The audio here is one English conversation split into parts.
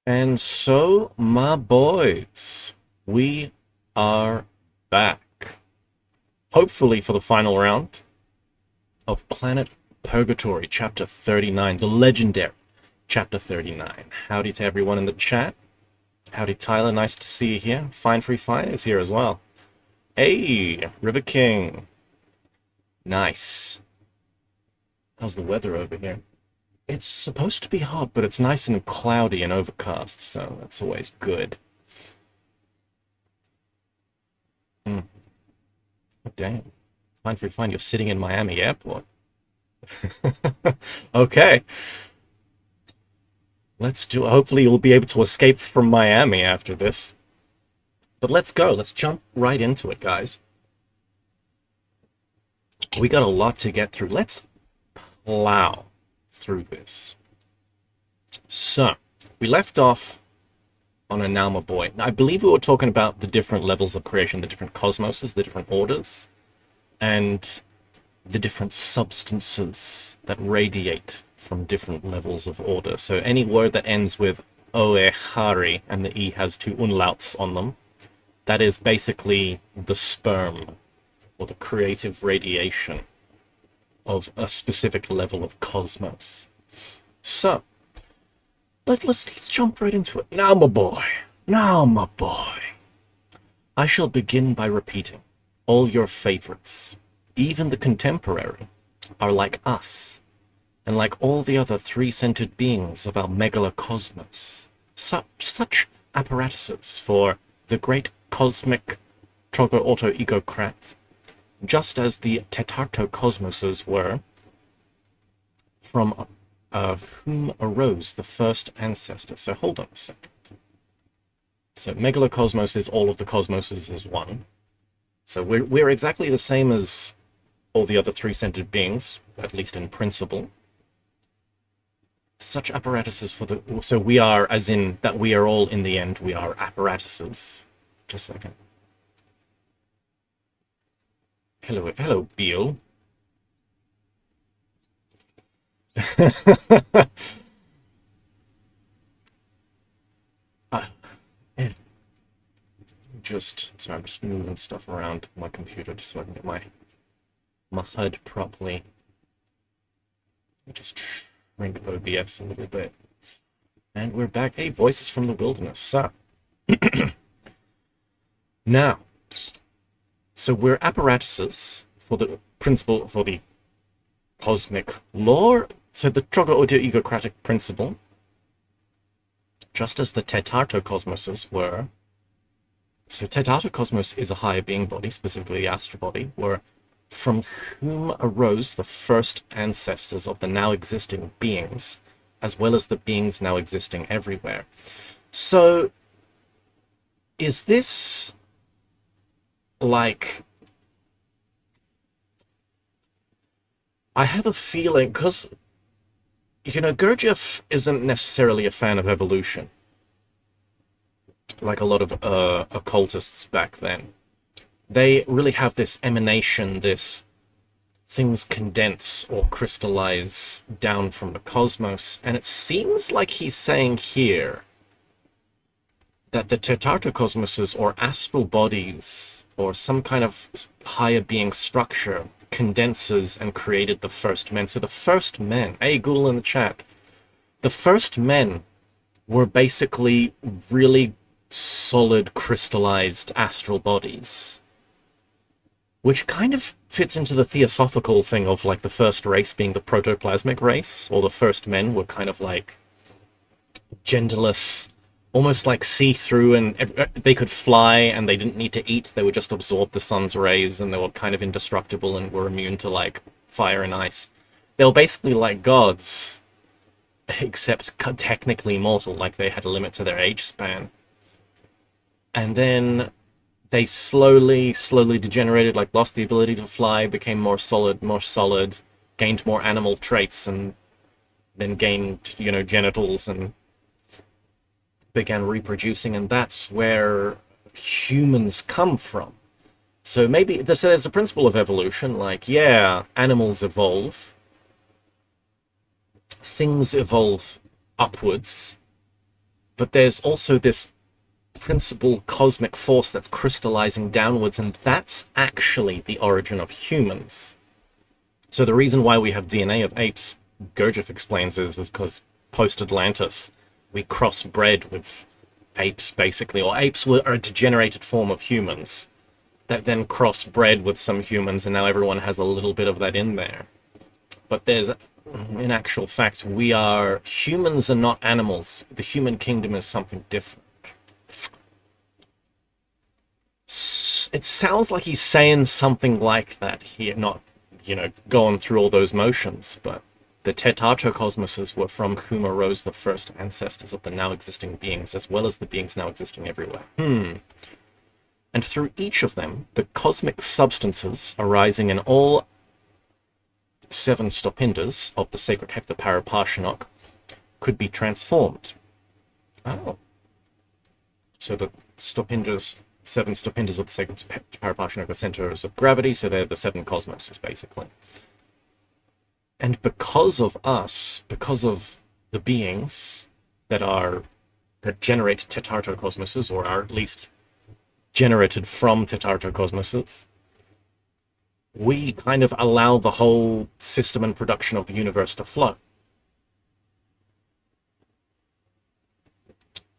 And so, my boys, we are back. Hopefully for the final round of Planet Purgatory, Chapter 39, the legendary Chapter 39. Howdy to everyone in the chat. Howdy, Tyler. Nice to see you here. Fine Free Fine is here as well. Hey, River King. Nice. How's the weather over here? It's supposed to be hot, but it's nice and cloudy and overcast, so that's always good. Oh, damn. Fine, Free Fine, you're sitting in Miami airport. Okay. Let's do it. Hopefully you'll be able to escape from Miami after this. But let's go. Let's jump right into it, guys. We got a lot to get through. Let's plow through this. So, we left off on Analma Boy. I believe we were talking about the different levels of creation, the different cosmoses, the different orders, and the different substances that radiate from different levels of order. So any word that ends with oehari and the E has two umlauts on them, that is basically the sperm or the creative radiation of a specific level of cosmos. So, let's jump right into it. Now, my boy, I shall begin by repeating, all your favorites, even the contemporary, are like us, and like all the other three-centered beings of our megalocosmos, such apparatuses for the great cosmic trogo-auto-egocrat, just as the tetartocosmoses were, from whom arose the first ancestor. So hold on a second. So megalocosmos is all of the cosmoses as one. So we're exactly the same as all the other three-centered beings, at least in principle. Such apparatuses for the... So we are, as in that we are all, in the end, we are apparatuses. Just a second. Hello, Beal. Sorry, I'm just moving stuff around my computer just so I can get my HUD properly. Just shrink OBS a little bit. And we're back. Hey, Voices from the Wilderness. So, now, so we're apparatuses for the principle, for the cosmic law. So the trogo-auto-egocratic principle, just as the tetartocosmoses were. So tetartocosmos is a higher being body, specifically the astral body, where from whom arose the first ancestors of the now existing beings, as well as the beings now existing everywhere. So, is this like... I have a feeling, because, you know, Gurdjieff isn't necessarily a fan of evolution, like a lot of occultists back then. They really have this emanation, this things condense or crystallize down from the cosmos, and it seems like he's saying here that the tetartocosmoses, or astral bodies, or some kind of higher being structure, condenses and created the first men. So the first men, hey, Ghoul in the chat, the first men were basically really solid crystallized astral bodies, which kind of fits into the theosophical thing of like the first race being the protoplasmic race, or the first men were kind of like genderless, almost like see-through, and they could fly and they didn't need to eat. They would just absorb the sun's rays, and they were kind of indestructible and were immune to like fire and ice. They were basically like gods, except technically mortal, like they had a limit to their age span. And then they slowly degenerated, like lost the ability to fly, became more solid, gained more animal traits, and then gained, you know, genitals and began reproducing, and that's where humans come from. So maybe there's a principle of evolution, like, yeah, animals evolve, things evolve upwards, But there's also this principal cosmic force that's crystallizing downwards, and that's actually the origin of humans. So the reason why we have DNA of apes, Gurdjieff explains, is because post-Atlantis, we crossbred with apes, basically, or apes were a degenerated form of humans that then crossbred with some humans, and now everyone has a little bit of that in there. But there's, in actual fact, humans are not animals. The human kingdom is something different. It sounds like he's saying something like that here, not, going through all those motions, but the Tetartocosmoses were from whom arose the first ancestors of the now existing beings, as well as the beings now existing everywhere. And through each of them, the cosmic substances arising in all 7 stopindas of the sacred heptaparaparshinok could be transformed. Oh. So the stopindas, 7 stopindas of the sacred heptaparaparshinok are centers of gravity, so they're the 7 cosmoses, basically. And because of us, because of the beings that generate Tetartocosmoses, or are at least generated from Tetartocosmoses, we kind of allow the whole system and production of the universe to flow.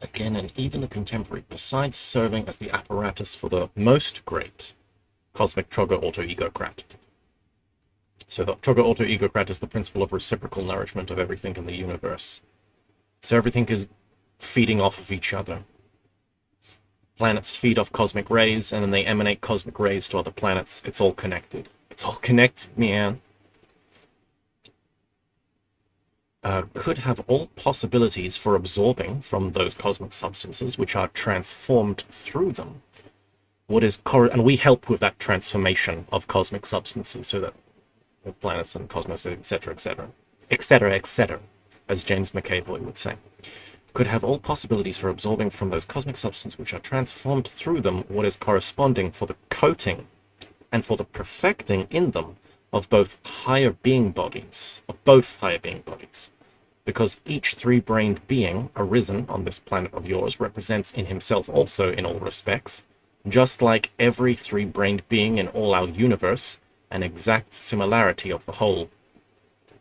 Again, and even the contemporary, besides serving as the apparatus for the most great cosmic Trogo-Auto-Egocrat. So the Trogo-Auto-Egocrat is the principle of reciprocal nourishment of everything in the universe. So everything is feeding off of each other. Planets feed off cosmic rays, and then they emanate cosmic rays to other planets. It's all connected. It's all connected, man. Could have all possibilities for absorbing from those cosmic substances which are transformed through them. And we help with that transformation of cosmic substances, so that planets and cosmos, etc., etc., etc., etc., as James McAvoy would say, could have all possibilities for absorbing from those cosmic substances which are transformed through them what is corresponding for the coating and for the perfecting in them of both higher being bodies, because each 3-brained being arisen on this planet of yours represents in himself also in all respects, just like every 3-brained being in all our universe, an exact similarity of the whole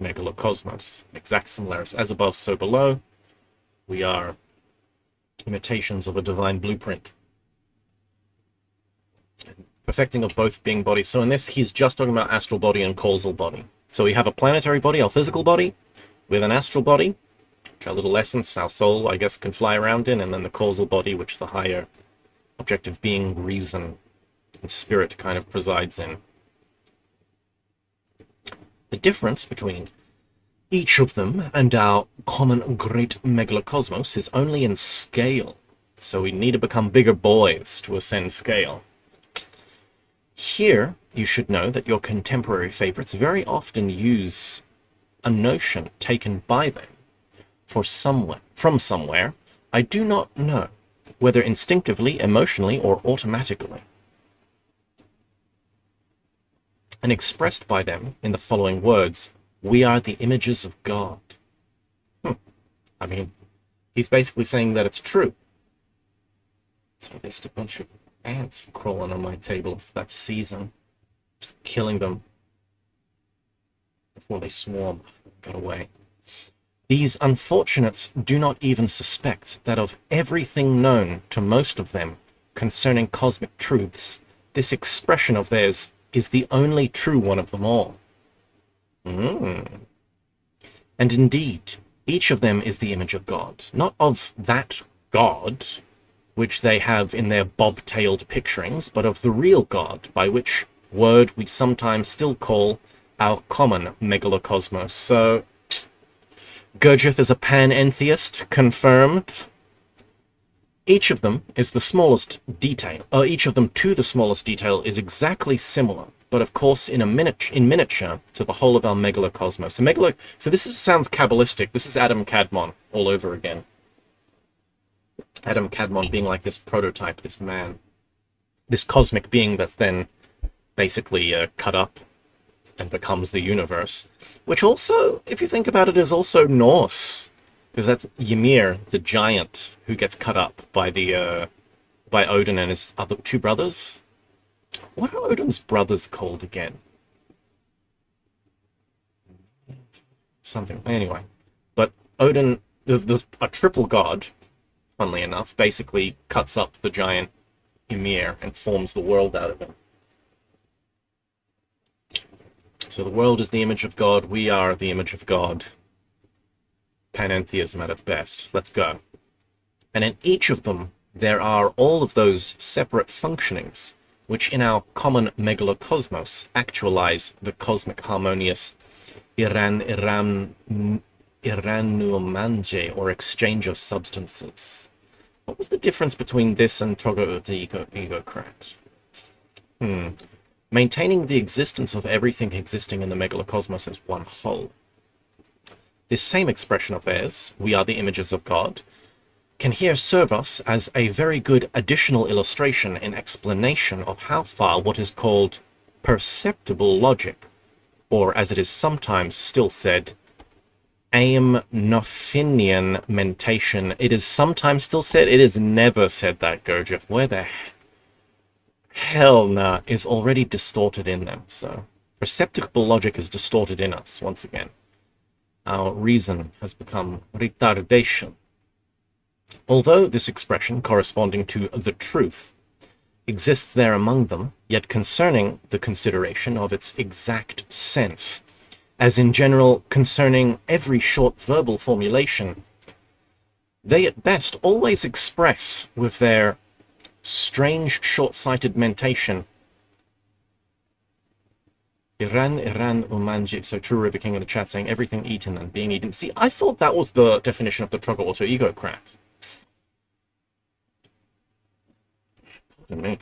megalocosmos. Exact similarity. As above, so below. We are imitations of a divine blueprint. Perfecting of both being bodies. So in this, he's just talking about astral body and causal body. So we have a planetary body, our physical body, with an astral body, which our little essence, our soul, I guess, can fly around in, and then the causal body, which the higher objective being, reason, and spirit kind of presides in. The difference between each of them and our common great megalocosmos is only in scale, so we need to become bigger boys to ascend scale. Here, you should know that your contemporary favorites very often use a notion taken by them from somewhere, I do not know, whether instinctively, emotionally, or automatically, and expressed by them in the following words: we are the images of God. I mean, he's basically saying that it's true. So there's a bunch of ants crawling on my table. It's that season. Just killing them before they swarm. Got away. These unfortunates do not even suspect that of everything known to most of them concerning cosmic truths, this expression of theirs is the only true one of them all. And indeed, each of them is the image of God, not of that God which they have in their bob-tailed picturings, but of the real God, by which word we sometimes still call our common megalocosmos. So, Gurdjieff is a panentheist, confirmed. Each of them is the smallest detail, or each of them to the smallest detail is exactly similar, but of course in miniature to the whole of our megalocosmos. So this sounds Kabbalistic. This is Adam Kadmon all over again. Adam Kadmon being like this prototype, this man, this cosmic being that's then basically cut up and becomes the universe, which also, if you think about it, is also Norse. Because that's Ymir, the giant, who gets cut up by the by Odin and his other two brothers. What are Odin's brothers called again? Something. Anyway, but Odin, a triple god, funnily enough, basically cuts up the giant Ymir and forms the world out of him. So the world is the image of God. We are the image of God. Panentheism at its best. Let's go. And in each of them, there are all of those separate functionings, which in our common megalocosmos actualize the cosmic harmonious Iranuomanje, or exchange of substances. What was the difference between this and Trogo-Egocrat? Maintaining the existence of everything existing in the megalocosmos as one whole. This same expression of theirs, we are the images of God, can here serve us as a very good additional illustration in explanation of how far what is called perceptible logic, or as it is sometimes still said, Aemnofinian mentation. It is sometimes still said, it is never said that, Gurdjieff. Where the hell nah, is already distorted in them. So perceptible logic is distorted in us once again. Our reason has become retardation. Although this expression corresponding to the truth exists there among them, yet concerning the consideration of its exact sense, as in general concerning every short verbal formulation, they at best always express with their strange short-sighted mentation. Iran Umanji, so True River King in the chat saying everything eaten and being eaten. See, I thought that was the definition of the Trugger Auto Ego crap. Pardon me.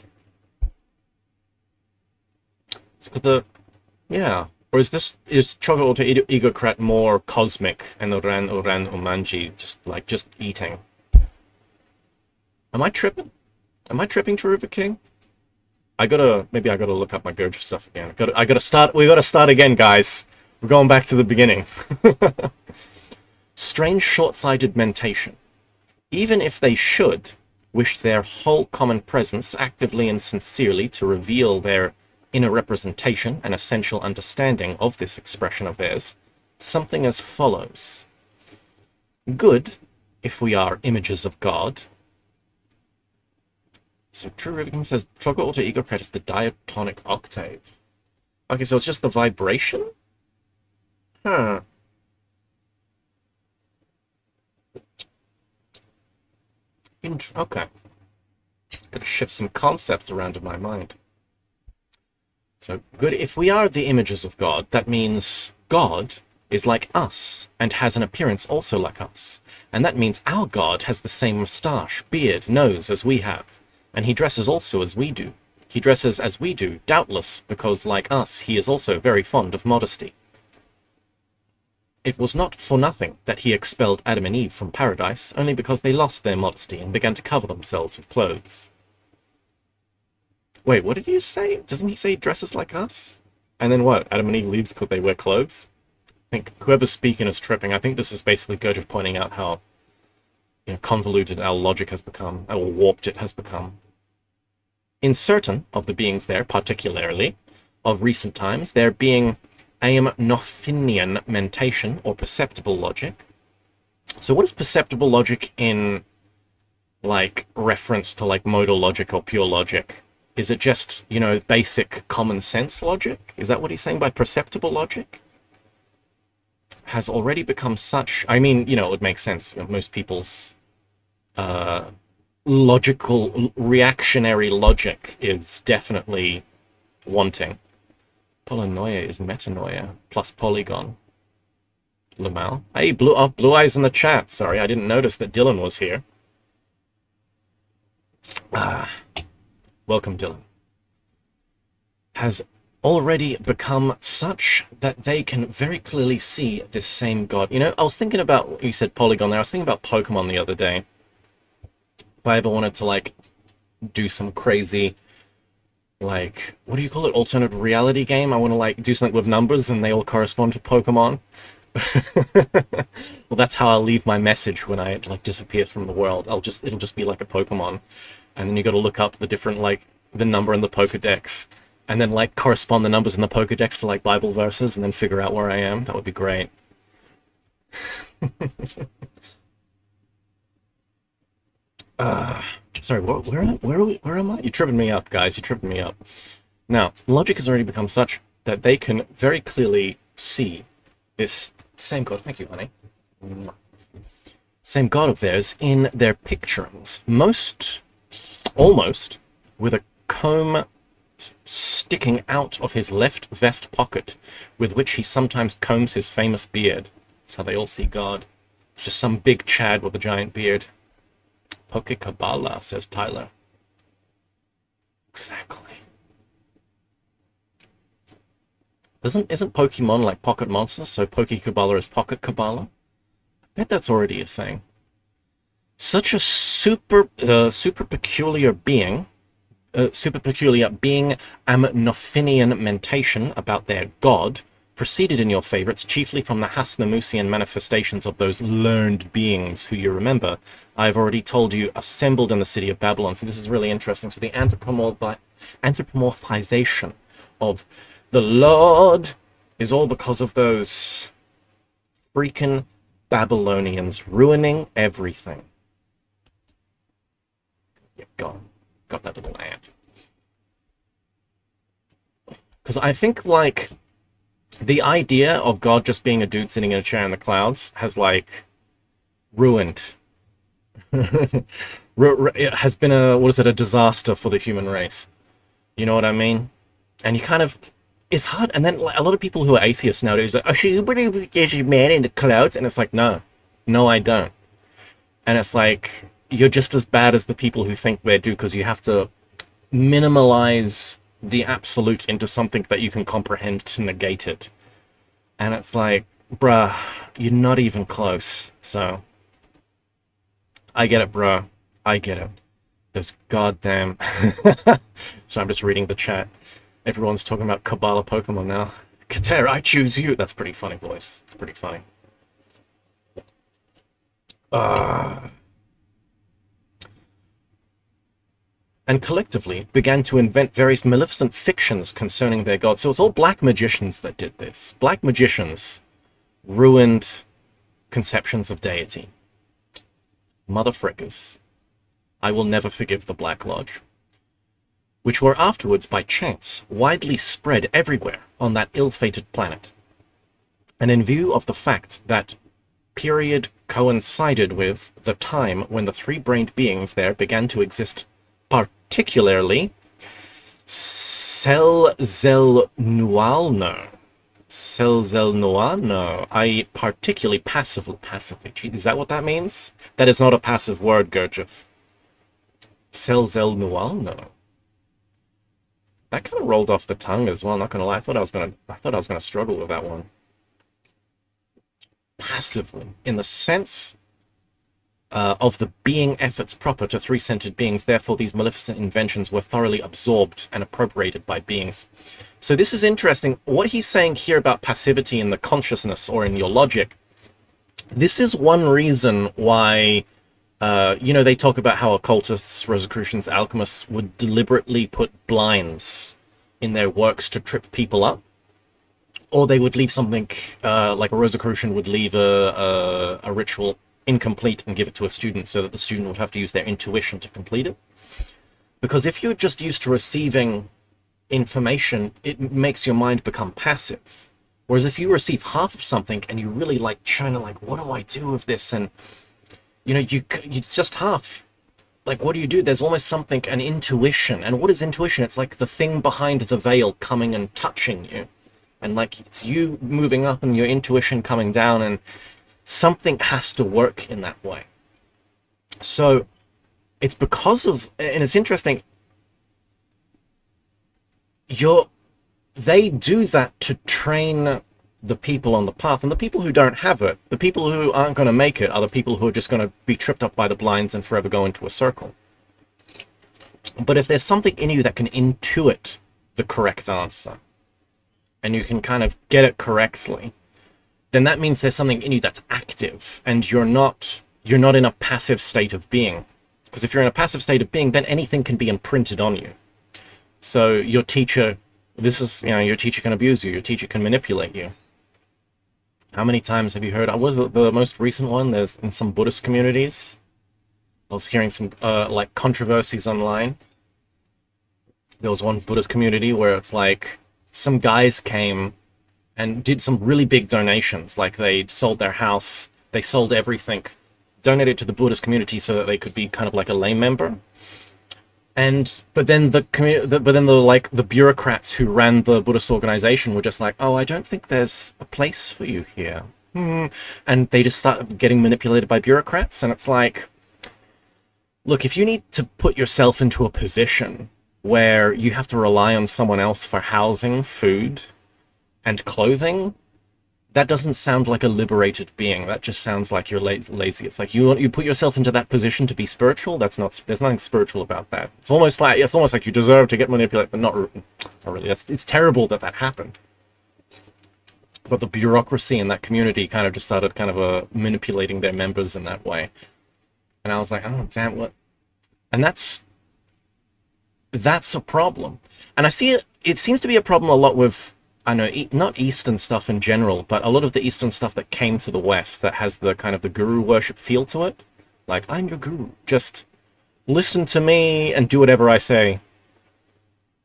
Yeah. Or is Trugger Auto Egocrat more cosmic and Uran Umanji just eating? Am I tripping? Am I tripping, True River King? Maybe I gotta look up my Gurdjieff stuff again. We gotta start again, guys. We're going back to the beginning. Strange short-sighted mentation. Even if they should wish their whole common presence actively and sincerely to reveal their inner representation and essential understanding of this expression of theirs, something as follows. Good, if we are images of God. So True Rivigan says Trugger Auto Egocrat is the diatonic octave. Okay, so it's just the vibration? Huh. Okay. Gotta shift some concepts around in my mind. So, good. If we are the images of God, that means God is like us and has an appearance also like us. And that means our God has the same moustache, beard, nose as we have. And he dresses also as we do. He dresses as we do, doubtless, because, like us, he is also very fond of modesty. It was not for nothing that he expelled Adam and Eve from paradise, only because they lost their modesty and began to cover themselves with clothes. Wait, what did you say? Doesn't he say he dresses like us? And then what? Adam and Eve leaves because they wear clothes? I think whoever's speaking is tripping. I think this is basically Gurdjieff pointing out how convoluted our logic has become, how warped it has become. In certain of the beings there, particularly of recent times, there being Aemnofinian mentation or perceptible logic. So what is perceptible logic in reference to modal logic or pure logic? Is it just, basic common sense logic? Is that what he's saying by perceptible logic? Has already become such, it would make sense. Most people's logical, reactionary logic is definitely wanting. Polynoia is metanoia plus polygon. Lamal. Hey, Blue Eyes in the chat. Sorry, I didn't notice that Dylan was here. Welcome, Dylan. Has already become such that they can very clearly see this same God. I was thinking about, you said polygon there, I was thinking about Pokemon the other day. If I ever wanted to, do some crazy, what do you call it, alternate reality game? I want to, do something with numbers and they all correspond to Pokemon. Well, that's how I'll leave my message when I like disappear from the world. It'll just be like a Pokemon, and then you got to look up the different like the number in the Pokedex, and then like correspond the numbers in the Pokedex to like Bible verses, and then figure out where I am. That would be great. Uh, Sorry, where am I? You're tripping me up, guys. You're tripping me up. Now, logic has already become such that they can very clearly see this same god. Thank you, honey. Same god of theirs in their picturings. Almost, with a comb sticking out of his left vest pocket, with which he sometimes combs his famous beard. That's how they all see God. It's just some big Chad with a giant beard. Poke Kabbalah, says Tyler. Exactly. Isn't Pokemon like pocket monsters, so Poke Kabbalah is pocket Kabbalah? I bet that's already a thing. Such a super peculiar being Amnophinian mentation about their god proceeded in your favorites chiefly from the Hasnamusian manifestations of those learned beings who you remember. I've already told you assembled in the city of Babylon. So this is really interesting. So the anthropomorphization of the Lord is all because of those freaking Babylonians ruining everything. Yeah, got that little ant. Because I think, like, the idea of God just being a dude sitting in a chair in the clouds has, like, ruined. It has been a disaster for the human race. You know what I mean? And you kind of, it's hard. And then like, a lot of people who are atheists nowadays are like, oh, so you believe there's a man in the clouds? And it's like, no, I don't. And it's like, you're just as bad as the people who think they do, because you have to minimalize the absolute into something that you can comprehend to negate it. And it's like, bruh, you're not even close. So, I get it, bruh. I get it. Those goddamn... So I'm just reading the chat. Everyone's talking about Kabbalah Pokemon now. Kater, I choose you. That's pretty funny voice. It's pretty funny. And collectively began to invent various maleficent fictions concerning their gods. So it's all black magicians that did this. Black magicians ruined conceptions of deity. Motherfrickers. I will never forgive the Black Lodge. Which were afterwards, by chance, widely spread everywhere on that ill-fated planet. And in view of the fact that period coincided with the time when the three-brained beings there began to exist, particularly Selzelnualno. I particularly passively cheat. Is that what that means? That is not a passive word, Gurdjieff. Selzelnualno. That kind of rolled off the tongue as well, not gonna lie. I thought I was gonna struggle with that one. Passively, in the sense of the being efforts proper to three-centered beings, therefore these maleficent inventions were thoroughly absorbed and appropriated by beings. So this is interesting. What he's saying here about passivity in the consciousness or in your logic, this is one reason why, they talk about how occultists, Rosicrucians, alchemists would deliberately put blinds in their works to trip people up. Or they would leave something, like a Rosicrucian would leave a ritual incomplete and give it to a student so that the student would have to use their intuition to complete it. Because if you're just used to receiving information, it makes your mind become passive. Whereas if you receive half of something and you really like trying to like, what do I do with this? And it's just half. Like, what do you do? There's almost something, an intuition. And what is intuition? It's like the thing behind the veil coming and touching you. And like, it's you moving up and your intuition coming down, and something has to work in that way. So it's because of, and it's interesting, they do that to train the people on the path, and the people who don't have it, the people who aren't going to make it, are the people who are just going to be tripped up by the blinds and forever go into a circle. But if there's something in you that can intuit the correct answer, and you can kind of get it correctly, then that means there's something in you that's active, and you're not in a passive state of being. Because if you're in a passive state of being, then anything can be imprinted on you. So your teacher, your teacher can abuse you, your teacher can manipulate you. How many times have you heard, was the most recent one, there's in some Buddhist communities, I was hearing some like controversies online. There was one Buddhist community where it's like some guys came and did some really big donations, like they sold their house, they sold everything, donated to the Buddhist community so that they could be kind of like a lay member. But then the bureaucrats who ran the Buddhist organization were just like, oh, I don't think there's a place for you here. And they just started getting manipulated by bureaucrats. And it's like, look, if you need to put yourself into a position where you have to rely on someone else for housing, food, and clothing, that doesn't sound like a liberated being. That just sounds like you're lazy. It's like you put yourself into that position to be spiritual. There's nothing spiritual about that. It's almost like you deserve to get manipulated, but not really. It's terrible that happened. But the bureaucracy in that community kind of just started manipulating their members in that way. And I was like, oh damn, what? And that's a problem. And I see it seems to be a problem a lot with, I know, not Eastern stuff in general, but a lot of the Eastern stuff that came to the West that has the kind of the guru worship feel to it. Like, I'm your guru. Just listen to me and do whatever I say,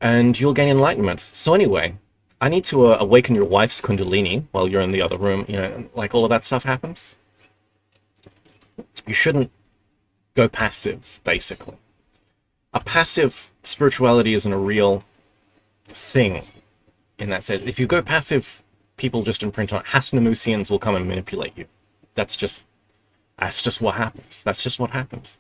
and you'll gain enlightenment. So anyway, I need to awaken your wife's kundalini while you're in the other room. Like all of that stuff happens. You shouldn't go passive, basically. A passive spirituality isn't a real thing. In that sense, if you go passive, people just imprint on it. Hasnamusians will come and manipulate you. That's just what happens. That's just what happens.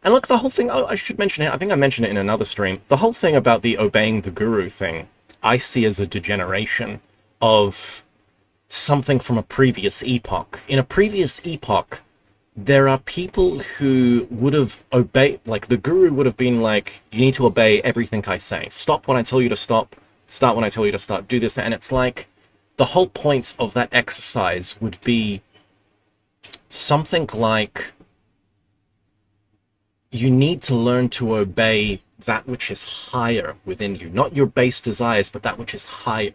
And look, the whole thing, I should mention it, I think I mentioned it in another stream, the whole thing about the obeying the guru thing, I see as a degeneration of something from a previous epoch. In a previous epoch, there are people who would have obeyed, like the guru would have been like, you need to obey everything I say. Stop when I tell you to stop. Start when I tell you to start, do this, and it's like, the whole point of that exercise would be something like, you need to learn to obey that which is higher within you, not your base desires, but that which is higher.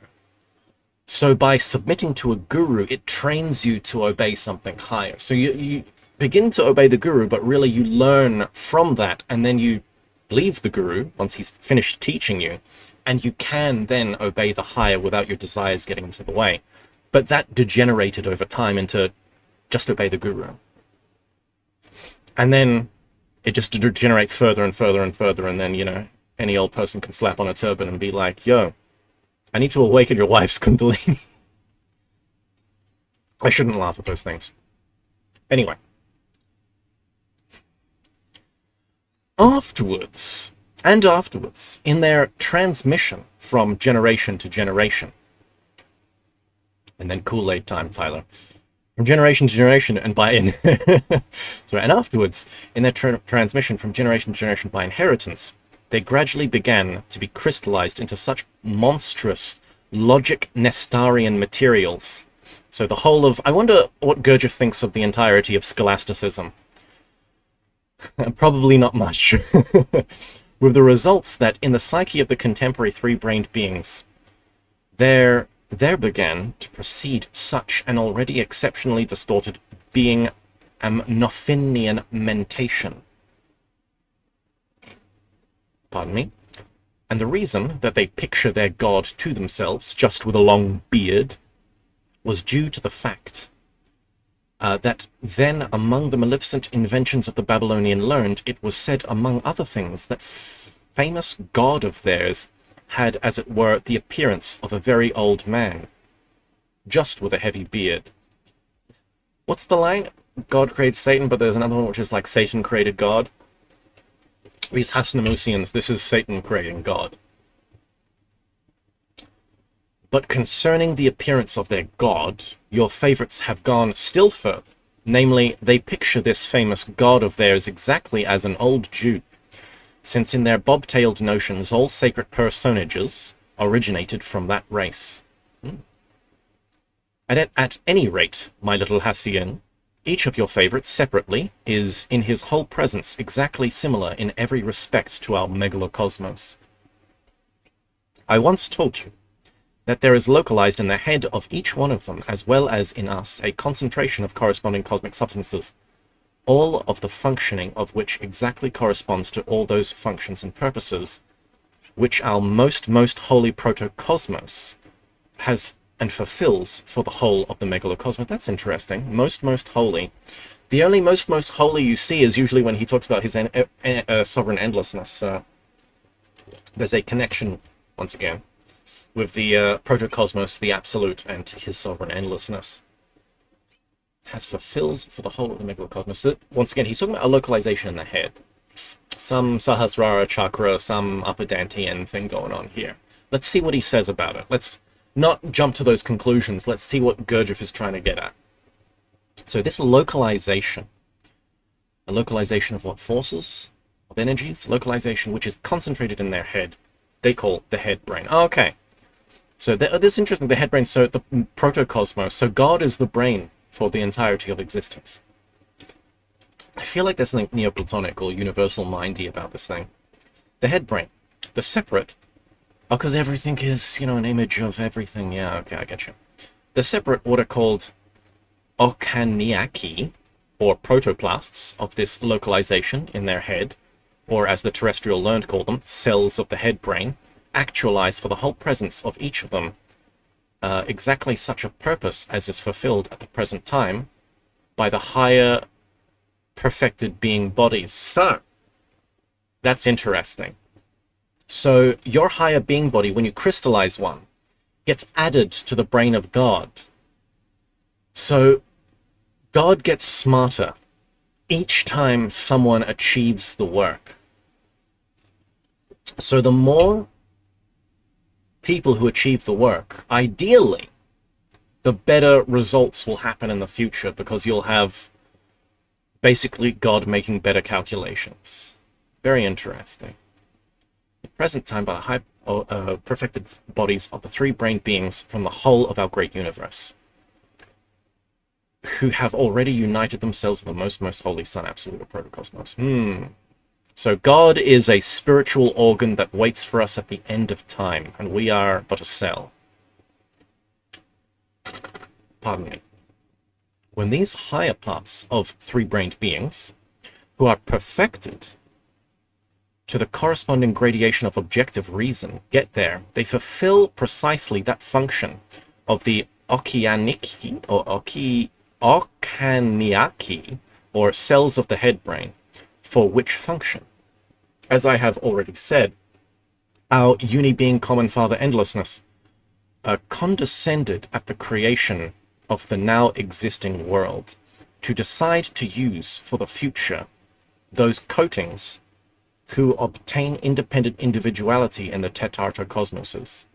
So by submitting to a guru, it trains you to obey something higher. So you begin to obey the guru, but really you learn from that, and then you leave the guru once he's finished teaching you, and you can then obey the higher without your desires getting into the way. But that degenerated over time into just obey the guru. And then it just degenerates further and further and further, and then, any old person can slap on a turban and be like, yo, I need to awaken your wife's kundalini. I shouldn't laugh at those things. Anyway. Afterwards, in their transmission from generation to generation, and then Kool-Aid time, Tyler, from generation to generation, and and afterwards, in their transmission from generation to generation by inheritance, they gradually began to be crystallized into such monstrous logic Nestarian materials. So the whole of, I wonder what Gurdjieff thinks of the entirety of scholasticism. Probably not much. With the results that in the psyche of the contemporary three-brained beings, there began to proceed such an already exceptionally distorted being Nothinian mentation. Pardon me. And the reason that they picture their god to themselves, just with a long beard, was due to the fact that then among the maleficent inventions of the Babylonian learned, it was said, among other things, that famous god of theirs had, as it were, the appearance of a very old man, just with a heavy beard. What's the line? God created Satan, but there's another one which is like Satan created God. These Hasnamusians, this is Satan creating God. But concerning the appearance of their god, your favorites have gone still further. Namely, they picture this famous god of theirs exactly as an old Jew, since in their bobtailed notions all sacred personages originated from that race. At any rate, my little Hassian, each of your favorites separately is in his whole presence exactly similar in every respect to our megalocosmos. I once told you that there is localized in the head of each one of them, as well as in us, a concentration of corresponding cosmic substances, all of the functioning of which exactly corresponds to all those functions and purposes which our most holy protocosmos has and fulfills for the whole of the megalocosmos. That's interesting. Most holy. The only most holy you see is usually when he talks about his sovereign endlessness. So there's a connection, once again, with the protocosmos, the absolute, and his sovereign endlessness. Has fulfills for the whole of the megalocosmos. So once again, he's talking about a localization in the head. Some Sahasrara chakra, some upper Dantian thing going on here. Let's see what he says about it. Let's not jump to those conclusions. Let's see what Gurdjieff is trying to get at. So this localization, a localization of what? Forces? Of energies? Localization which is concentrated in their head. They call the head brain. Okay. So this is interesting, the head brain, so the protocosmos. So God is the brain for the entirety of existence. I feel like there's something Neoplatonic or universal mindy about this thing. The head brain. The separate. Oh, because everything is, an image of everything. Yeah, okay, I get you. The separate, what are called Okaniaki, or protoplasts of this localization in their head, or as the terrestrial learned call them, cells of the head brain, actualize for the whole presence of each of them exactly such a purpose as is fulfilled at the present time by the higher perfected being bodies. So, that's interesting. So, your higher being body, when you crystallize one, gets added to the brain of God. So, God gets smarter each time someone achieves the work. So, the more people who achieve the work, ideally, the better results will happen in the future, because you'll have basically God making better calculations. Very interesting. At present time, by the high perfected bodies of the three brained beings from the whole of our great universe, who have already united themselves with the most holy Son, absolute or protocosmos. So God is a spiritual organ that waits for us at the end of time, and we are but a cell. Pardon me. When these higher parts of three-brained beings, who are perfected to the corresponding gradation of objective reason, get there, they fulfill precisely that function of the Okianiki, or Okaniaki, or cells of the head brain, for which function, as I have already said, our uni-being common father endlessness condescended at the creation of the now existing world to decide to use for the future those coatings who obtain independent individuality in the tetrartocosmoses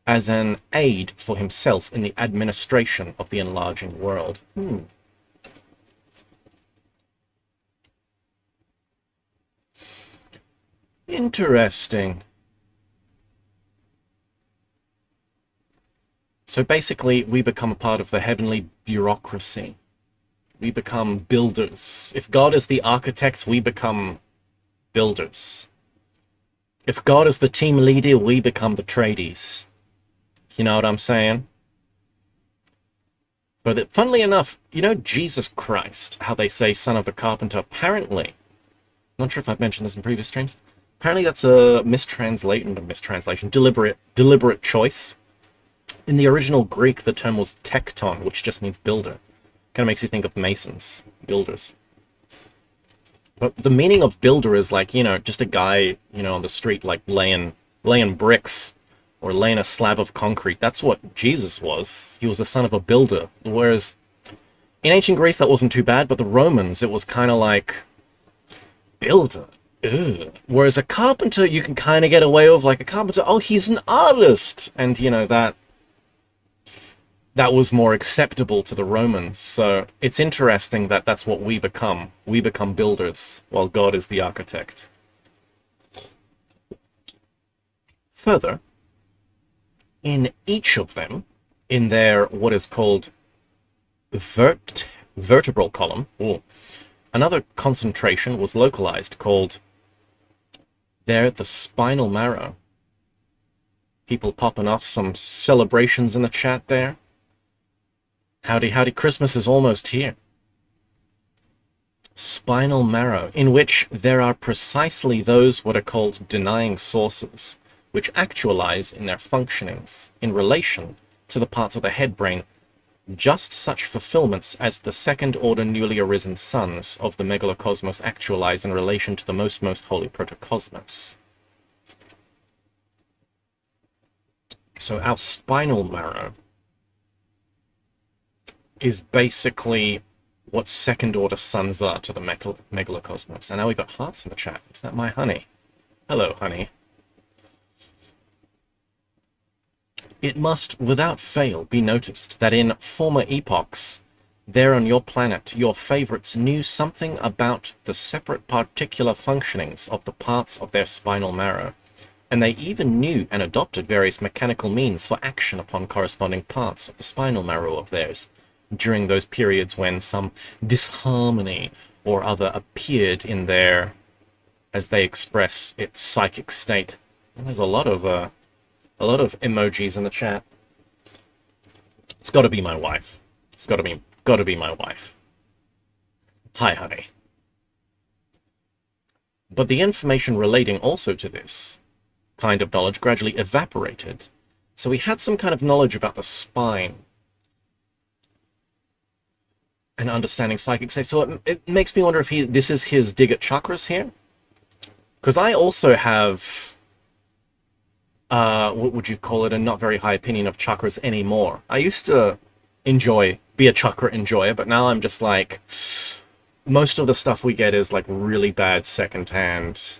as an aid for himself in the administration of the enlarging world. Interesting. So basically, we become a part of the heavenly bureaucracy. We become builders. If God is the architect, we become builders. If God is the team leader, we become the tradies. You know what I'm saying? But funnily enough, Jesus Christ, how they say son of the carpenter, apparently, not sure if I've mentioned this in previous streams, apparently that's a mistranslation, deliberate choice. In the original Greek, the term was tekton, which just means builder. Kind of makes you think of masons, builders. But the meaning of builder is like, just a guy, on the street, like laying bricks or laying a slab of concrete. That's what Jesus was. He was the son of a builder. Whereas in ancient Greece, that wasn't too bad, but the Romans, it was kind of like, builder. Ugh. Whereas a carpenter, you can kind of get away with, like a carpenter, oh, he's an artist. And, that was more acceptable to the Romans. So it's interesting that that's what we become. We become builders, while God is the architect. Further, in each of them, in their what is called vertebral column. Ooh. Another concentration was localized called the spinal marrow. People popping off some celebrations in the chat there. Howdy, howdy, Christmas is almost here. Spinal marrow, in which there are precisely those what are called denying sources, which actualize in their functionings in relation to the parts of the head brain, just such fulfillments as the second-order newly arisen suns of the megalocosmos actualize in relation to the most holy protocosmos. So our spinal marrow is basically what second-order suns are to the megalocosmos. And now we've got hearts in the chat. Is that my honey? Hello, honey. It must, without fail, be noticed that in former epochs, there on your planet, your favorites knew something about the separate particular functionings of the parts of their spinal marrow, and they even knew and adopted various mechanical means for action upon corresponding parts of the spinal marrow of theirs, during those periods when some disharmony or other appeared in their, as they express, its psychic state. And there's a lot of emojis in the chat. It's got to be my wife. It's got to be my wife. Hi, honey. But the information relating also to this kind of knowledge gradually evaporated. So we had some kind of knowledge about the spine and understanding psychic state. So it makes me wonder if this is his dig at chakras here. Because I also have, what would you call it, a not very high opinion of chakras anymore. I used to be a chakra enjoyer, but now I'm just like, most of the stuff we get is like really bad secondhand.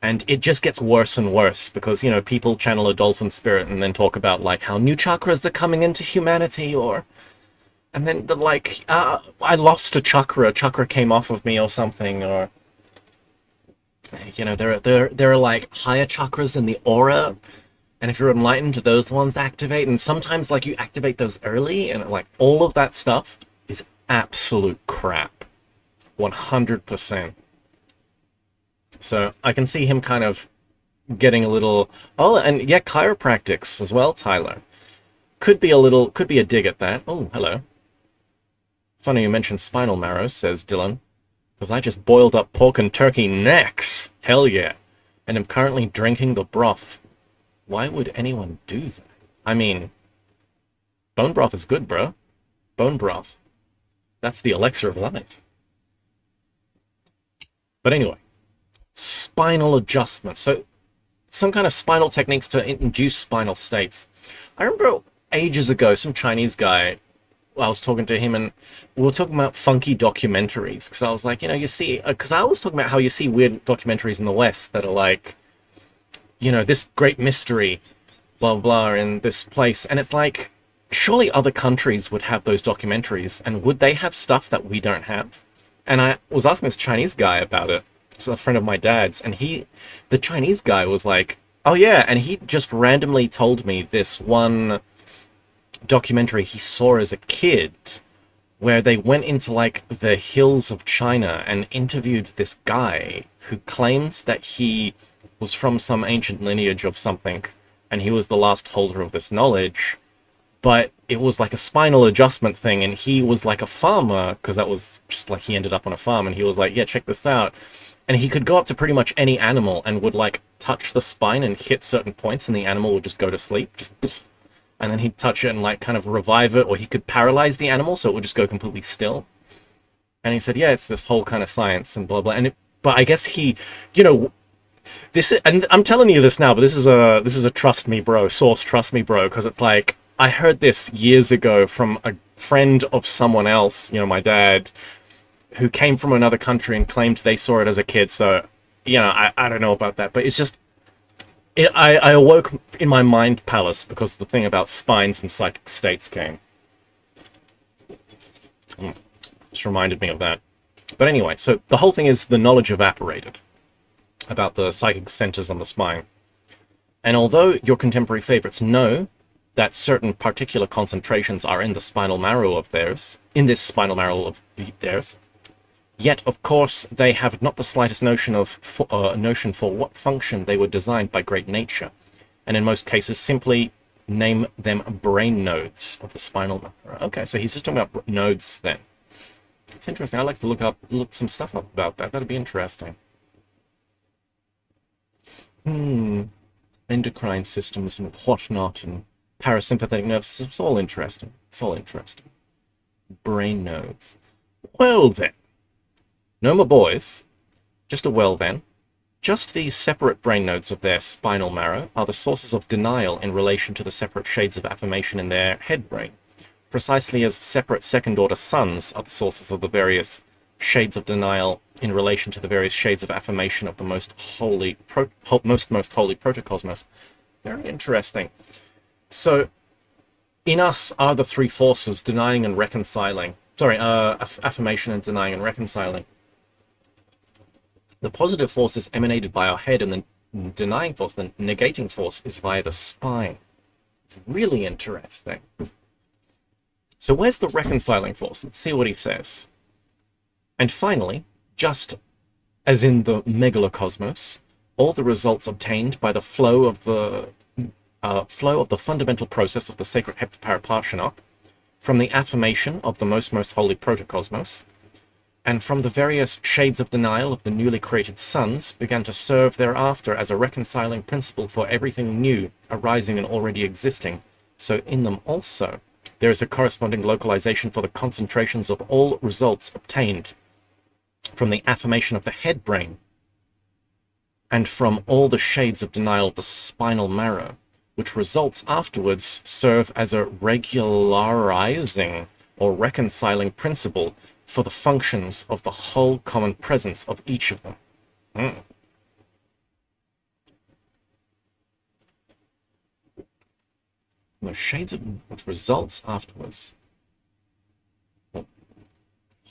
And it just gets worse and worse because, you know, people channel a dolphin spirit and then talk about like how new chakras are coming into humanity, and then I lost a chakra came off of me or something, or, you know, there are like higher chakras in the aura, and if you're enlightened, those ones activate, and sometimes like you activate those early, and like all of that stuff is absolute crap, 100%. So I can see him kind of getting a little, oh, and yeah, chiropractics as well, Tyler. Could be a dig at that. Oh, hello. Funny you mentioned spinal marrow, says Dylan, because I just boiled up pork and turkey necks. Hell yeah. And am currently drinking the broth. Why would anyone do that? I mean, bone broth is good, bro. Bone broth. That's the elixir of life. But anyway, spinal adjustment. So some kind of spinal techniques to induce spinal states. I remember ages ago, some Chinese guy, I was talking to him and we were talking about funky documentaries, because I was like, you know, you see, because I was talking about how you see weird documentaries in the West that are like, you know, this great mystery, blah, blah, in this place. And it's like, surely other countries would have those documentaries, and would they have stuff that we don't have? And I was asking this Chinese guy about it. It's a friend of my dad's, and the Chinese guy was like, oh yeah, and he just randomly told me this one documentary he saw as a kid where they went into like the hills of China and interviewed this guy who claims that he was from some ancient lineage of something, and he was the last holder of this knowledge, but it was like a spinal adjustment thing, and he was like a farmer, because that was just like he ended up on a farm, and he was like, yeah, check this out. And he could go up to pretty much any animal and would like touch the spine and hit certain points, and the animal would just go to sleep, just poof. And then he'd touch it and like kind of revive it, or he could paralyze the animal so it would just go completely still. And he said, yeah, it's this whole kind of science and blah blah. But I guess he, you know, this is, and I'm telling you this now, but this is a trust me bro, source trust me bro, because it's like I heard this years ago from a friend of someone else, you know, my dad, who came from another country and claimed they saw it as a kid. So, you know, I don't know about that, but it's just, I awoke in my mind palace because the thing about spines and psychic states came. Just reminded me of that. But anyway, so the whole thing is the knowledge evaporated about the psychic centers on the spine. And although your contemporary favorites know that certain particular concentrations are in the spinal marrow of theirs, in this spinal marrow of theirs. Yet, of course, they have not the slightest notion for what function they were designed by great nature, and in most cases simply name them brain nodes of the spinal marrow. Okay, so he's just talking about nodes then. It's interesting. I'd like to look some stuff up about that. That'd be interesting. Endocrine systems and whatnot, and parasympathetic nervous systems. It's all interesting. It's all interesting. Brain nodes. Well then. No more boys. Just a well then. Just these separate brain nodes of their spinal marrow are the sources of denial in relation to the separate shades of affirmation in their head brain, precisely as separate second-order suns are the sources of the various shades of denial in relation to the various shades of affirmation of the most holy protocosmos. Very interesting. So, in us are the three forces, denying and reconciling. Sorry, affirmation and denying and reconciling. The positive force is emanated by our head, and the denying force, the negating force, is via the spine. It's really interesting. So where's the reconciling force? Let's see what he says. And finally, just as in the megalocosmos, all the results obtained by the flow of the fundamental process of the sacred heptaparaparshinok, from the affirmation of the most holy protocosmos, and from the various shades of denial of the newly created suns, began to serve thereafter as a reconciling principle for everything new arising and already existing. So in them also there is a corresponding localization for the concentrations of all results obtained from the affirmation of the head brain, and from all the shades of denial of the spinal marrow, which results afterwards serve as a regularizing or reconciling principle for the functions of the whole common presence of each of them. The shades of which results afterwards. Well,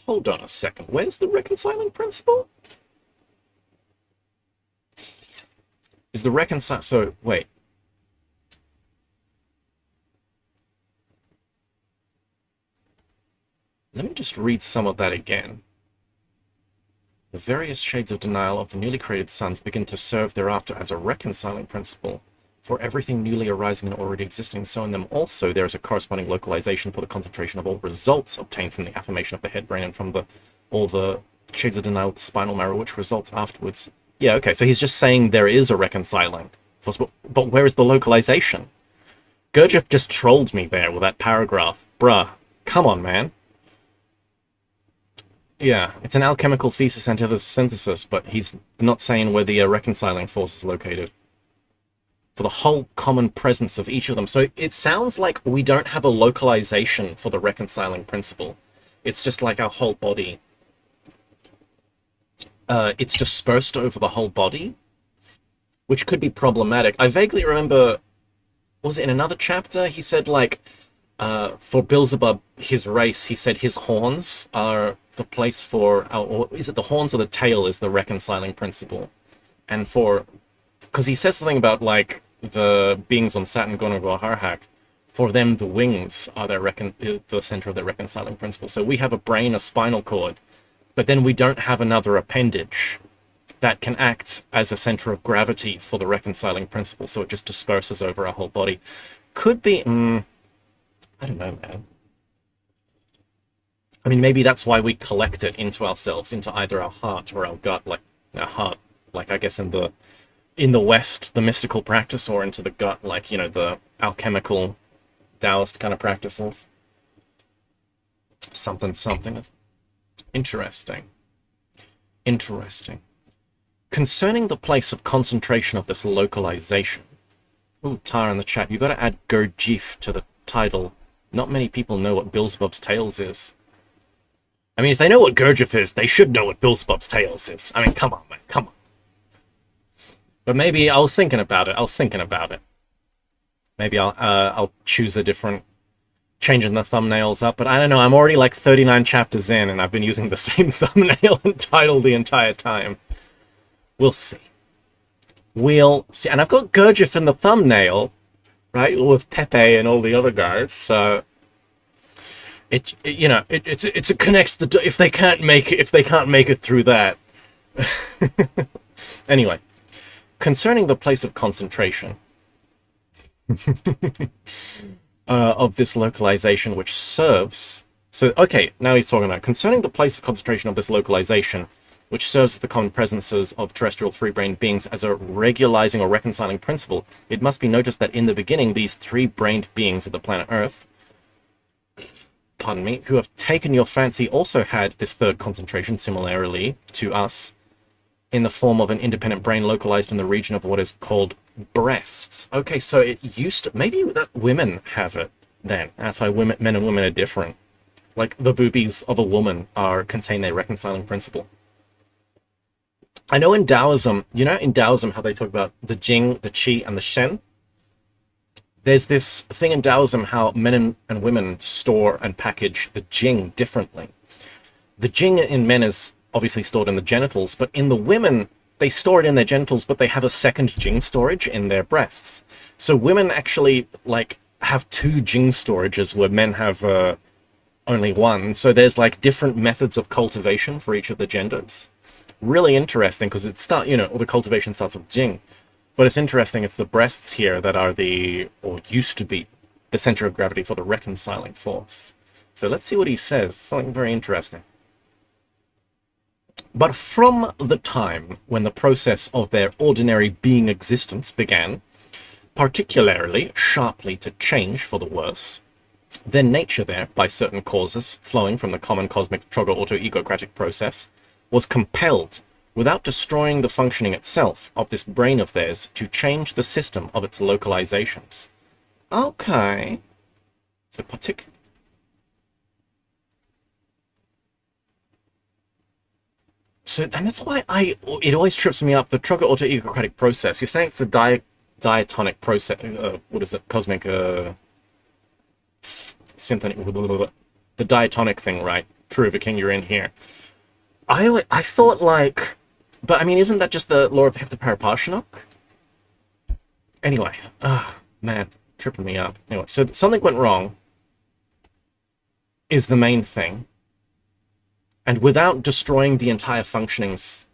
hold on a second. Where's the reconciling principle? Is the reconcile... So, wait. Let me just read some of that again. The various shades of denial of the newly created suns begin to serve thereafter as a reconciling principle for everything newly arising and already existing. So in them also there is a corresponding localization for the concentration of all results obtained from the affirmation of the head brain and from all the shades of denial of the spinal marrow, which results afterwards. Yeah, okay, so he's just saying there is a reconciling force, but where is the localization? Gurdjieff just trolled me there with that paragraph. Bruh, come on, man. Yeah, it's an alchemical thesis antithesis, but he's not saying where the reconciling force is located. For the whole common presence of each of them. So it sounds like we don't have a localization for the reconciling principle. It's just like our whole body. It's dispersed over the whole body, which could be problematic. I vaguely remember, was it in another chapter? He said, like, for Beelzebub, his race, he said his horns are the place for, or is it the horns or the tail is the reconciling principle? And for, because he says something about, like, the beings on Saturn, Gonagoharhak, for them the wings are the center of their reconciling principle. So we have a brain, a spinal cord, but then we don't have another appendage that can act as a center of gravity for the reconciling principle, so it just disperses over our whole body. Could be, I don't know, man. I mean, maybe that's why we collect it into ourselves, into either our heart or our gut, like our heart, like I guess in the West, the mystical practice, or into the gut, like, you know, the alchemical Taoist kind of practices. Something. Interesting. Concerning the place of concentration of this localization. Ooh, Tara in the chat, you got to add Gurdjieff to the title. Not many people know what Beelzebub's Tales is. I mean, if they know what Gurdjieff is, they should know what Beelzebub's Tales is. I mean, come on, man, come on. But maybe I was thinking about it. Maybe I'll choose a different, changing the thumbnails up. But I don't know. I'm already like 39 chapters in, and I've been using the same thumbnail and title the entire time. We'll see. We'll see. And I've got Gurdjieff in the thumbnail, right? With Pepe and all the other guys. So it connects the if they can't make it through that. Anyway, concerning the place of concentration of this localization, which serves. So, okay, now he's talking about concerning the place of concentration of this localization, which serves the common presences of terrestrial three-brained beings as a regularizing or reconciling principle. It must be noticed that in the beginning, these three-brained beings of the planet Earth, pardon me, who have taken your fancy also had this third concentration similarly to us in the form of an independent brain localized in the region of what is called breasts. Okay, so it used to, maybe that women have it then. That's why men and women are different. Like the boobies of a woman contain their reconciling principle. I know in Taoism, in Taoism how they talk about the Jing, the Qi, and the Shen. There's this thing in Taoism how men and women store and package the Jing differently. The Jing in men is obviously stored in the genitals, but in the women, they store it in their genitals, but they have a second Jing storage in their breasts. So women actually have two Jing storages where men have only one. So there's different methods of cultivation for each of the genders. Really interesting because all the cultivation starts with Jing. But it's interesting, it's the breasts here that are or used to be, the center of gravity for the reconciling force. So let's see what he says. Something very interesting. But from the time when the process of their ordinary being existence began, particularly sharply to change for the worse, their nature there, by certain causes flowing from the common cosmic trogo-auto-egocratic process, was compelled, without destroying the functioning itself of this brain of theirs, to change the system of its localizations. Okay. So and that's why it always trips me up, the trogo-auto-egocratic process. You're saying it's the diatonic process, what is it, cosmic, symphony, the diatonic thing, right? True, Viking, you're in here. I thought but I mean, isn't that just the law of the Heptaparapparshinok? Anyway, man, tripping me up. Anyway, so something went wrong is the main thing. And without destroying the entire functionings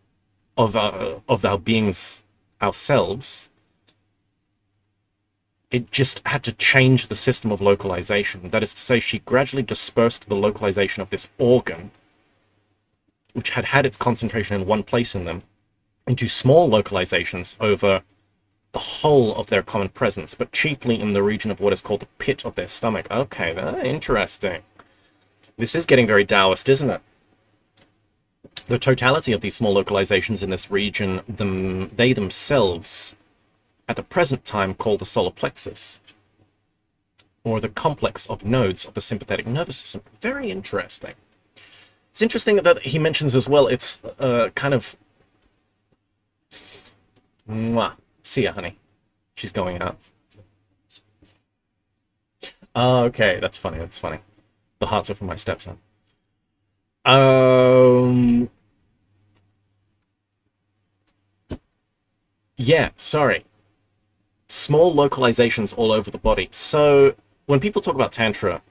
of our beings ourselves, it just had to change the system of localization. That is to say, she gradually dispersed the localization of this organ, which had its concentration in one place in them, into small localizations over the whole of their common presence, but chiefly in the region of what is called the pit of their stomach. Okay, interesting. This is getting very Taoist, isn't it? The totality of these small localizations in this region, they themselves, at the present time, called the solar plexus, or the complex of nodes of the sympathetic nervous system. Very interesting. It's interesting that he mentions as well, it's kind of... Mwah. See ya, honey. She's going out. Oh, okay, that's funny, that's funny. The hearts are from my stepson. Yeah, sorry. Small localizations all over the body. So, when people talk about Tantra,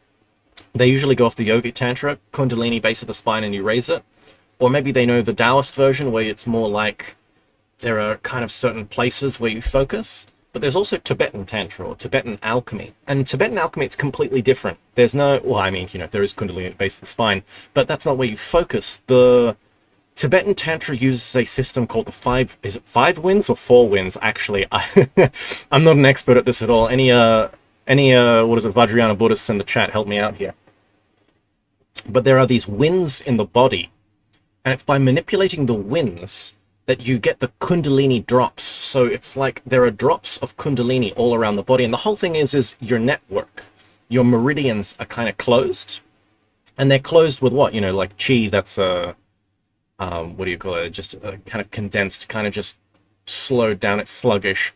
they usually go off the yogic Tantra, Kundalini, base of the spine, and you raise it. Or maybe they know the Taoist version, where it's more like there are kind of certain places where you focus. But there's also Tibetan Tantra, or Tibetan alchemy. And Tibetan alchemy, it's completely different. There's no... Well, I mean, there is Kundalini at the base of the spine, but that's not where you focus. The Tibetan Tantra uses a system called the five... Is it 5 winds or 4 winds, actually? I'm not an expert at this at all. Any what is it, Vajrayana Buddhists in the chat, help me out here. But there are these winds in the body, and it's by manipulating the winds that you get the Kundalini drops. So it's like there are drops of Kundalini all around the body, and the whole thing is your network, your meridians are kind of closed, and they're closed with what? Like chi, that's what do you call it? Just kind of condensed, kind of just slowed down, it's sluggish.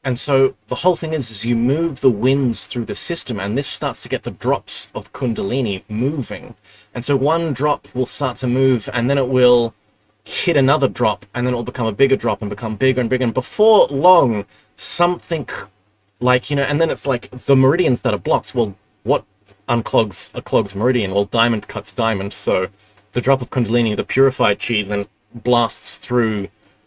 And so the whole thing is you move the winds through the system, and this starts to get the drops of Kundalini moving. And so one drop will start to move, and then it will hit another drop, and then it will become a bigger drop and become bigger and bigger. And before long, something Like, and then it's like the meridians that are blocked. Well, what unclogs a clogged meridian? Well, diamond cuts diamond, so the drop of Kundalini, the purified chi, then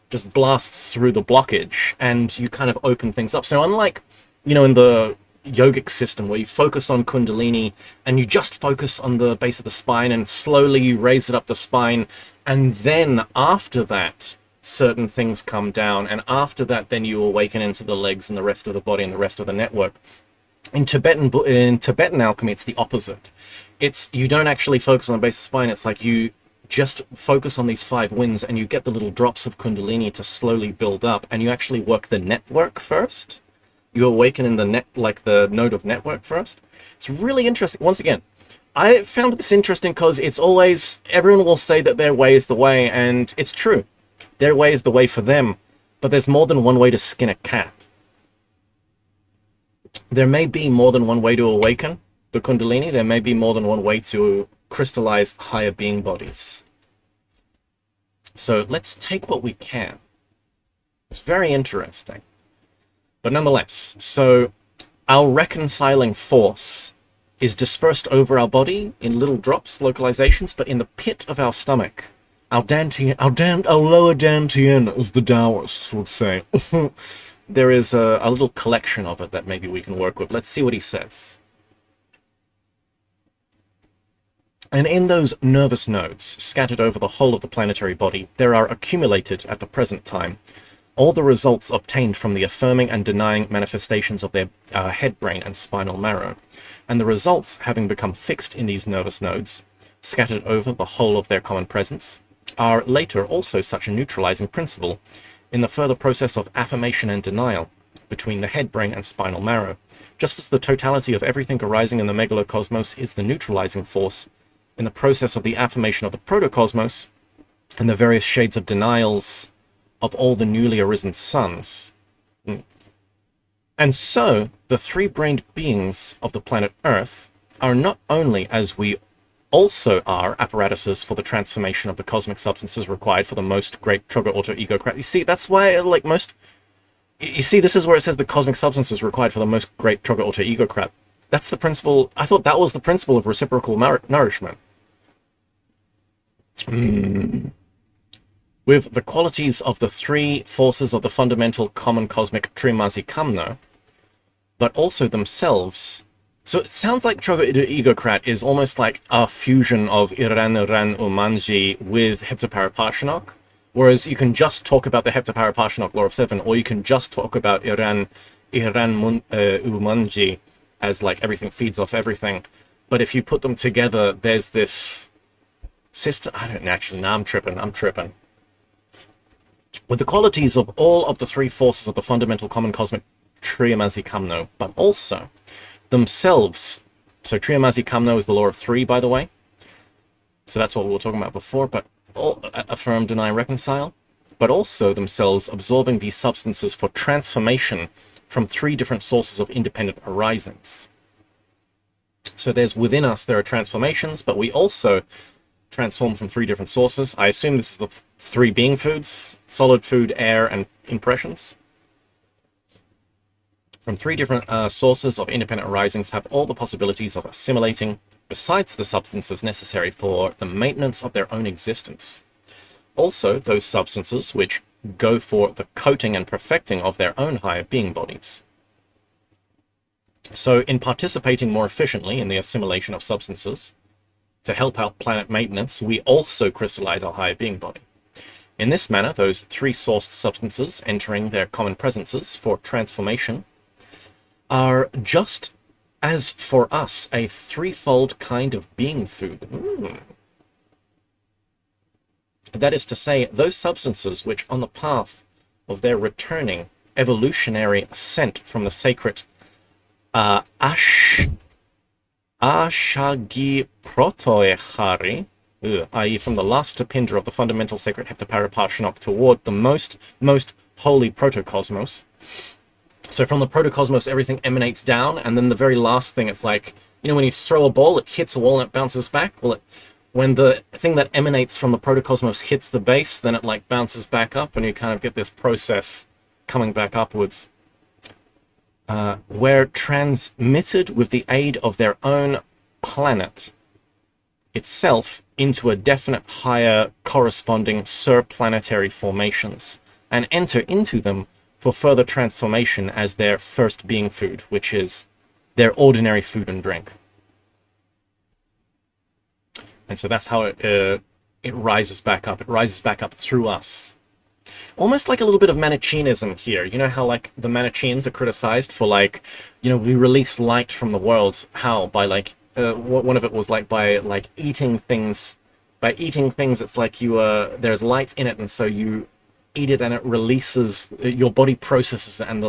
just blasts through the blockage, and you kind of open things up. So unlike, in the yogic system where you focus on Kundalini and you just focus on the base of the spine and slowly you raise it up the spine, and then after that certain things come down, and after that then you awaken into the legs and the rest of the body and the rest of the network. In Tibetan alchemy, it's the opposite. You don't actually focus on the base of the spine. It's like you just focus on these 5 winds and you get the little drops of Kundalini to slowly build up, and you actually work the network first. You awaken in the node of network first. It's really interesting. Once again, I found this interesting because everyone will say that their way is the way, and it's true. Their way is the way for them, but there's more than one way to skin a cat. There may be more than one way to awaken the Kundalini. There may be more than one way to crystallize higher being bodies. So let's take what we can. It's very interesting. But nonetheless, so our reconciling force is dispersed over our body in little drops, localizations, but in the pit of our stomach, our lower dantian, as the Taoists would say, there is a little collection of it that maybe we can work with. Let's see what he says. And in those nervous nodes, scattered over the whole of the planetary body, there are accumulated at the present time all the results obtained from the affirming and denying manifestations of their head brain and spinal marrow. And the results, having become fixed in these nervous nodes, scattered over the whole of their common presence, are later also such a neutralizing principle in the further process of affirmation and denial between the head brain and spinal marrow, just as the totality of everything arising in the megalocosmos is the neutralizing force in the process of the affirmation of the protocosmos and the various shades of denials of all the newly arisen suns. And so, the 3-brained beings of the planet Earth are not only, as we also are, apparatuses for the transformation of the cosmic substances required for the most great trigger auto egocrat. You see, that's why, you see, this is where it says the cosmic substances required for the most great trigger auto egocrat. That's the principle. I thought that was the principle of reciprocal nourishment. With the qualities of the 3 forces of the fundamental common cosmic Trimasi Kamno, but also themselves. So it sounds like Trogo Egocrat is almost like a fusion of Iran Umanji with Heptaparaparshanok, whereas you can just talk about the Heptaparaparshanok Law of 7, or you can just talk about Iran Umanji as like everything feeds off everything. But if you put them together, there's this system. I don't know, actually, no, I'm tripping. With the qualities of all of the 3 forces of the fundamental common cosmic Triamazi Kamno, but also themselves. So Triamazi Kamno is the law of 3, by the way. So that's what we were talking about before, but all affirm, deny, reconcile, but also themselves absorbing these substances for transformation from 3 different sources of independent arisings. So within us, there are transformations, but we also transform from 3 different sources. I assume this is the 3 being foods: solid food, air, and impressions. From 3 different sources of independent arisings have all the possibilities of assimilating, besides the substances necessary for the maintenance of their own existence. Also, those substances which go for the coating and perfecting of their own higher being bodies. So, in participating more efficiently in the assimilation of substances, to help out planet maintenance, we also crystallize our higher being body. In this manner, those 3 sourced substances entering their common presences for transformation are just as for us a 3-fold kind of being food. That is to say, those substances which on the path of their returning evolutionary ascent from the sacred Ashagi Protoechari, i.e. from the last Tapindra of the fundamental sacred Heptaparaparshanok toward the most holy protocosmos. So from the protocosmos, everything emanates down, and then the very last thing, it's like, when you throw a ball, it hits a wall and it bounces back. Well, when the thing that emanates from the protocosmos hits the base, then it like bounces back up, and you kind of get this process coming back upwards. were transmitted with the aid of their own planet itself into a definite higher corresponding surplanetary formations, and enter into them for further transformation as their first being food, which is their ordinary food and drink. And so that's how it rises back up. It rises back up through us. Almost like a little bit of Manichaeanism here. You know how, like, the Manichaeans are criticized for, like, you know, we release light from the world. How? By, like, one of it was, like, by, like, eating things. By eating things, it's like you, there's light in it, and so you eat it and it releases, your body processes it, and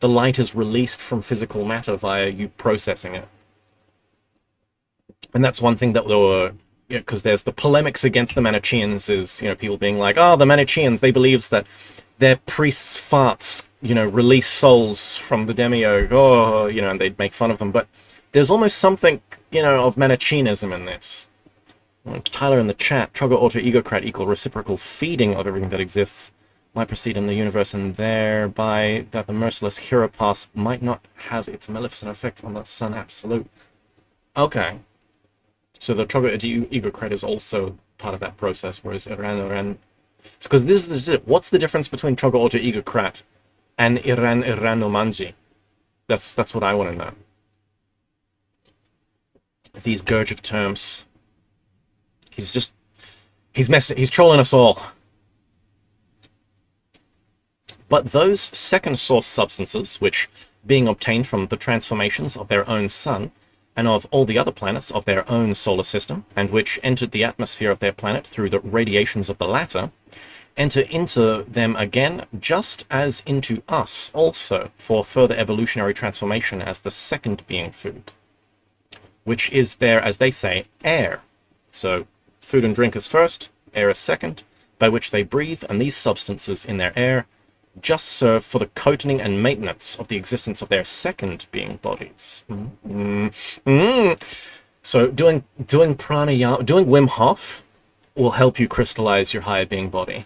the light is released from physical matter via you processing it. And that's one thing that were, because there's the polemics against the Manichaeans is, you know, people being like, oh, the Manichaeans, they believe that their priests' farts, you know, release souls from the demiurge, oh, you know, and they'd make fun of them. But there's almost something, you know, of Manichaeanism in this. Tyler in the chat, Trogger Auto Egocrat equal reciprocal feeding of everything that exists might proceed in the universe, and thereby that the merciless hero pass might not have its maleficent effect on the sun absolute. Okay. So the Trogger Egocrat is also part of that process, whereas Iran... So, because this is it. What's the difference between Trogger Auto Egocrat and Iranomanji? That's what I want to know. These gurge of terms. He's trolling us all. But those second source substances, which, being obtained from the transformations of their own sun, and of all the other planets of their own solar system, and which entered the atmosphere of their planet through the radiations of the latter, enter into them again, just as into us also, for further evolutionary transformation as the second being food, which is their, as they say, air. So, food and drink is first, air is second, by which they breathe, and these substances in their air just serve for the coating and maintenance of the existence of their second being bodies. So doing pranayama, doing Wim Hof will help you crystallize your higher being body.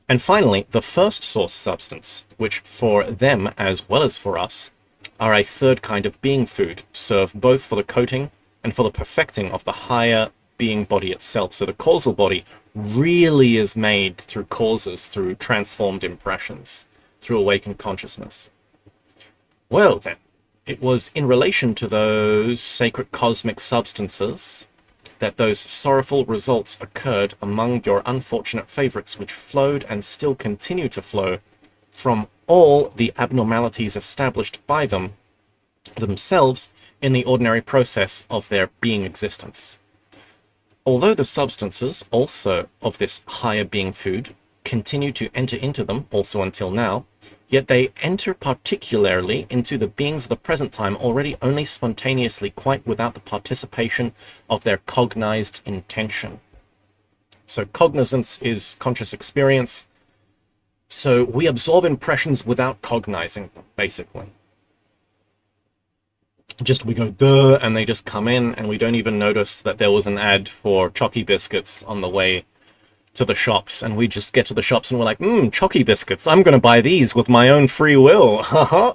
And finally, the first source substance, which for them as well as for us are a third kind of being food, serve both for the coating and for the perfecting of the higher being body itself. So the causal body really is made through causes, through transformed impressions, through awakened consciousness. Well then, it was in relation to those sacred cosmic substances that those sorrowful results occurred among your unfortunate favorites, which flowed and still continue to flow from all the abnormalities established by them themselves in the ordinary process of their being existence. Although the substances also of this higher being food continue to enter into them also until now, yet they enter particularly into the beings of the present time already only spontaneously, quite without the participation of their cognized intention. So cognizance is conscious experience. So we absorb impressions without cognizing them, basically. Just we go duh, and they just come in, and we don't even notice that there was an ad for Chocky biscuits on the way to the shops, and we just get to the shops and we're like, Chocky biscuits, I'm gonna buy these with my own free will. Haha.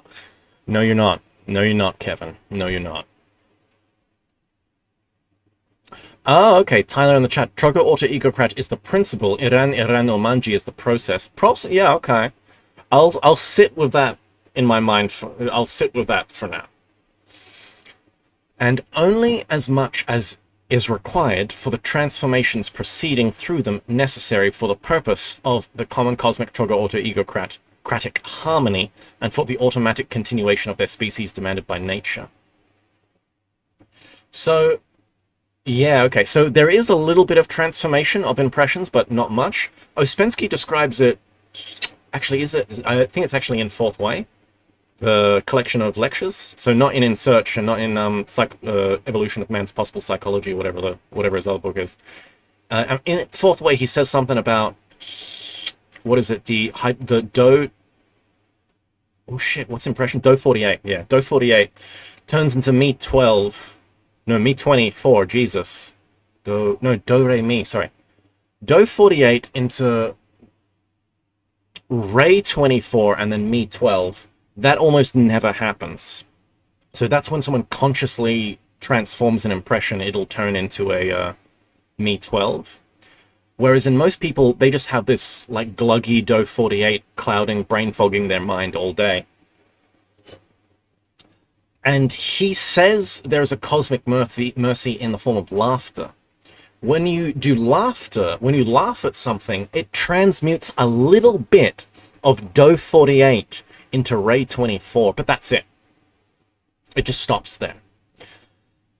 No, you're not. No, you're not, Kevin. No, you're not. Ah, okay. Tyler in the chat. Trogger Auto Egocrat is the principle. Iran Omanji is the process. Props. Yeah, okay. I'll sit with that in my mind. I'll sit with that for now. And only as much as is required for the transformations proceeding through them necessary for the purpose of the common cosmic Trogger Auto Egocratic harmony and for the automatic continuation of their species demanded by nature. So, yeah, okay, so there is a little bit of transformation of impressions, but not much. Ouspensky describes it, actually, I think it's actually in Fourth Way, the collection of lectures, so not in Search and not in Evolution of Man's Possible Psychology, whatever his other book is. In Fourth Way, he says something about, what is it, the Do... Oh shit, what's impression? Do 48, yeah. Do 48 turns into Me 12. No, Me 24, Jesus. Do Re Mi, sorry. Do 48 into... Ray 24 and then me 12, that almost never happens. So that's when someone consciously transforms an impression, it'll turn into a me 12. Whereas in most people, they just have this like gluggy dough 48 clouding, brain fogging their mind all day. And he says there's a cosmic mercy in the form of laughter. When you do laughter, when you laugh at something, it transmutes a little bit of dough 48 into ray 24, but that's it. It just stops there.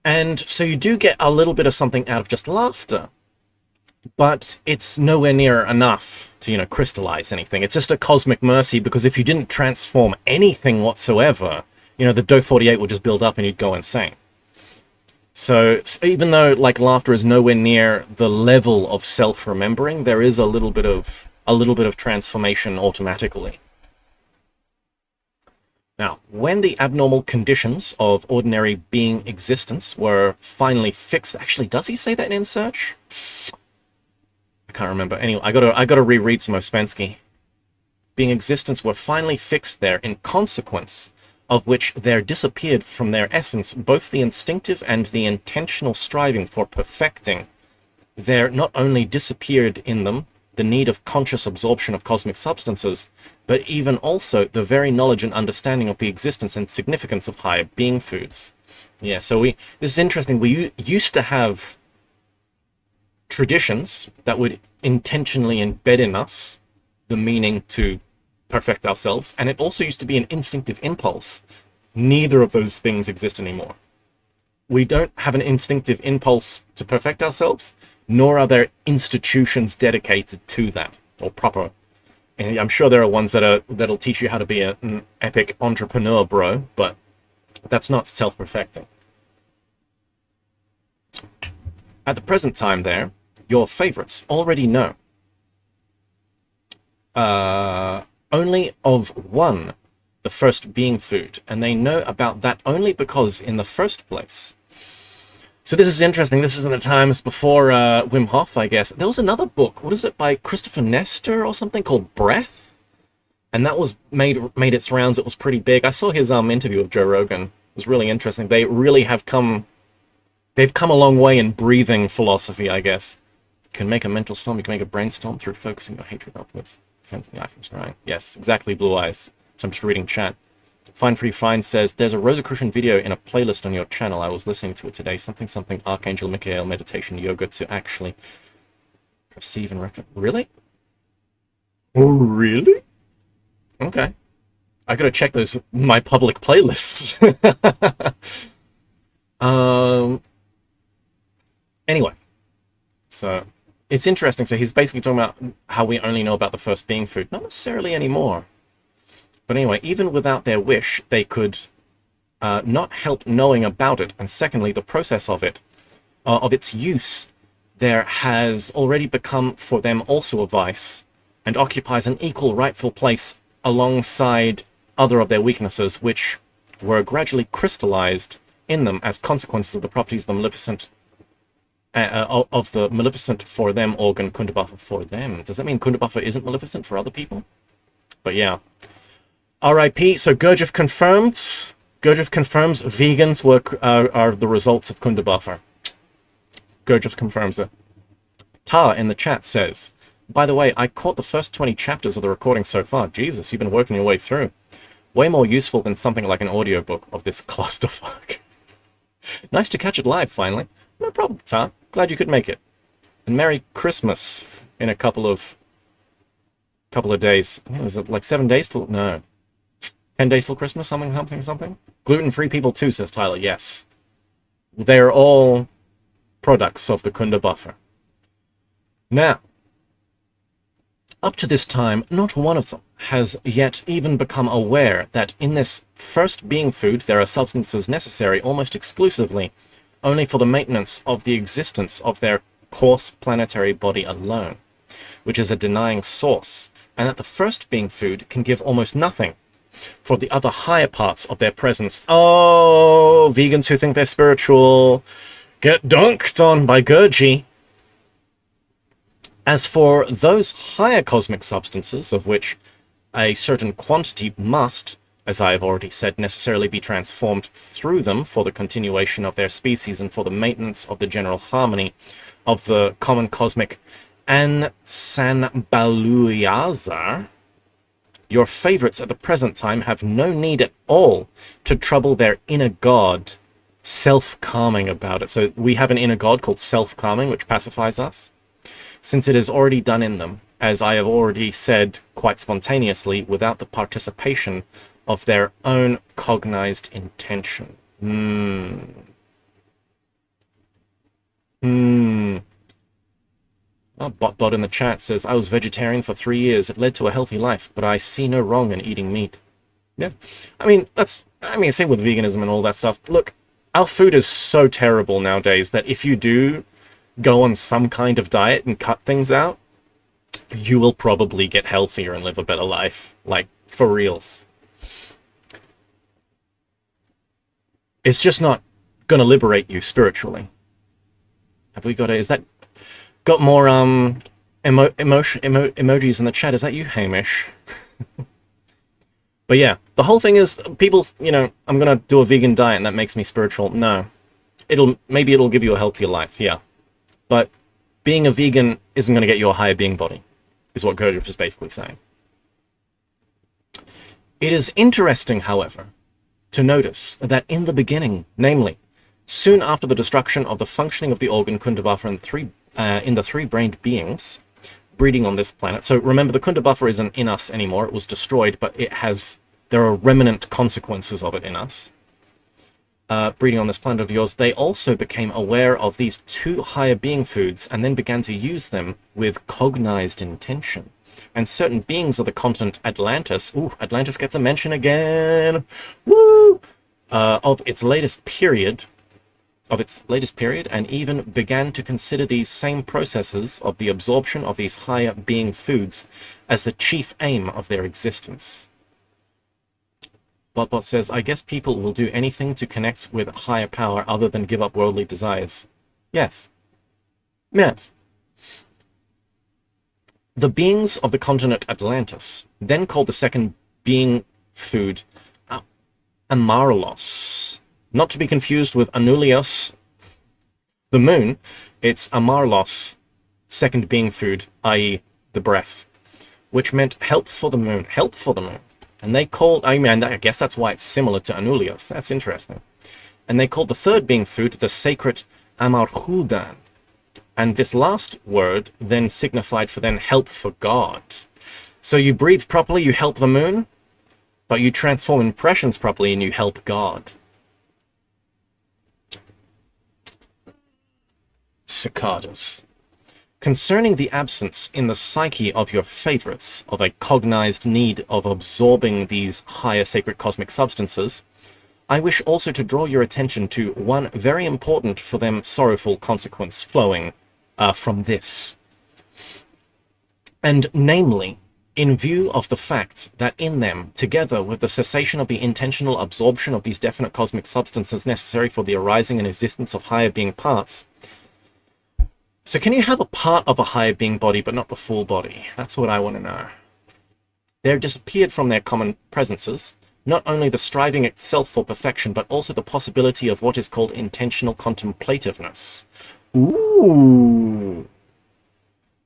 And so you do get a little bit of something out of just laughter, but it's nowhere near enough to, you know, crystallize anything. It's just a cosmic mercy, because if you didn't transform anything whatsoever, you know, the dough 48 would just build up and you'd go insane. So even though like laughter is nowhere near the level of self-remembering, there is a little bit of transformation automatically. Now, when the abnormal conditions of ordinary being existence were finally fixed, actually, does he say that in Search? I can't remember. Anyway, I gotta reread some Ouspensky. Being existence were finally fixed there, in consequence of which there disappeared from their essence both the instinctive and the intentional striving for perfecting. There not only disappeared in them the need of conscious absorption of cosmic substances, but even also the very knowledge and understanding of the existence and significance of higher being foods. Yeah, so this is interesting. We used to have traditions that would intentionally embed in us the meaning to perfect ourselves, and it also used to be an instinctive impulse. Neither of those things exist anymore. We don't have an instinctive impulse to perfect ourselves, nor are there institutions dedicated to that, or proper. And I'm sure there are ones that'll teach you how to be an epic entrepreneur, bro, but that's not self-perfecting. At the present time there, your favorites already know only of one, the first being food, and they know about that only because in the first place. So this is interesting. This is in the times before Wim Hof, I guess. There was another book, what is it, by Christopher Nestor or something, called Breath? And that was made its rounds. It was pretty big. I saw his interview with Joe Rogan. It was really interesting. They really have they've come a long way in breathing philosophy, I guess. You can make a mental storm, you can make a brainstorm through focusing your hatred upwards. Defense the eye from scrying. Yes, exactly, Blue Eyes. So I'm just reading chat. Fine Free Fine says, there's a Rosicrucian video in a playlist on your channel. I was listening to it today. Something, Archangel Michael meditation yoga to actually perceive and recognize. Really? Oh, really? Okay. I gotta check my public playlists. Anyway. So, it's interesting. So he's basically talking about how we only know about the first being food. Not necessarily anymore. But anyway, even without their wish, they could not help knowing about it. And secondly, the process of it, of its use, there has already become for them also a vice, and occupies an equal rightful place alongside other of their weaknesses, which were gradually crystallized in them as consequences of the properties of the maleficent for them organ Kundabuffer for them. Does that mean Kundabuffer isn't maleficent for other people? But yeah. R.I.P. So Gurdjieff confirmed. Gurdjieff confirms vegans are the results of Kundabuffer. Gurdjieff confirms it. Ta in the chat says, by the way, I caught the first 20 chapters of the recording so far. Jesus, you've been working your way through. Way more useful than something like an audiobook of this clusterfuck. Nice to catch it live, finally. No problem, Ta. Glad you could make it. And Merry Christmas in a couple of days. I think it was like 7 days till... No. 10 days till Christmas? Something? Gluten-free people too, says Tyler. Yes. They're all products of the Kundabuffer. Now, up to this time, not one of them has yet even become aware that in this first being food there are substances necessary almost exclusively only for the maintenance of the existence of their coarse planetary body alone, which is a denying source, and that the first being food can give almost nothing for the other higher parts of their presence. Oh, vegans who think they're spiritual, get dunked on by Gurdjieff. As for those higher cosmic substances, of which a certain quantity must, as I have already said, necessarily be transformed through them for the continuation of their species and for the maintenance of the general harmony of the common cosmic Ansanbaluiazar, your favorites at the present time have no need at all to trouble their inner god, self-calming about it. So we have an inner god called self-calming, which pacifies us, since it is already done in them, as I have already said quite spontaneously, without the participation of their own cognized intention. Oh, Bot in the chat says, I was vegetarian for 3 years. It led to a healthy life, but I see no wrong in eating meat. Yeah. Same with veganism and all that stuff. Look, our food is so terrible nowadays that if you do go on some kind of diet and cut things out, you will probably get healthier and live a better life. Like, for reals. It's just not gonna liberate you spiritually. Have we got is that got more emojis in the chat? Is that you, Hamish? But yeah, the whole thing is people, I'm gonna do a vegan diet and that makes me spiritual. No. Maybe it'll give you a healthier life, yeah. But being a vegan isn't gonna get you a higher being body, is what Gurdjieff is basically saying. It is interesting, however, to notice that in the beginning, namely, soon after the destruction of the functioning of the organ Kunda buffer in the three-brained beings breeding on this planet. So remember, the Kunda buffer isn't in us anymore. It was destroyed, but there are remnant consequences of it in us. Breeding on this planet of yours, they also became aware of these two higher being foods and then began to use them with cognized intention. And certain beings of the continent Atlantis, Atlantis gets a mention again, woo, of its latest period, and even began to consider these same processes of the absorption of these higher being foods as the chief aim of their existence. Botbot says, I guess people will do anything to connect with higher power other than give up worldly desires. Yes. Yes. The beings of the continent Atlantis then called the second being food Amarlos. Not to be confused with Anulios, the moon. It's Amarlos, second being food, i.e. the breath, which meant help for the moon. Help for the moon. And they called, I guess that's why it's similar to Anulios. That's interesting. And they called the third being food the sacred Amarhudan. And this last word then signified for then help for God. So you breathe properly, you help the moon, but you transform impressions properly and you help God. Cicadas. Concerning the absence in the psyche of your favorites of a cognized need of absorbing these higher sacred cosmic substances, I wish also to draw your attention to one very important for them sorrowful consequence flowing from this. And namely, in view of the fact that in them, together with the cessation of the intentional absorption of these definite cosmic substances necessary for the arising and existence of higher being parts. So can you have a part of a higher being body but not the full body? That's what I want to know. They're disappeared from their common presences, not only the striving itself for perfection, but also the possibility of what is called intentional contemplativeness. Ooh.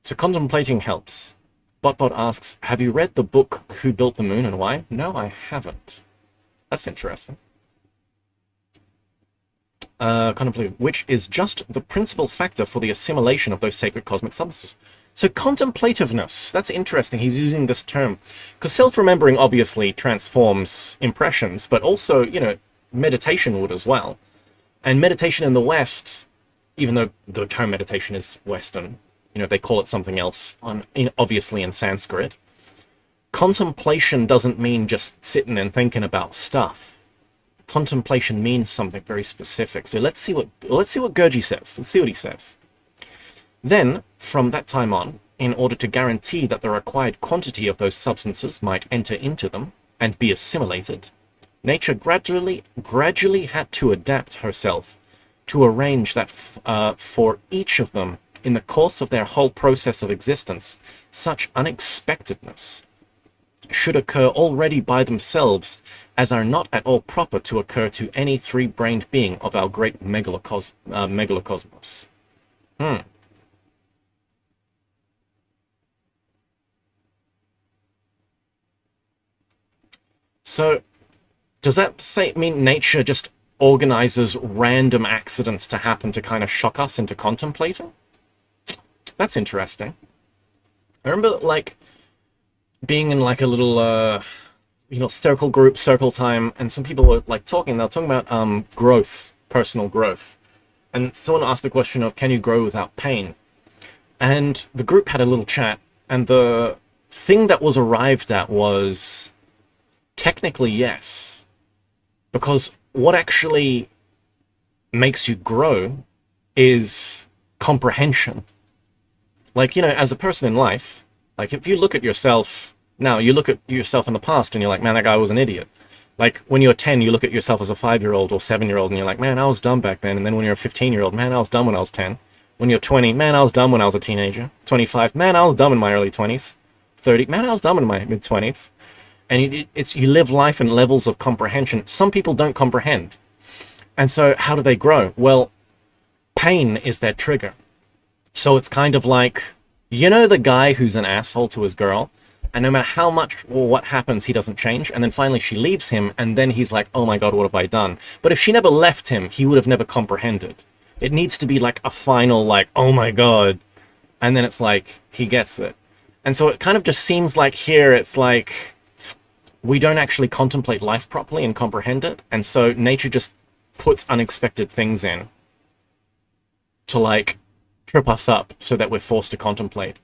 So contemplating helps. Botbot asks, have you read the book Who Built the Moon and Why? No, I haven't. That's interesting. Contemplative, which is just the principal factor for the assimilation of those sacred cosmic substances. So contemplativeness, that's interesting. He's using this term because self-remembering obviously transforms impressions, but also, meditation would as well. And meditation in the West, even though the term meditation is Western, they call it something else, obviously in Sanskrit. Contemplation doesn't mean just sitting and thinking about stuff. Contemplation means something very specific. So let's see what Gurdjieff says. Let's see what he says. Then, from that time on, in order to guarantee that the required quantity of those substances might enter into them and be assimilated, nature gradually had to adapt herself to arrange that for each of them in the course of their whole process of existence, such unexpectedness should occur already by themselves, as are not at all proper to occur to any three-brained being of our great megalocosmos. Hmm. So, does that mean nature just organizes random accidents to happen to kind of shock us into contemplating? That's interesting. I remember, like, being in, like, a little, circle group, circle time, and some people were, like, talking. They were talking about, growth, personal growth. And someone asked the question of, can you grow without pain? And the group had a little chat, and the thing that was arrived at was, technically, yes. Because what actually makes you grow is comprehension. Like, as a person in life, like, if you look at yourself now, you look at yourself in the past and you're like, man, that guy was an idiot. Like, when you're 10, you look at yourself as a 5-year-old or 7-year-old and you're like, man, I was dumb back then. And then when you're a 15-year-old, man, I was dumb when I was 10. When you're 20, man, I was dumb when I was a teenager. 25, man, I was dumb in my early 20s. 30, man, I was dumb in my mid-20s. And you live life in levels of comprehension. Some people don't comprehend. And so how do they grow? Well, pain is their trigger. So it's kind of like, the guy who's an asshole to his girl, and no matter how much or what happens, he doesn't change. And then finally she leaves him, and then he's like, oh my God, what have I done? But if she never left him, he would have never comprehended. It needs to be like a final, like, oh my God. And then it's like, he gets it. And so it kind of just seems like here, it's like, we don't actually contemplate life properly and comprehend it. And so nature just puts unexpected things in to, like, trip us up so that we're forced to contemplate.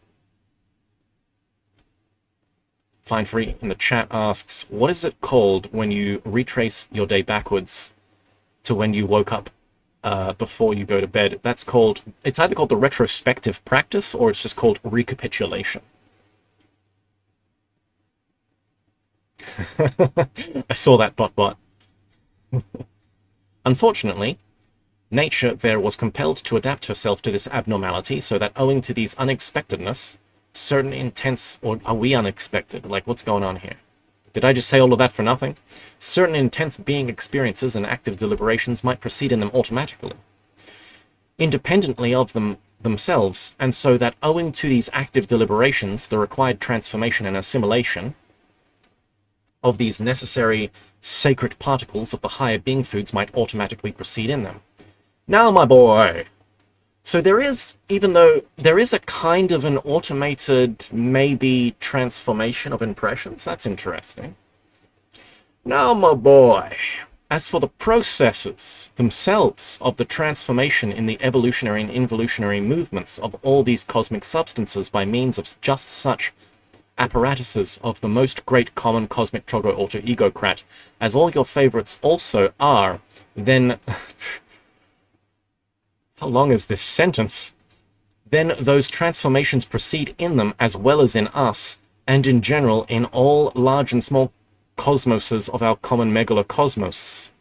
Fine Free in the chat asks, what is it called when you retrace your day backwards to when you woke up before you go to bed? It's either called the retrospective practice or it's just called recapitulation. I saw that bot. Unfortunately, nature there was compelled to adapt herself to this abnormality so that owing to these unexpectedness, certain intense, or are we unexpected? Like, what's going on here? Did I just say all of that for nothing? Certain intense being experiences and active deliberations might proceed in them automatically, independently of themselves, and so that owing to these active deliberations, the required transformation and assimilation of these necessary sacred particles of the higher being foods might automatically proceed in them. Now, my boy, so there is, even though there is a kind of an automated, maybe, transformation of impressions, that's interesting. Now, my boy, as for the processes themselves of the transformation in the evolutionary and involutionary movements of all these cosmic substances by means of just such apparatuses of the most great common cosmic trogo alter egocrat, as all your favorites also are, then... How long is this sentence? Then those transformations proceed in them as well as in us, and in general in all large and small cosmoses of our common megalocosmos,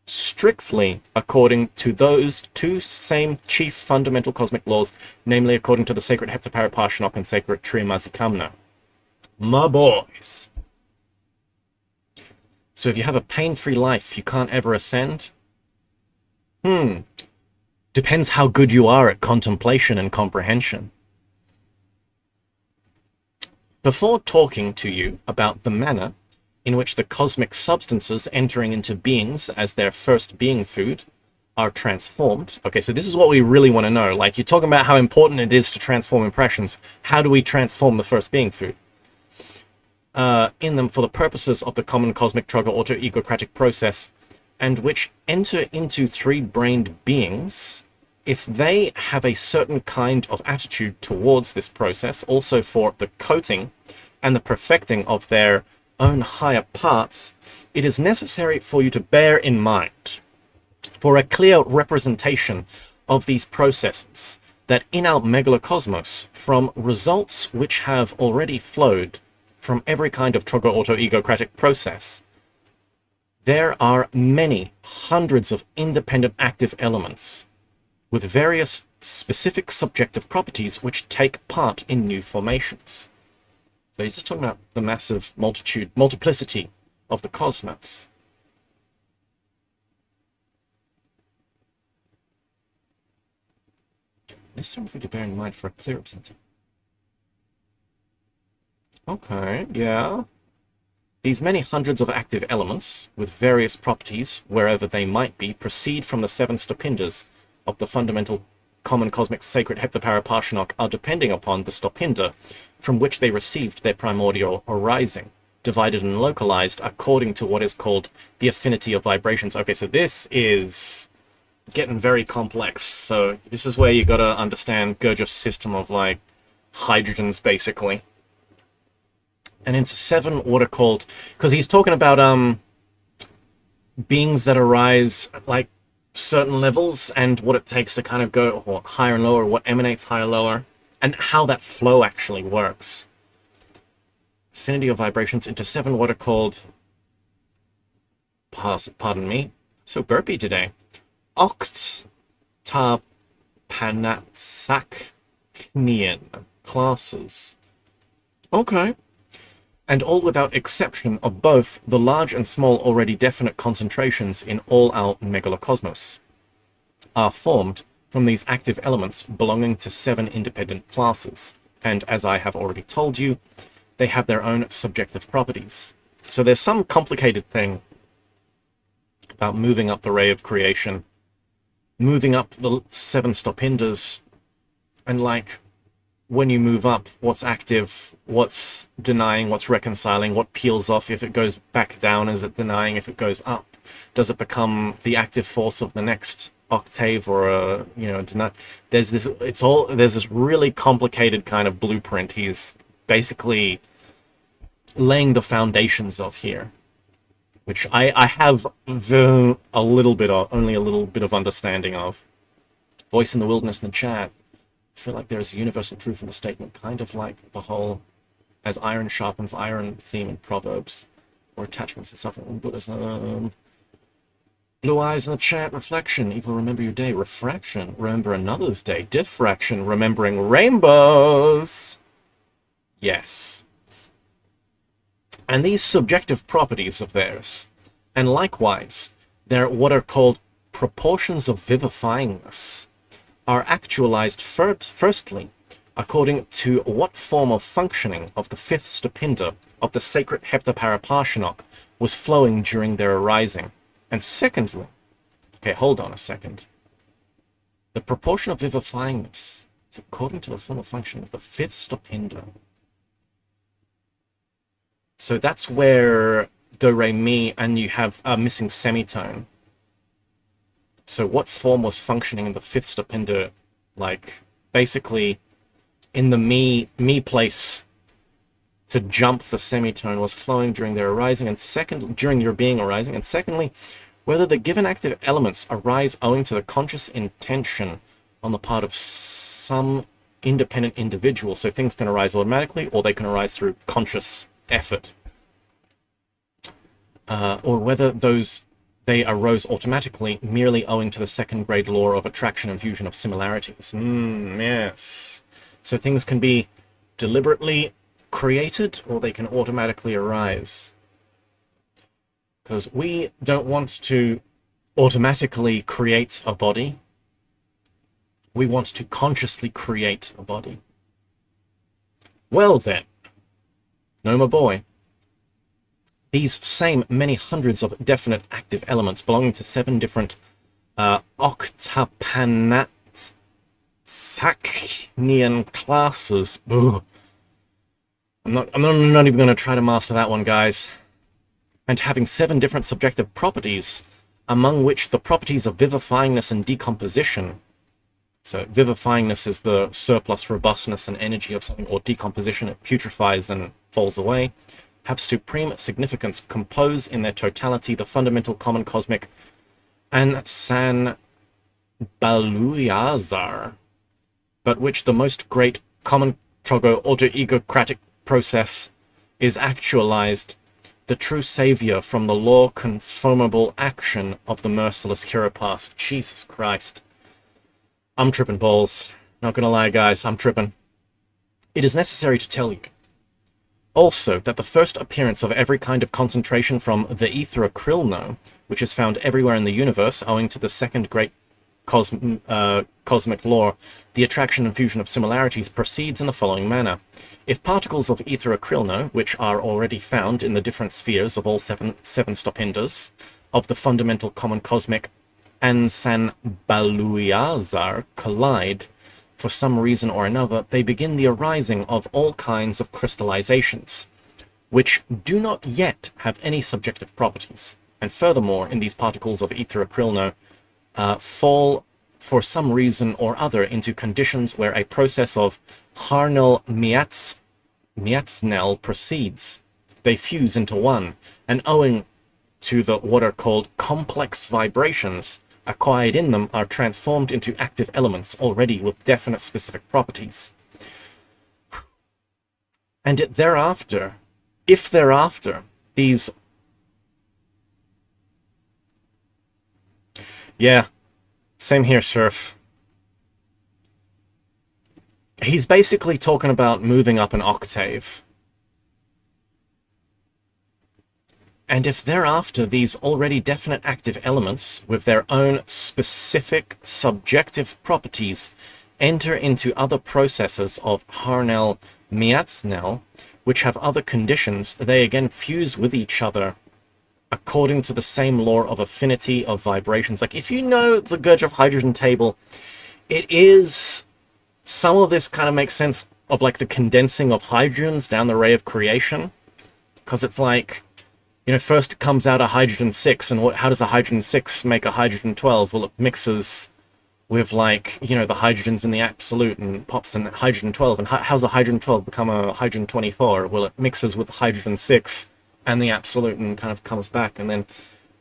strictly according to those two same chief fundamental cosmic laws, namely according to the sacred Heptaparaparshinok and sacred Trimazikamna. My boys. So if you have a pain-free life, you can't ever ascend? Depends how good you are at contemplation and comprehension. Before talking to you about the manner in which the cosmic substances entering into beings as their first being food are transformed. Okay, so this is what we really want to know. Like, you're talking about how important it is to transform impressions. How do we transform the first being food? In them for the purposes of the common cosmic trogo auto egocratic process, and which enter into three-brained beings, if they have a certain kind of attitude towards this process, also for the coating and the perfecting of their own higher parts, it is necessary for you to bear in mind, for a clear representation of these processes, that in our megalocosmos, from results which have already flowed from every kind of trogo auto egocratic process, there are many hundreds of independent active elements with various specific subjective properties which take part in new formations. So he's just talking about the massive multiplicity of the cosmos. There's something to bear in mind for a clear center. Okay, yeah. These many hundreds of active elements, with various properties wherever they might be, proceed from the seven stopindas of the fundamental common cosmic sacred heptaparaparshinok, are depending upon the stopinda from which they received their primordial arising, divided and localized according to what is called the affinity of vibrations. Okay, so this is getting very complex. So this is where you gotta understand Gurdjieff's system of, like, hydrogens, basically. And into seven, what are called, because he's talking about beings that arise at, like, certain levels, and what it takes to kind of go higher and lower, what emanates higher and lower, and how that flow actually works. Affinity of vibrations into seven, what are called, pardon me, so burpy today, octapanatsaknian classes. Okay. And all without exception of both the large and small already definite concentrations in all our megalocosmos, are formed from these active elements belonging to seven independent classes, and as I have already told you, they have their own subjective properties. So there's some complicated thing about moving up the ray of creation, moving up the seven stopindas, and, like, when you move up, what's active, what's denying, what's reconciling, what peels off. If it goes back down, is it denying? If it goes up, does it become the active force of the next octave, or deny? There's this really complicated kind of blueprint he's basically laying the foundations of here, which I have only a little bit of understanding of. Voice in the wilderness in the chat. I feel like there's a universal truth in the statement, kind of like the whole as iron sharpens iron theme in Proverbs, or attachments and suffering in Buddhism. Blue eyes in the chat. Reflection equal remember your day. Refraction, remember another's day. Diffraction, remembering rainbows. Yes. And these subjective properties of theirs, and likewise, they're what are called proportions of vivifyingness, are actualized firstly according to what form of functioning of the fifth stopinda of the sacred heptaparaparshinok was flowing during their arising, and secondly, okay, hold on a second, the proportion of vivifyingness is according to the form of functioning of the fifth stopinda. So that's where do, re, mi, and you have a missing semitone. So what form was functioning in the fifth stopinda? Like, basically, in the mi place to jump the semitone was flowing during their arising, and during your being arising, and secondly, whether the given active elements arise owing to the conscious intention on the part of some independent individual. So things can arise automatically, or they can arise through conscious effort. Or whether they arose automatically merely owing to the second grade law of attraction and fusion of similarities. Yes. So things can be deliberately created, or they can automatically arise. Because we don't want to automatically create a body. We want to consciously create a body. Well then, Noma boy. These same many hundreds of definite active elements belonging to seven different octapanatsaknian classes. Ugh. I'm not even going to try to master that one, guys. And having seven different subjective properties, among which the properties of vivifyingness and decomposition. So vivifyingness is the surplus robustness and energy of something, or decomposition, it putrefies and falls away, have supreme significance, compose in their totality the fundamental common cosmic and san baluyazar, but which the most great common trogo auto-egocratic process is actualized, the true savior from the law conformable action of the merciless Kirapast. Jesus Christ. I'm tripping balls. Not gonna lie, guys, I'm tripping. It is necessary to tell you, Also, that the first appearance of every kind of concentration from the etheracrylno, which is found everywhere in the universe owing to the second great cosmic law, the attraction and fusion of similarities, proceeds in the following manner. If particles of etheracrylno, which are already found in the different spheres of all seven stopindas of the fundamental common cosmic Ansanbaluiazar collide, for some reason or another, they begin the arising of all kinds of crystallizations, which do not yet have any subjective properties, and furthermore, in these particles of etheracrylno, fall for some reason or other into conditions where a process of Harnell-Miatznell proceeds. They fuse into one, and owing to the what are called complex vibrations acquired in them, are transformed into active elements already with definite specific properties. And if thereafter, these... Yeah, same here, Surf. He's basically talking about moving up an octave. And if thereafter these already definite active elements with their own specific subjective properties enter into other processes of Harnell-Miatznell, which have other conditions, they again fuse with each other according to the same law of affinity of vibrations. Like, if you know the Gauge of Hydrogen table, it is... Some of this kind of makes sense of, like, the condensing of hydrogens down the ray of creation. Because it's like... You know, first it comes out a hydrogen-6, and how does a hydrogen-6 make a hydrogen-12? Well, it mixes with, like, you know, the hydrogens in the absolute and pops in hydrogen-12. And how's a hydrogen-12 become a hydrogen-24? Well, it mixes with hydrogen-6 and the absolute and kind of comes back. And then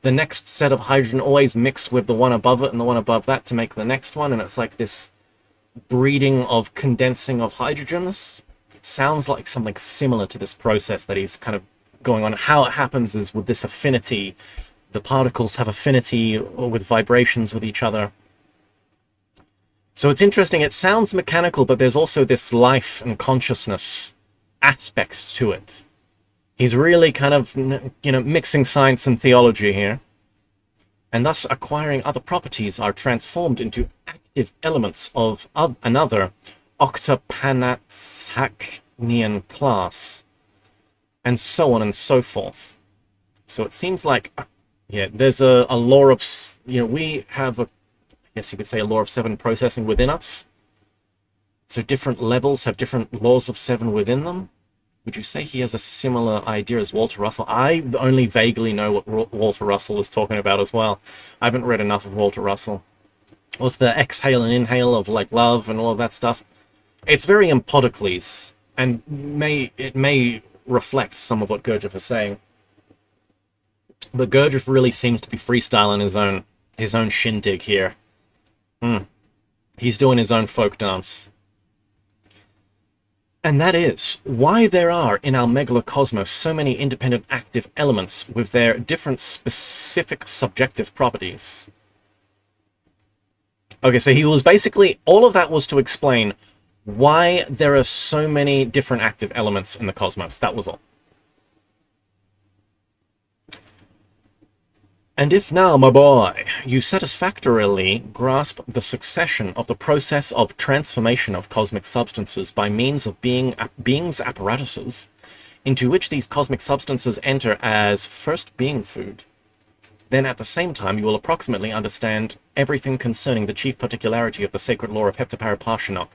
the next set of hydrogen always mix with the one above it and the one above that to make the next one. And it's like this breeding of condensing of hydrogens. It sounds like something similar to this process that he's kind of going on. How it happens is with this affinity. The particles have affinity with vibrations with each other. So it's interesting. It sounds mechanical, but there's also this life and consciousness aspect to it. He's really kind of, you know, mixing science and theology here. And thus acquiring other properties are transformed into active elements of another octapanatsaknian class. And so on and so forth. So it seems like, yeah, there's a law of, you know, we have I guess you could say a law of 7 processing within us. So different levels have different laws of 7 within them. Would you say he has a similar idea as Walter Russell? I only vaguely know what Walter Russell is talking about as well. I haven't read enough of Walter Russell. What's the exhale and inhale of, like, love and all of that stuff? It's very Empedocles, and it may reflect some of what Gurdjieff is saying. But Gurdjieff really seems to be freestyling his own shindig here. He's doing his own folk dance. And that is why there are in our megalocosmos so many independent active elements with their different specific subjective properties. Okay, so he was basically... All of that was to explain why there are so many different active elements in the cosmos. That was all. And if now, my boy, you satisfactorily grasp the succession of the process of transformation of cosmic substances by means of beings' apparatuses, into which these cosmic substances enter as first being food, then at the same time you will approximately understand everything concerning the chief particularity of the sacred law of heptaparaparshinok,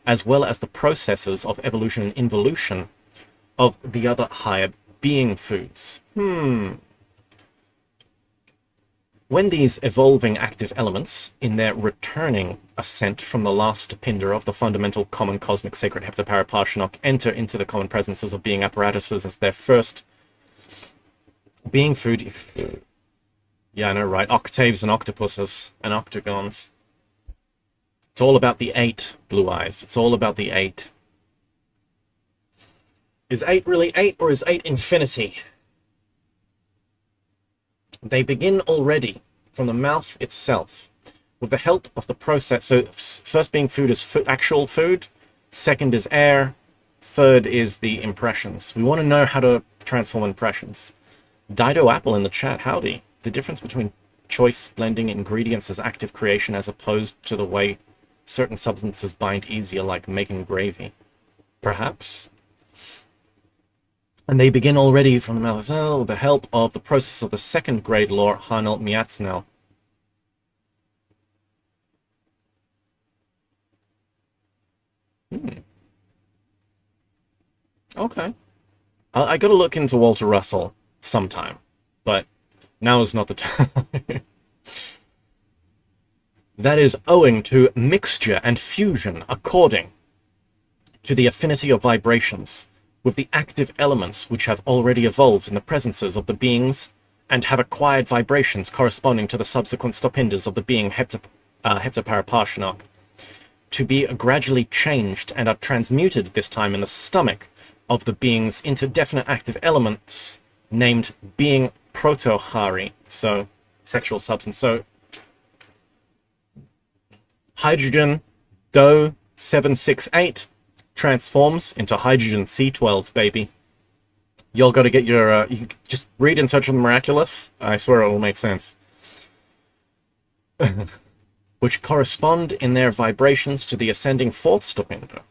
as well as the processes of evolution and involution of the other higher being foods. When these evolving active elements, in their returning ascent from the last pinder of the fundamental common cosmic sacred heptaparaparshinok, enter into the common presences of being apparatuses as their first being food... Yeah, I know, right? Octaves and octopuses and octagons. It's all about the 8, Blue Eyes. It's all about the 8. Is 8 really 8, or is 8 infinity? They begin already from the mouth itself, with the help of the process. So first being food is actual food, second is air, Third is the impressions. We want to know how to transform impressions. Dido Apple in the chat, howdy. The difference between choice blending ingredients as active creation as opposed to the way certain substances bind easier, like making gravy. Perhaps. And they begin already from the mouth. Oh, the help of the process of the second grade law, Hanel Miatznel. Okay. I gotta look into Walter Russell sometime, but now is not the time. That is owing to mixture and fusion according to the affinity of vibrations with the active elements which have already evolved in the presences of the beings and have acquired vibrations corresponding to the subsequent stopinders of the being Heptaparaparshinok, to be gradually changed and are transmuted this time in the stomach of the beings into definite active elements named being protohari, so sexual substance. So hydrogen DO 768 transforms into hydrogen C12, baby. Y'all got to get your you just read In Search of the Miraculous. I swear it will make sense. Which correspond in their vibrations to the ascending fourth stopinder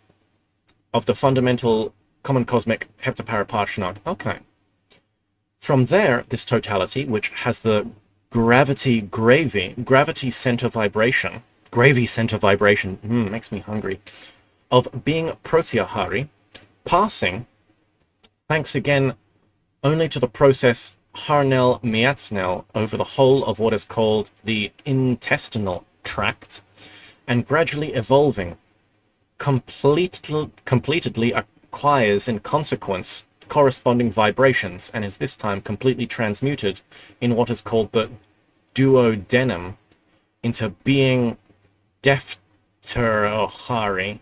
of the fundamental common cosmic Heptaparaparshinok. Okay. From there, this totality, which has the gravity center vibration, gravy center vibration, makes me hungry, of being Proteahari, passing, thanks again only to the process Harnel Miatznel over the whole of what is called the intestinal tract, and gradually evolving, completely acquires in consequence corresponding vibrations, and is this time completely transmuted in what is called the duodenum into being Defterohari.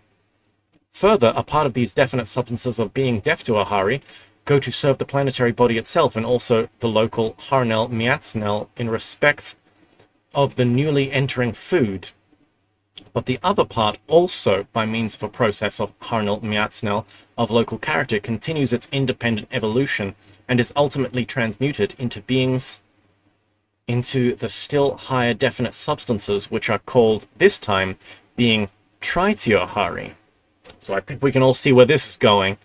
Further, a part of these definite substances of being Defterohari go to serve the planetary body itself and also the local Harnel Miatznel in respect of the newly entering food. But the other part also, by means of a process of Harnel Miatznel of local character, continues its independent evolution and is ultimately transmuted into beings, into the still higher definite substances, which are called, this time, being Triteohari. So I think we can all see where this is going.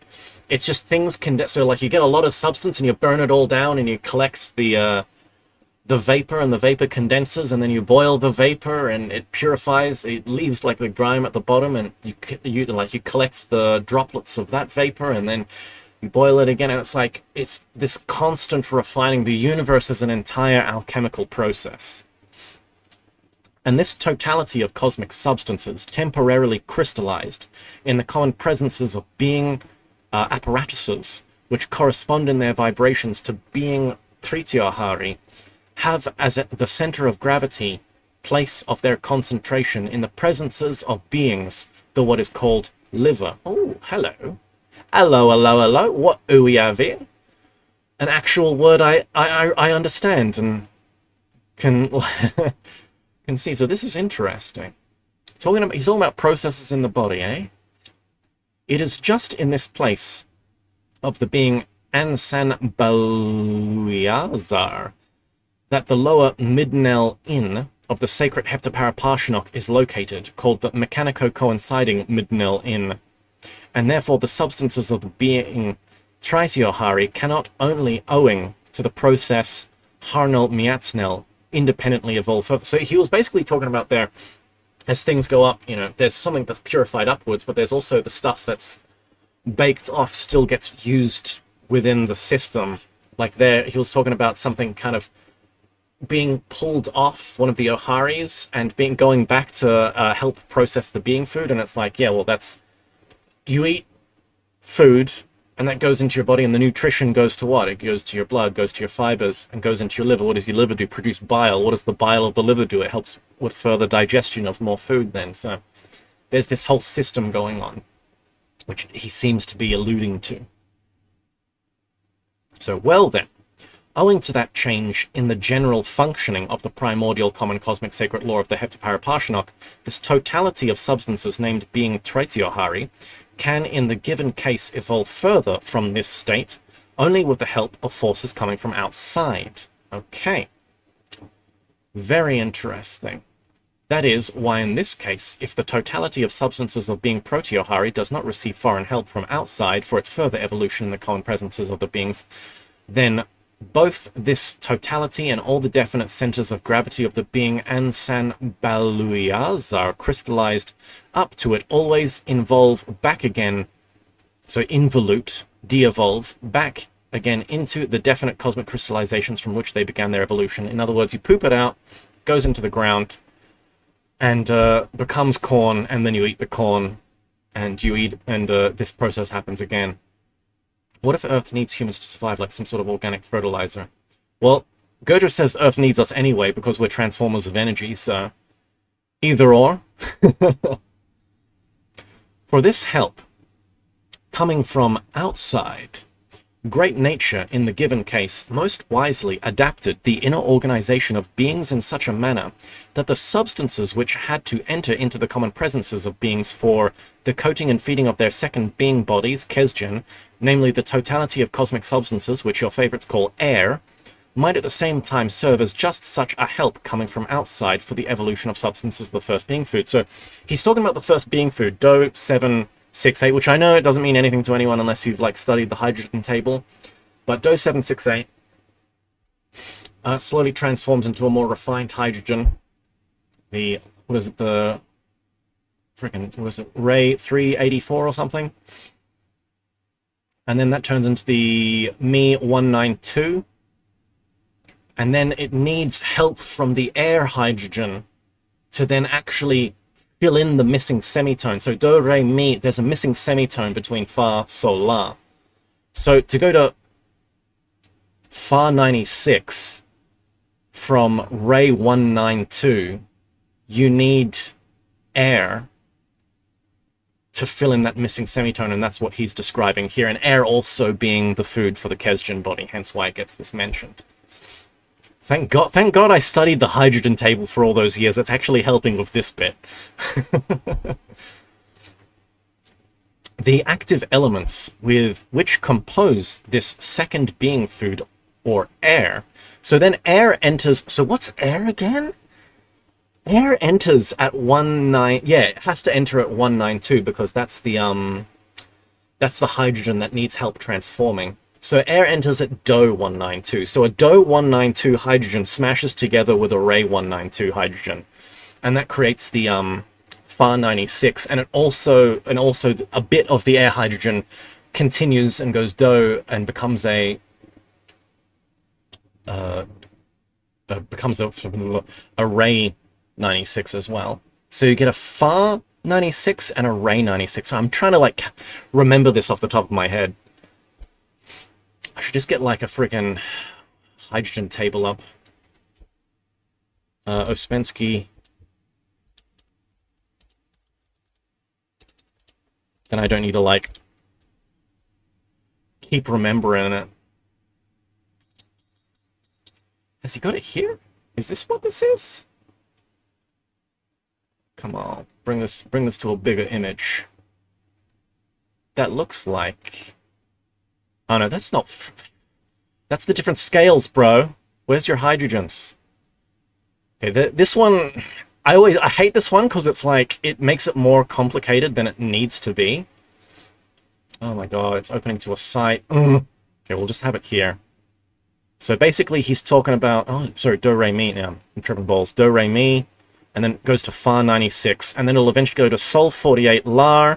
It's just things so like you get a lot of substance and you burn it all down and you collect the vapor, and the vapor condenses, and then you boil the vapor and it purifies. It leaves like the grime at the bottom, and you collect the droplets of that vapor, and then you boil it again, and it's this constant refining. The universe is an entire alchemical process. And this totality of cosmic substances, temporarily crystallized in the common presences of being apparatuses, which correspond in their vibrations to being Triteohari, have as at the center of gravity place of their concentration in the presences of beings the what is called liver. Oh, hello. Hello. What do we have here? An actual word I understand and can can see. So this is interesting. He's talking about processes in the body, eh? It is just in this place of the being Ansan Baluiazar that the lower Midnell Inn of the sacred Heptaparaparshinok is located, called the mechanico-coinciding Midnell Inn, and therefore the substances of the being Triteohari cannot, only owing to the process Harnel Miatznel, independently evolve further. So he was basically talking about there, as things go up, there's something that's purified upwards, but there's also the stuff that's baked off still gets used within the system. Like there, he was talking about something kind of being pulled off one of the Oharis and going back to help process the being food. And it's like, yeah, well, you eat food and that goes into your body, and the nutrition goes to what? It goes to your blood, goes to your fibers, and goes into your liver. What does your liver do? Produce bile. What does the bile of the liver do? It helps with further digestion of more food then. So there's this whole system going on, which he seems to be alluding to. So, well then, owing to that change in the general functioning of the primordial common cosmic sacred law of the Heptaparaparshinok, this totality of substances named being Triteohari can in the given case evolve further from this state only with the help of forces coming from outside. Okay. Very interesting. That is why in this case, if the totality of substances of being proteohari does not receive foreign help from outside for its further evolution in the common presences of the beings, then both this totality and all the definite centers of gravity of the being Ansan-Baluyas are crystallized up to it always involve back again, so involute, de-evolve, back again into the definite cosmic crystallizations from which they began their evolution. In other words, you poop it out, goes into the ground, and becomes corn, and then you eat the corn, and you eat, and this process happens again. What if Earth needs humans to survive, like some sort of organic fertilizer? Well, Gojo says Earth needs us anyway because we're transformers of energy, so either or. For this help, coming from outside, great nature, in the given case, most wisely adapted the inner organization of beings in such a manner that the substances which had to enter into the common presences of beings for the coating and feeding of their second being bodies, Kesjin, namely the totality of cosmic substances, which your favorites call air, might at the same time serve as just such a help coming from outside for the evolution of substances of the first being food. So he's talking about the first being food, Do 768, which I know it doesn't mean anything to anyone unless you've like studied the hydrogen table, but Do 768 slowly transforms into a more refined hydrogen. The, what is it, the freaking, what was it, Ray 384 or something? And then that turns into the Me 192. And then it needs help from the air hydrogen to then actually fill in the missing semitone. So Do, Re, Mi, there's a missing semitone between Fa, Sol, La. So to go to Fa 96 from Re 192, you need air to fill in that missing semitone, and that's what he's describing here, and air also being the food for the Kesjin body, hence why it gets this mentioned. Thank God I studied the hydrogen table for all those years. That's actually helping with this bit. The active elements with which compose this second being food, or air. So then air enters, so what's air again? Air enters at 19, yeah, it has to enter at 192 because that's the hydrogen that needs help transforming. So air enters at Do 192. So a Do 192 hydrogen smashes together with a Ray 192 hydrogen, and that creates the Fa 96. And it also a bit of the air hydrogen continues and goes Do and becomes a Ray 96 as well. So you get a Fa 96 and a Ray 96. So I'm trying to like remember this off the top of my head. I should just get like a freaking hydrogen table up. Ouspensky. Then I don't need to like keep remembering it. Has he got it here? Is this what this is? Come on, bring this to a bigger image. That looks like... Oh no, that's not... That's the different scales, bro. Where's your hydrogens? Okay, this one... I hate this one because it's like, it makes it more complicated than it needs to be. Oh my god, it's opening to a site. Okay, we'll just have it here. So basically he's talking about... Oh, sorry, Do, Re, Mi. Now, I'm tripping balls. Do, Re, Mi. And then it goes to Fa 96. And then it'll eventually go to Sol 48, La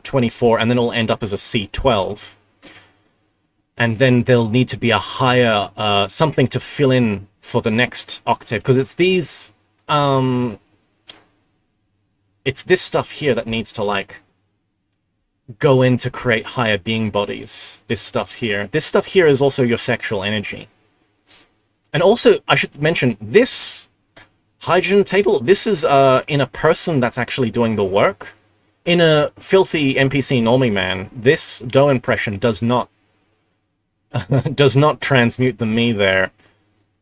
24. And then it'll end up as a C12. And then there'll need to be a higher... something to fill in for the next octave. Because it's these... it's this stuff here that needs to, like... go in to create higher being bodies. This stuff here. This stuff here is also your sexual energy. And also, I should mention, this hydrogen table, this is in a person that's actually doing the work. In a filthy NPC normie man, this Do impression does not does not transmute the Me there.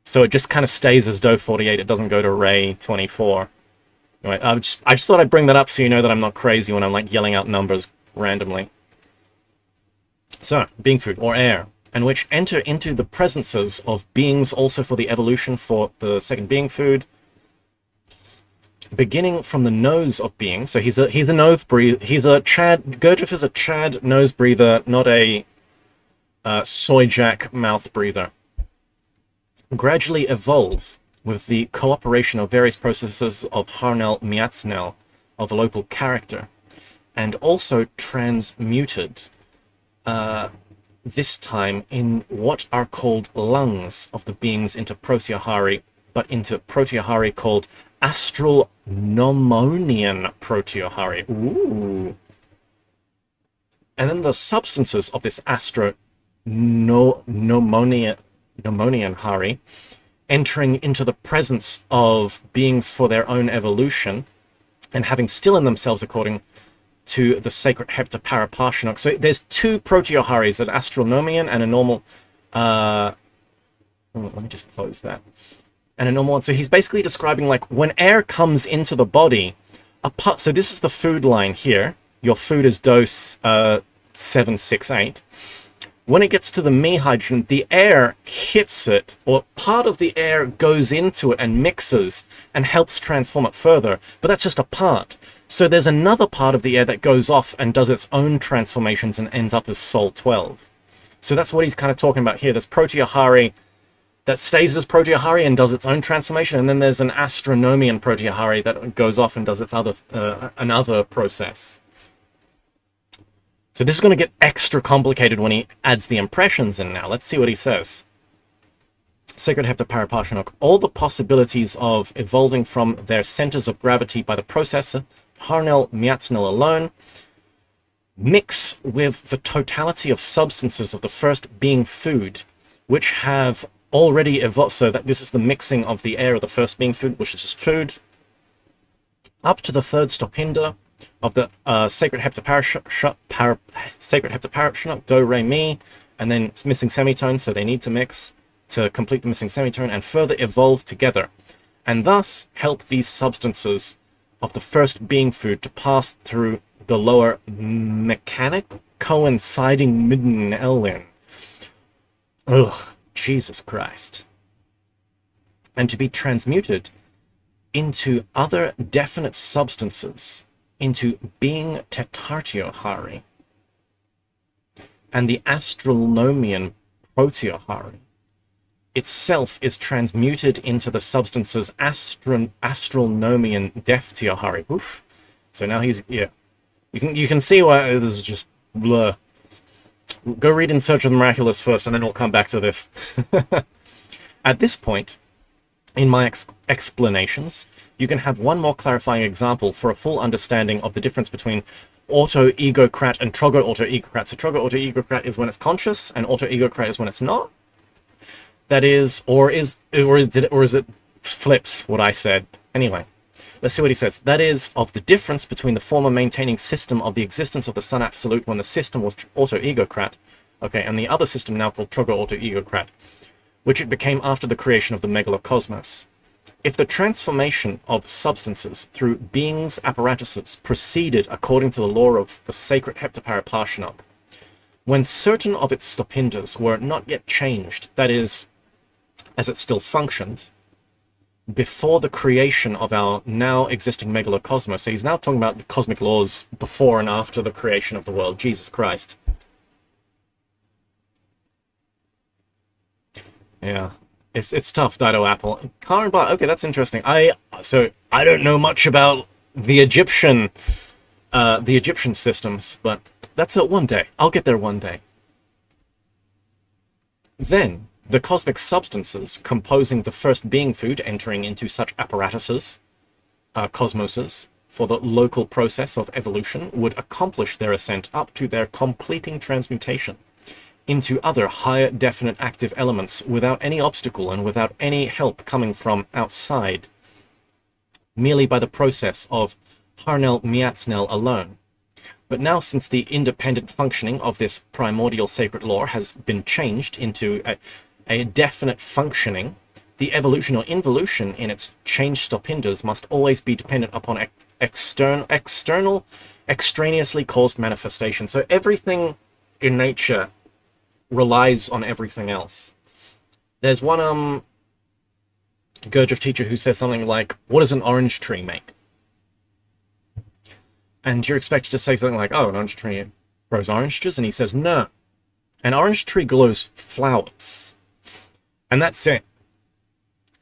So it just kind of stays as Do 48. It doesn't go to Ray 24. Anyway, I just thought I'd bring that up so you know that I'm not crazy when I'm like yelling out numbers. randomly. So, being food, or air, and which enter into the presences of beings also for the evolution for the second being food, beginning from the nose of being. So he's a nose breather. He's a Chad. Gurdjieff is a Chad nose breather, not a soy jack mouth breather. Gradually evolve with the cooperation of various processes of Harnell Miatznell of a local character, and also transmuted this time in what are called lungs of the beings into Proteohari, but into Proteohari called astral pneumonian Proteohari. Ooh. And then the substances of this astro pneumonian Hari entering into the presence of beings for their own evolution and having still in themselves according to the sacred heptaparaparshinok. So there's two Proteoharis, an astronomian and a normal... let me just close that. And a normal one. So he's basically describing, like, when air comes into the body, so this is the food line here. Your food is dose 768. When it gets to the me hydrogen, the air hits it, or part of the air goes into it and mixes and helps transform it further. But that's just a part. So there's another part of the air that goes off and does its own transformations and ends up as Sol 12. So that's what he's kind of talking about here. There's Proteohari that stays as Proteohari and does its own transformation, and then there's an astronomian Proteohari that goes off and does its another process. So this is going to get extra complicated when he adds the impressions in now. Let's see what he says. Sacred Heptaparaparshinok. All the possibilities of evolving from their centers of gravity by the processor, Harnell Miatznell alone, mix with the totality of substances of the first being food, which have already evolved. So that this is the mixing of the air of the first being food, which is just food, up to the third stopinder of the sacred heptaparaparshinok, do, re, mi, and then missing semitone, so they need to mix to complete the missing semitone and further evolve together, and thus help these substances of the first being food to pass through the lower mechanic coinciding midden elin. Ugh, Jesus Christ. And to be transmuted into other definite substances, into being tetartiohari, and the astronomian proteohari itself is transmuted into the substances astronomian deftiohari. Oof. So now he's, yeah, you can see why this is just blur. Go read In Search of the Miraculous first, and then we'll come back to this. At this point, in my explanations, you can have one more clarifying example for a full understanding of the difference between auto-egocrat and trogo-auto-egocrat. So trogo-auto-egocrat is when it's conscious, and auto-egocrat is when it's not. That is, or is it flips what I said? Anyway, let's see what he says. That is, of the difference between the former maintaining system of the existence of the Sun Absolute when the system was auto-egocrat, okay, and the other system now called trogo-auto-egocrat, which it became after the creation of the megalocosmos. If the transformation of substances through beings' apparatuses proceeded according to the law of the sacred heptaparaparshinok, when certain of its stopinders were not yet changed, that is, as it still functioned, before the creation of our now existing megalocosmos. So he's now talking about the cosmic laws before and after the creation of the world. Jesus Christ. Yeah. It's tough, Dido Apple. Karen Bar, okay, that's interesting. I don't know much about the Egyptian systems, but that's one day. I'll get there one day. Then, the cosmic substances composing the first being food entering into such apparatuses, cosmoses, for the local process of evolution would accomplish their ascent up to their completing transmutation into other higher definite active elements without any obstacle and without any help coming from outside, merely by the process of Harnell Miatznell alone. But now, since the independent functioning of this primordial sacred law has been changed into a definite functioning, the evolution or involution in its changed stopinders must always be dependent upon extraneously caused manifestation. So everything in nature relies on everything else. There's one Gurdjieff teacher who says something like, what does an orange tree make? And you're expected to say something like, oh, an orange tree grows oranges, and he says, no, an orange tree grows flowers. And that's it.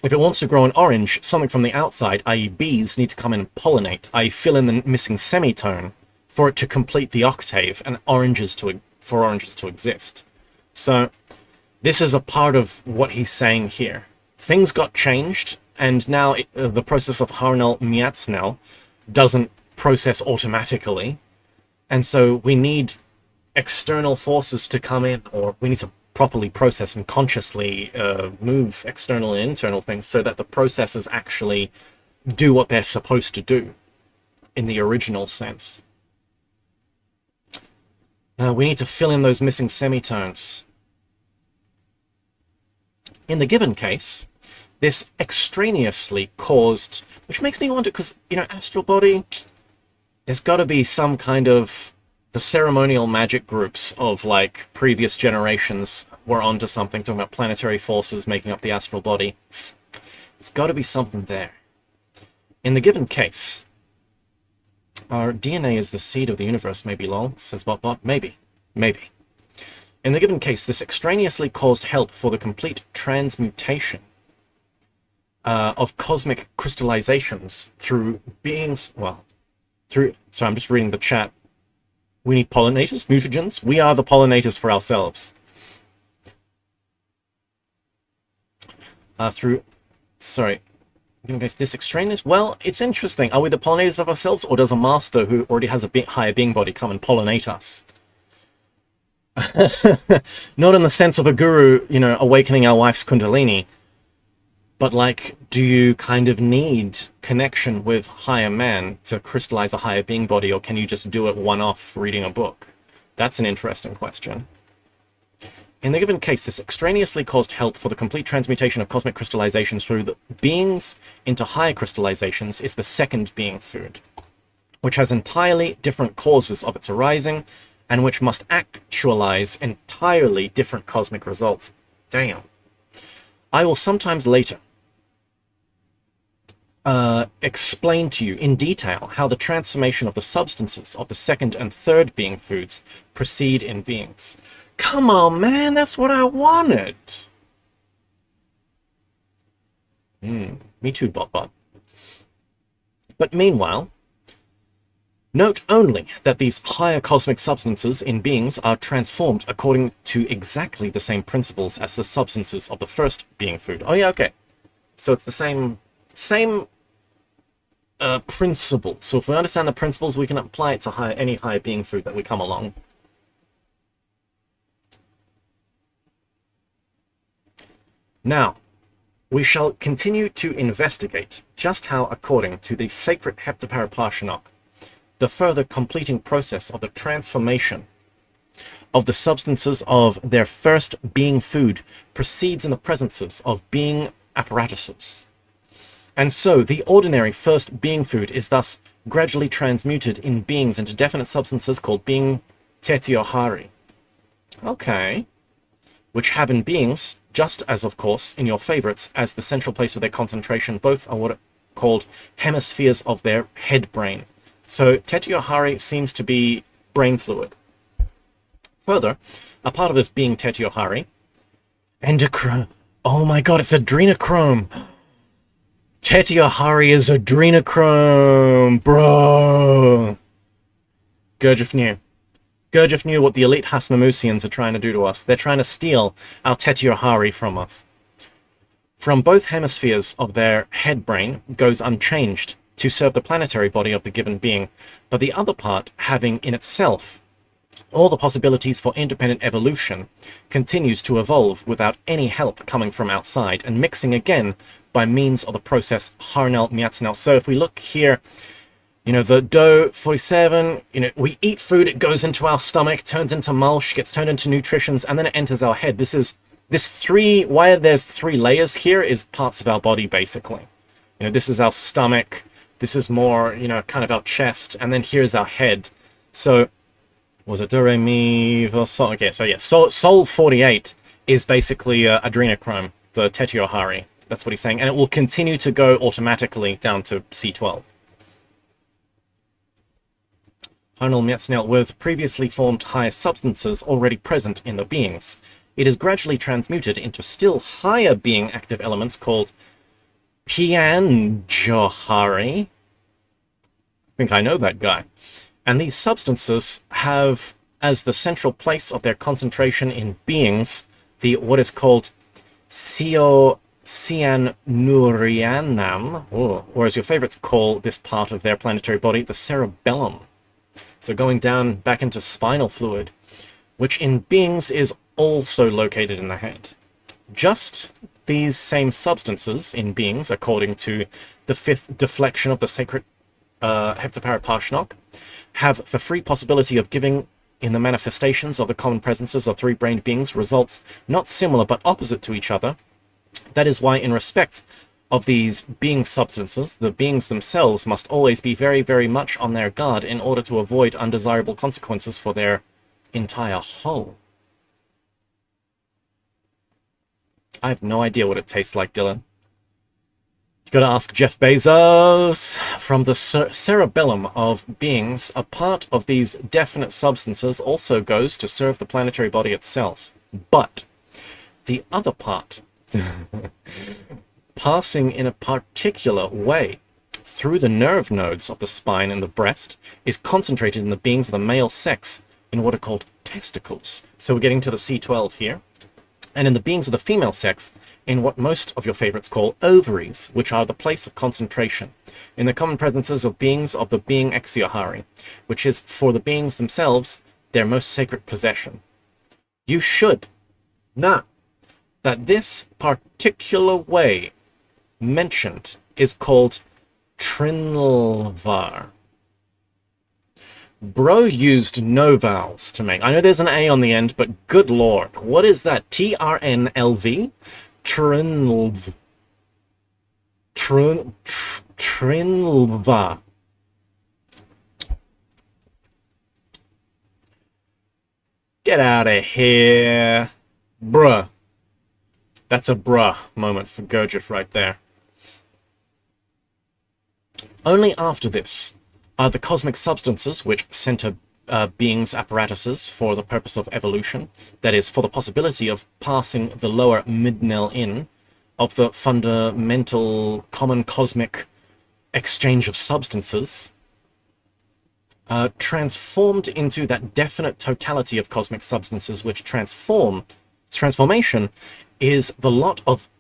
If it wants to grow an orange, something from the outside, i.e. bees, need to come in and pollinate, i.e. fill in the missing semitone for it to complete the octave and for oranges to exist. So this is a part of what he's saying here. Things got changed, and now the process of Harnell-Miatsnell doesn't process automatically, and so we need external forces to come in, or we need to properly process and consciously move external and internal things so that the processes actually do what they're supposed to do in the original sense. We need to fill in those missing semitones. In the given case, this extraneously caused, which makes me wonder, because, astral body, there's got to be some kind of, the ceremonial magic groups of, like, previous generations were onto something, talking about planetary forces making up the astral body. There's got to be something there. In the given case, our DNA is the seed of the universe, maybe lol, says BotBot. Maybe. Maybe. In the given case, this extraneously caused help for the complete transmutation of cosmic crystallizations through beings, sorry, I'm just reading the chat. We need pollinators, mutagens. We are the pollinators for ourselves. This extraneous, well, it's interesting. Are we the pollinators of ourselves, or does a master who already has a bit higher being body come and pollinate us? Not in the sense of a guru, awakening our wife's kundalini, but like, do you kind of need connection with higher man to crystallize a higher being body, or can you just do it one-off reading a book? That's an interesting question. In the given case, this extraneously caused help for the complete transmutation of cosmic crystallizations through the beings into higher crystallizations is the second being food, which has entirely different causes of its arising, and which must actualize entirely different cosmic results. Damn. I will sometimes later explain to you in detail how the transformation of the substances of the second and third being foods proceed in beings. Come on, man, that's what I wanted. Me too, BotBot. But meanwhile, note only that these higher cosmic substances in beings are transformed according to exactly the same principles as the substances of the first being food. Oh yeah, okay. So it's the same principle. So if we understand the principles, we can apply it to any higher being food that we come along. Now, we shall continue to investigate just how, according to the sacred Heptaparaparshinok, the further completing process of the transformation of the substances of their first being food proceeds in the presences of being apparatuses. And so the ordinary first being food is thus gradually transmuted in beings into definite substances called being tetiohari. Okay. Which have in beings, just as of course in your favorites, as the central place of their concentration, both are what are called hemispheres of their head brain. So tetiohari seems to be brain fluid. Further, a part of this being tetiohari, endochrome. Oh my god, it's adrenochrome. Tetiohari is adrenochrome, bro. Gurdjieff knew. Gurdjieff knew what the elite Hasnamusians are trying to do to us. They're trying to steal our tetiohari from us. From both hemispheres of their head brain goes unchanged to serve the planetary body of the given being, but the other part, having in itself all the possibilities for independent evolution, continues to evolve without any help coming from outside and mixing again by means of the process Harnell-Miatsnell. So if we look here, the dough 47, we eat food, it goes into our stomach, turns into mulch, gets turned into nutritions, and then it enters our head. Why there's three layers here is parts of our body, basically. This is our stomach, This is more, you know, kind of our chest, and then here's our head. So, was it do, re, mi, fa, sol? Okay, so yeah, Sol 48 is basically adrenochrome, the Tetiohari. That's what he's saying, and it will continue to go automatically down to C12. Honal Metznel, with previously formed higher substances already present in the beings, it is gradually transmuted into still higher being active elements called Pianjohari. I think I know that guy. And these substances have, as the central place of their concentration in beings, the what is called Cyanurianum, or as your favorites call this part of their planetary body, the cerebellum. So going down back into spinal fluid, which in beings is also located in the head. Just these same substances in beings, according to the fifth deflection of the sacred Heptaparaparshnok, have the free possibility of giving in the manifestations of the common presences of three-brained beings results not similar but opposite to each other. That is why in respect of these being substances, the beings themselves must always be very, very much on their guard in order to avoid undesirable consequences for their entire whole. I have no idea what it tastes like, Dylan. You gotta ask Jeff Bezos. From the cerebellum of beings, a part of these definite substances also goes to serve the planetary body itself. But the other part, passing in a particular way through the nerve nodes of the spine and the breast, is concentrated in the beings of the male sex in what are called testicles. So we're getting to the C12 here. And in the beings of the female sex, in what most of your favorites call ovaries, which are the place of concentration, in the common presences of beings of the being Exiohari, which is for the beings themselves their most sacred possession. You should know that this particular way mentioned is called Trinlvar. Bro used no vowels to make. I know there's an A on the end, but good lord. What is that? T-R-N-L-V? Trinlv. Trinlva. Get out of here. Bruh. That's a bruh moment for Gurdjieff right there. Only after this are the cosmic substances which center beings' apparatuses for the purpose of evolution, that is, for the possibility of passing the lower midnell in of the fundamental common cosmic exchange of substances, transformed into that definite totality of cosmic substances which transformation is the lot of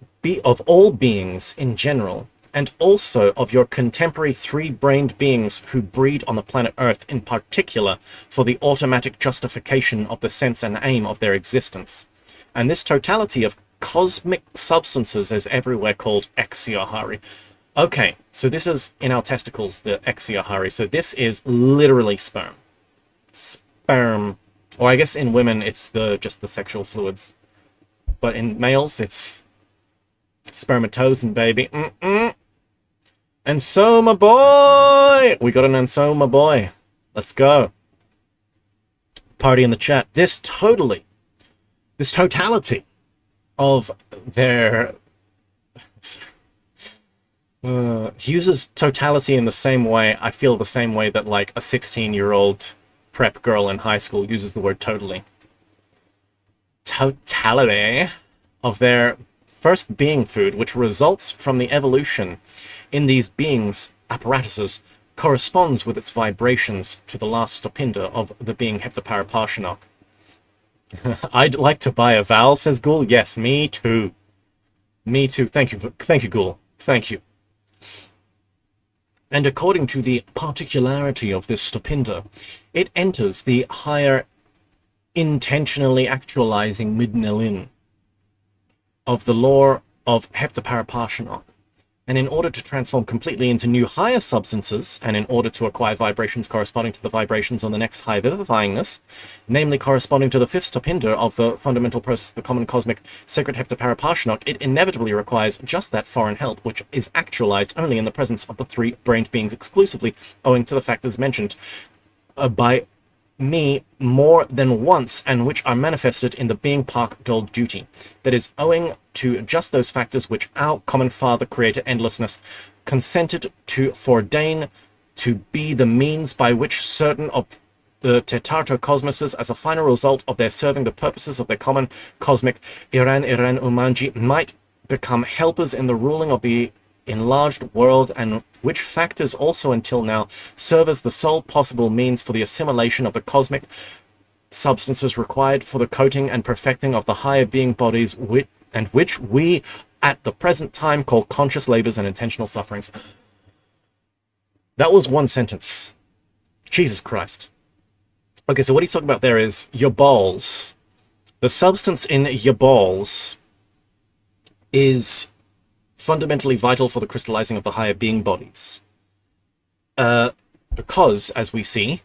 all beings in general, and also of your contemporary three-brained beings who breed on the planet Earth in particular for the automatic justification of the sense and aim of their existence. And this totality of cosmic substances is everywhere called Exiohari. Okay, so this is in our testicles, the Exiohari. So this is literally sperm. Sperm. Or I guess in women it's just the sexual fluids. But in males it's spermatozoon, baby. And so, my boy! We got an and so, my boy. Let's go. Party in the chat. This totality of their... he uses totality in the same way, I feel the same way that, like, a 16-year-old prep girl in high school uses the word totally. Totality of their first being food, which results from the evolution in these beings' apparatuses, corresponds with its vibrations to the last stopinda of the being Heptaparaparshnok. I'd like to buy a vowel, says Ghoul. Yes, me too. Me too. Thank you, Ghoul. Thank you. And according to the particularity of this stopinda, it enters the higher intentionally actualizing midnellin of the lore of Heptaparaparshnok, And in order to transform completely into new higher substances, and in order to acquire vibrations corresponding to the vibrations on the next high vivifyingness, namely corresponding to the fifth stopinda of the fundamental process of the common cosmic sacred heptaparaparshinok, it inevitably requires just that foreign help, which is actualized only in the presence of the three brained beings exclusively, owing to the factors mentioned by me more than once, and which are manifested in the being park dole duty. That is owing to just those factors which our common Father, Creator, Endlessness, consented to foreordain to be the means by which certain of the Tetarto cosmoses, as a final result of their serving the purposes of their common cosmic Iran Umanji, might become helpers in the ruling of the enlarged world, and which factors also until now serve as the sole possible means for the assimilation of the cosmic substances required for the coating and perfecting of the higher being bodies, which we at the present time call conscious labors and intentional sufferings. That was one sentence. Jesus Christ. Okay, so what he's talking about there is your balls. The substance in your balls is fundamentally vital for the crystallizing of the higher being bodies. Because, as we see,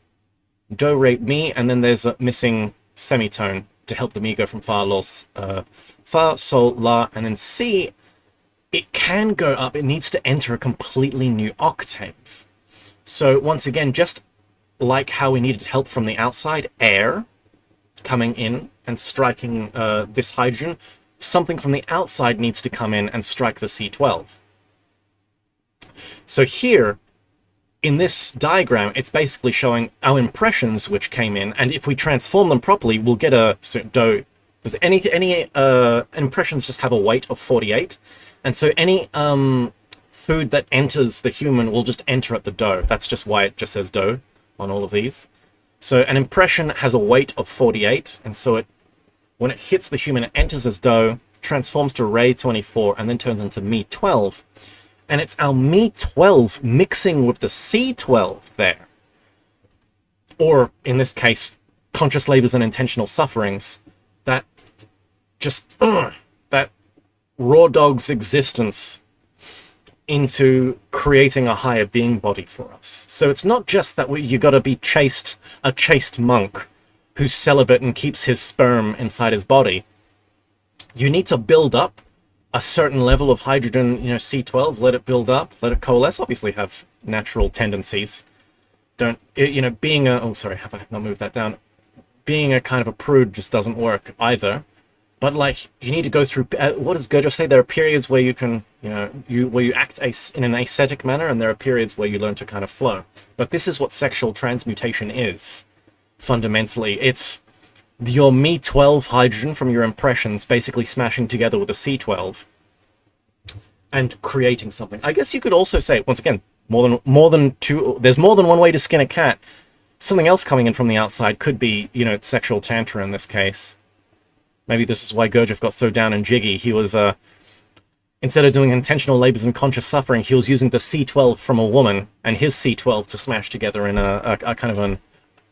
do, re, mi, and then there's a missing semitone to help the mi go from fa, sol, la, and then si. It can go up. It needs to enter a completely new octave. So once again, just like how we needed help from the outside, air coming in and striking this hydrogen, something from the outside needs to come in and strike the C12. So here, in this diagram, it's basically showing our impressions which came in, and if we transform them properly, we'll get a do. Because any impressions just have a weight of 48, and so any food that enters the human will just enter at the do. That's just why it just says do on all of these. So an impression has a weight of 48, and so when it hits the human, it enters as do, transforms to Ray 24, and then turns into Me 12. And it's our Me 12 mixing with the C12 there. Or, in this case, conscious labors and intentional sufferings, that just, that raw dog's existence into creating a higher being body for us. So it's not just that you gotta be a chaste monk who's celibate and keeps his sperm inside his body. You need to build up a certain level of hydrogen, C12, let it build up, let it coalesce, obviously have natural tendencies. Being a, oh, sorry, have I not moved that down? Being a kind of a prude just doesn't work either. But, you need to go through, what does Gurdjieff say? There are periods where you can, where you act in an ascetic manner, and there are periods where you learn to kind of flow. But this is what sexual transmutation is. Fundamentally, it's your Me 12 hydrogen from your impressions basically smashing together with a C12 and creating something. I guess you could also say, once again, more than two, there's more than one way to skin a cat. Something else coming in from the outside could be, sexual tantra in this case. Maybe this is why Gurdjieff got so down and jiggy. He was, instead of doing intentional labors and conscious suffering, he was using the C12 from a woman and his C12 to smash together in a kind of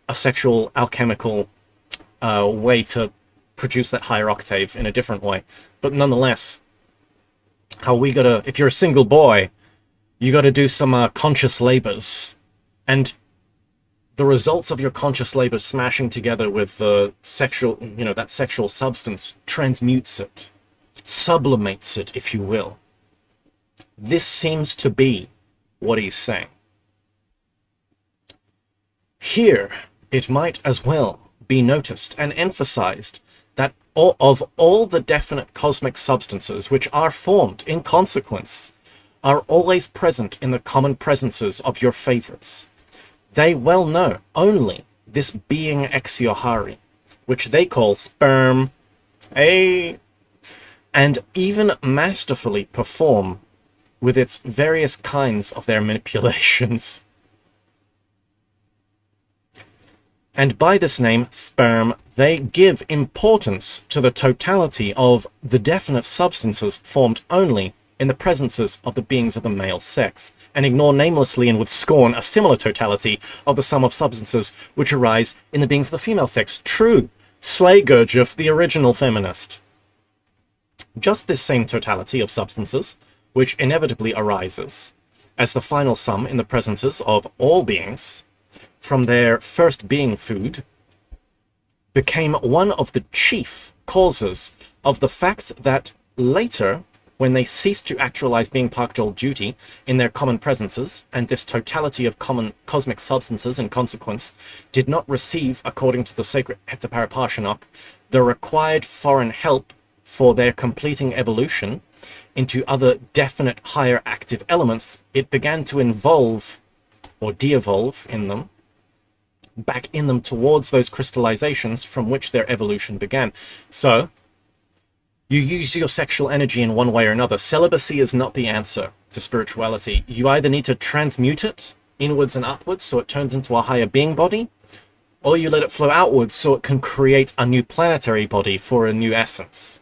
a sexual alchemical way to produce that higher octave in a different way. But nonetheless, if you're a single boy, you gotta do some conscious labors, and the results of your conscious labor smashing together with the sexual, that sexual substance transmutes it, sublimates it, if you will. This seems to be what he's saying. Here, it might as well be noticed and emphasized that of all the definite cosmic substances which are formed in consequence are always present in the common presences of your favorites. They well know only this being Exiohari, which they call sperm, and even masterfully perform with its various kinds of their manipulations. And by this name, sperm, they give importance to the totality of the definite substances formed only in the presences of the beings of the male sex, and ignore namelessly and with scorn a similar totality of the sum of substances which arise in the beings of the female sex. True, slay Gurdjieff, the original feminist. Just this same totality of substances which inevitably arises as the final sum in the presences of all beings from their first being food, became one of the chief causes of the fact that later, when they ceased to actualize being park-dual duty in their common presences, and this totality of common cosmic substances in consequence did not receive, according to the sacred Heptaparaparshinok, the required foreign help for their completing evolution into other definite higher active elements, it began to evolve or de-evolve in them, back in them towards those crystallizations from which their evolution began. So, you use your sexual energy in one way or another. Celibacy is not the answer to spirituality. You either need to transmute it inwards and upwards so it turns into a higher being body, or you let it flow outwards so it can create a new planetary body for a new essence.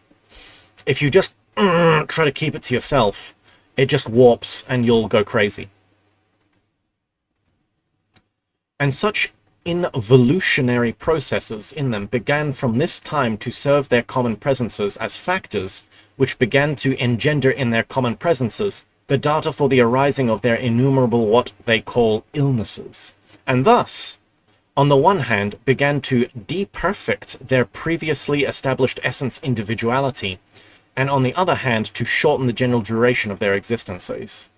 If you just try to keep it to yourself, it just warps and you'll go crazy. And such involutionary processes in them began from this time to serve their common presences as factors which began to engender in their common presences the data for the arising of their innumerable what they call illnesses, and thus, on the one hand, began to deperfect their previously established essence individuality, and on the other hand, to shorten the general duration of their existences.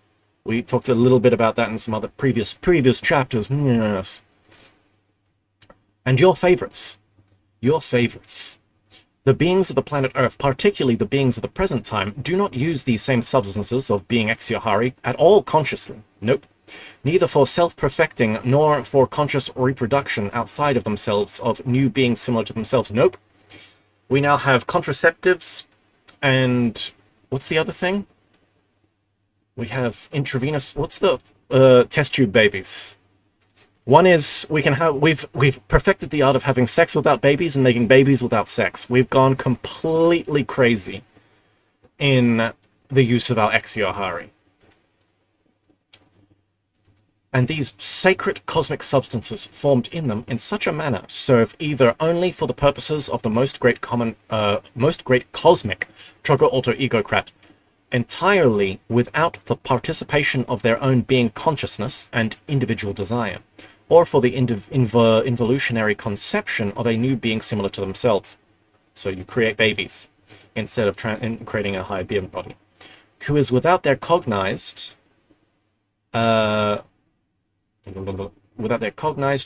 We talked a little bit about that in some other previous chapters. Yes. And your favorites, the beings of the planet Earth, particularly the beings of the present time, do not use these same substances of being Exiohari at all consciously. Nope. Neither for self-perfecting nor for conscious reproduction outside of themselves of new beings similar to themselves. Nope. We now have contraceptives and what's the other thing? We have intravenous, what's the test tube babies? One is we've perfected the art of having sex without babies and making babies without sex. We've gone completely crazy in the use of our Exiohari. And these sacred cosmic substances formed in them in such a manner serve either only for the purposes of the most great cosmic Trogo Alter Egocrat, entirely without the participation of their own being consciousness and individual desire, or for the involutionary conception of a new being similar to themselves. So you create babies instead of creating a higher being body, who is without their cognized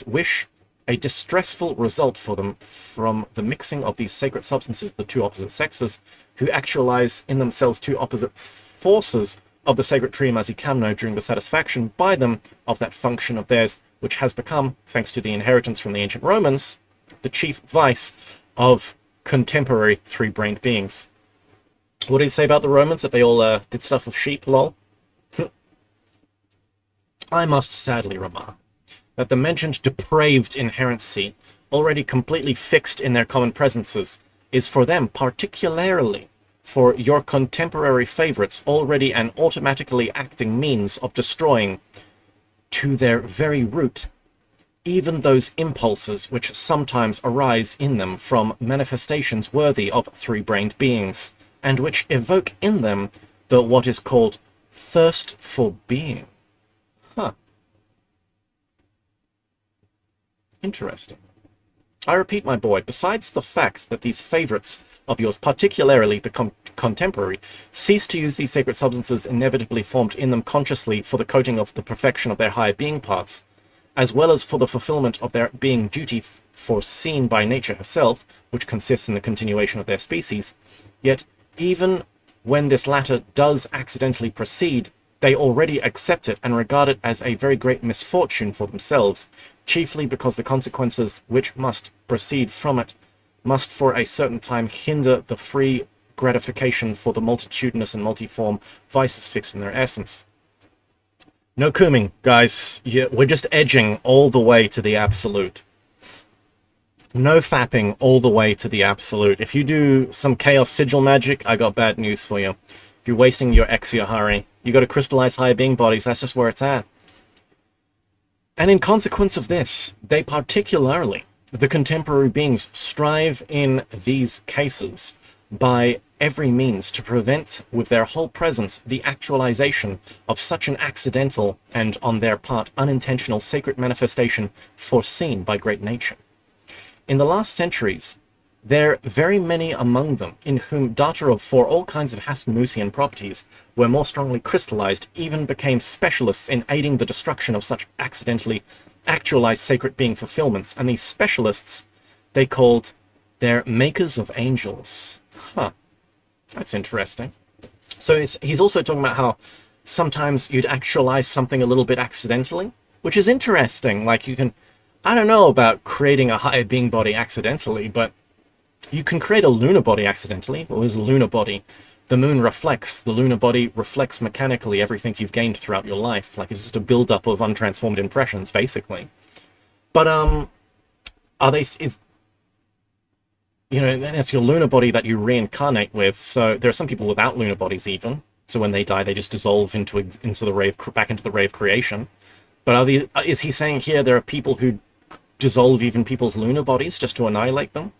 wish, a distressful result for them from the mixing of these sacred substances of the two opposite sexes, who actualize in themselves two opposite forces of the sacred tree Mazikamno during the satisfaction by them of that function of theirs, which has become, thanks to the inheritance from the ancient Romans, the chief vice of contemporary three-brained beings. What did he say about the Romans? That they all did stuff with sheep, lol? I must sadly remark that the mentioned depraved inherency, already completely fixed in their common presences, is for them, particularly for your contemporary favorites, already an automatically acting means of destroying to their very root even those impulses which sometimes arise in them from manifestations worthy of three-brained beings, and which evoke in them the what is called thirst for being. Huh. Interesting. I repeat, my boy, besides the fact that these favorites of yours, particularly the contemporary, cease to use these sacred substances inevitably formed in them consciously for the coating of the perfection of their higher being parts, as well as for the fulfillment of their being duty foreseen by nature herself, which consists in the continuation of their species, yet even when this latter does accidentally proceed, they already accept it and regard it as a very great misfortune for themselves, chiefly because the consequences which must proceed from it must for a certain time hinder the free gratification for the multitudinous and multiform vices fixed in their essence. No cooming, guys. We're just edging all the way to the absolute. No fapping all the way to the absolute. If you do some chaos sigil magic, I got bad news for you. If you're wasting your Exiohari, you got to crystallize higher being bodies. That's just where it's at. And in consequence of this, they particularly, the contemporary beings, strive in these cases by every means to prevent with their whole presence the actualization of such an accidental and, on their part, unintentional sacred manifestation foreseen by great nature. In the last centuries, there very many among them in whom data for all kinds of Hasmoosian properties were more strongly crystallized even became specialists in aiding the destruction of such accidentally actualized sacred being fulfillments, and these specialists they called their makers of angels. Huh. That's interesting. So he's also talking about how sometimes you'd actualize something a little bit accidentally, which is interesting. Like you can, I don't know about creating a higher being body accidentally, but you can create a lunar body accidentally. What is a lunar body? The moon reflects, the lunar body reflects mechanically everything you've gained throughout your life. Like it's just a build-up of untransformed impressions, basically. But, then it's your lunar body that you reincarnate with. So there are some people without lunar bodies even. So when they die, they just dissolve into the ray of, back into the ray of creation. But is he saying here there are people who dissolve even people's lunar bodies just to annihilate them?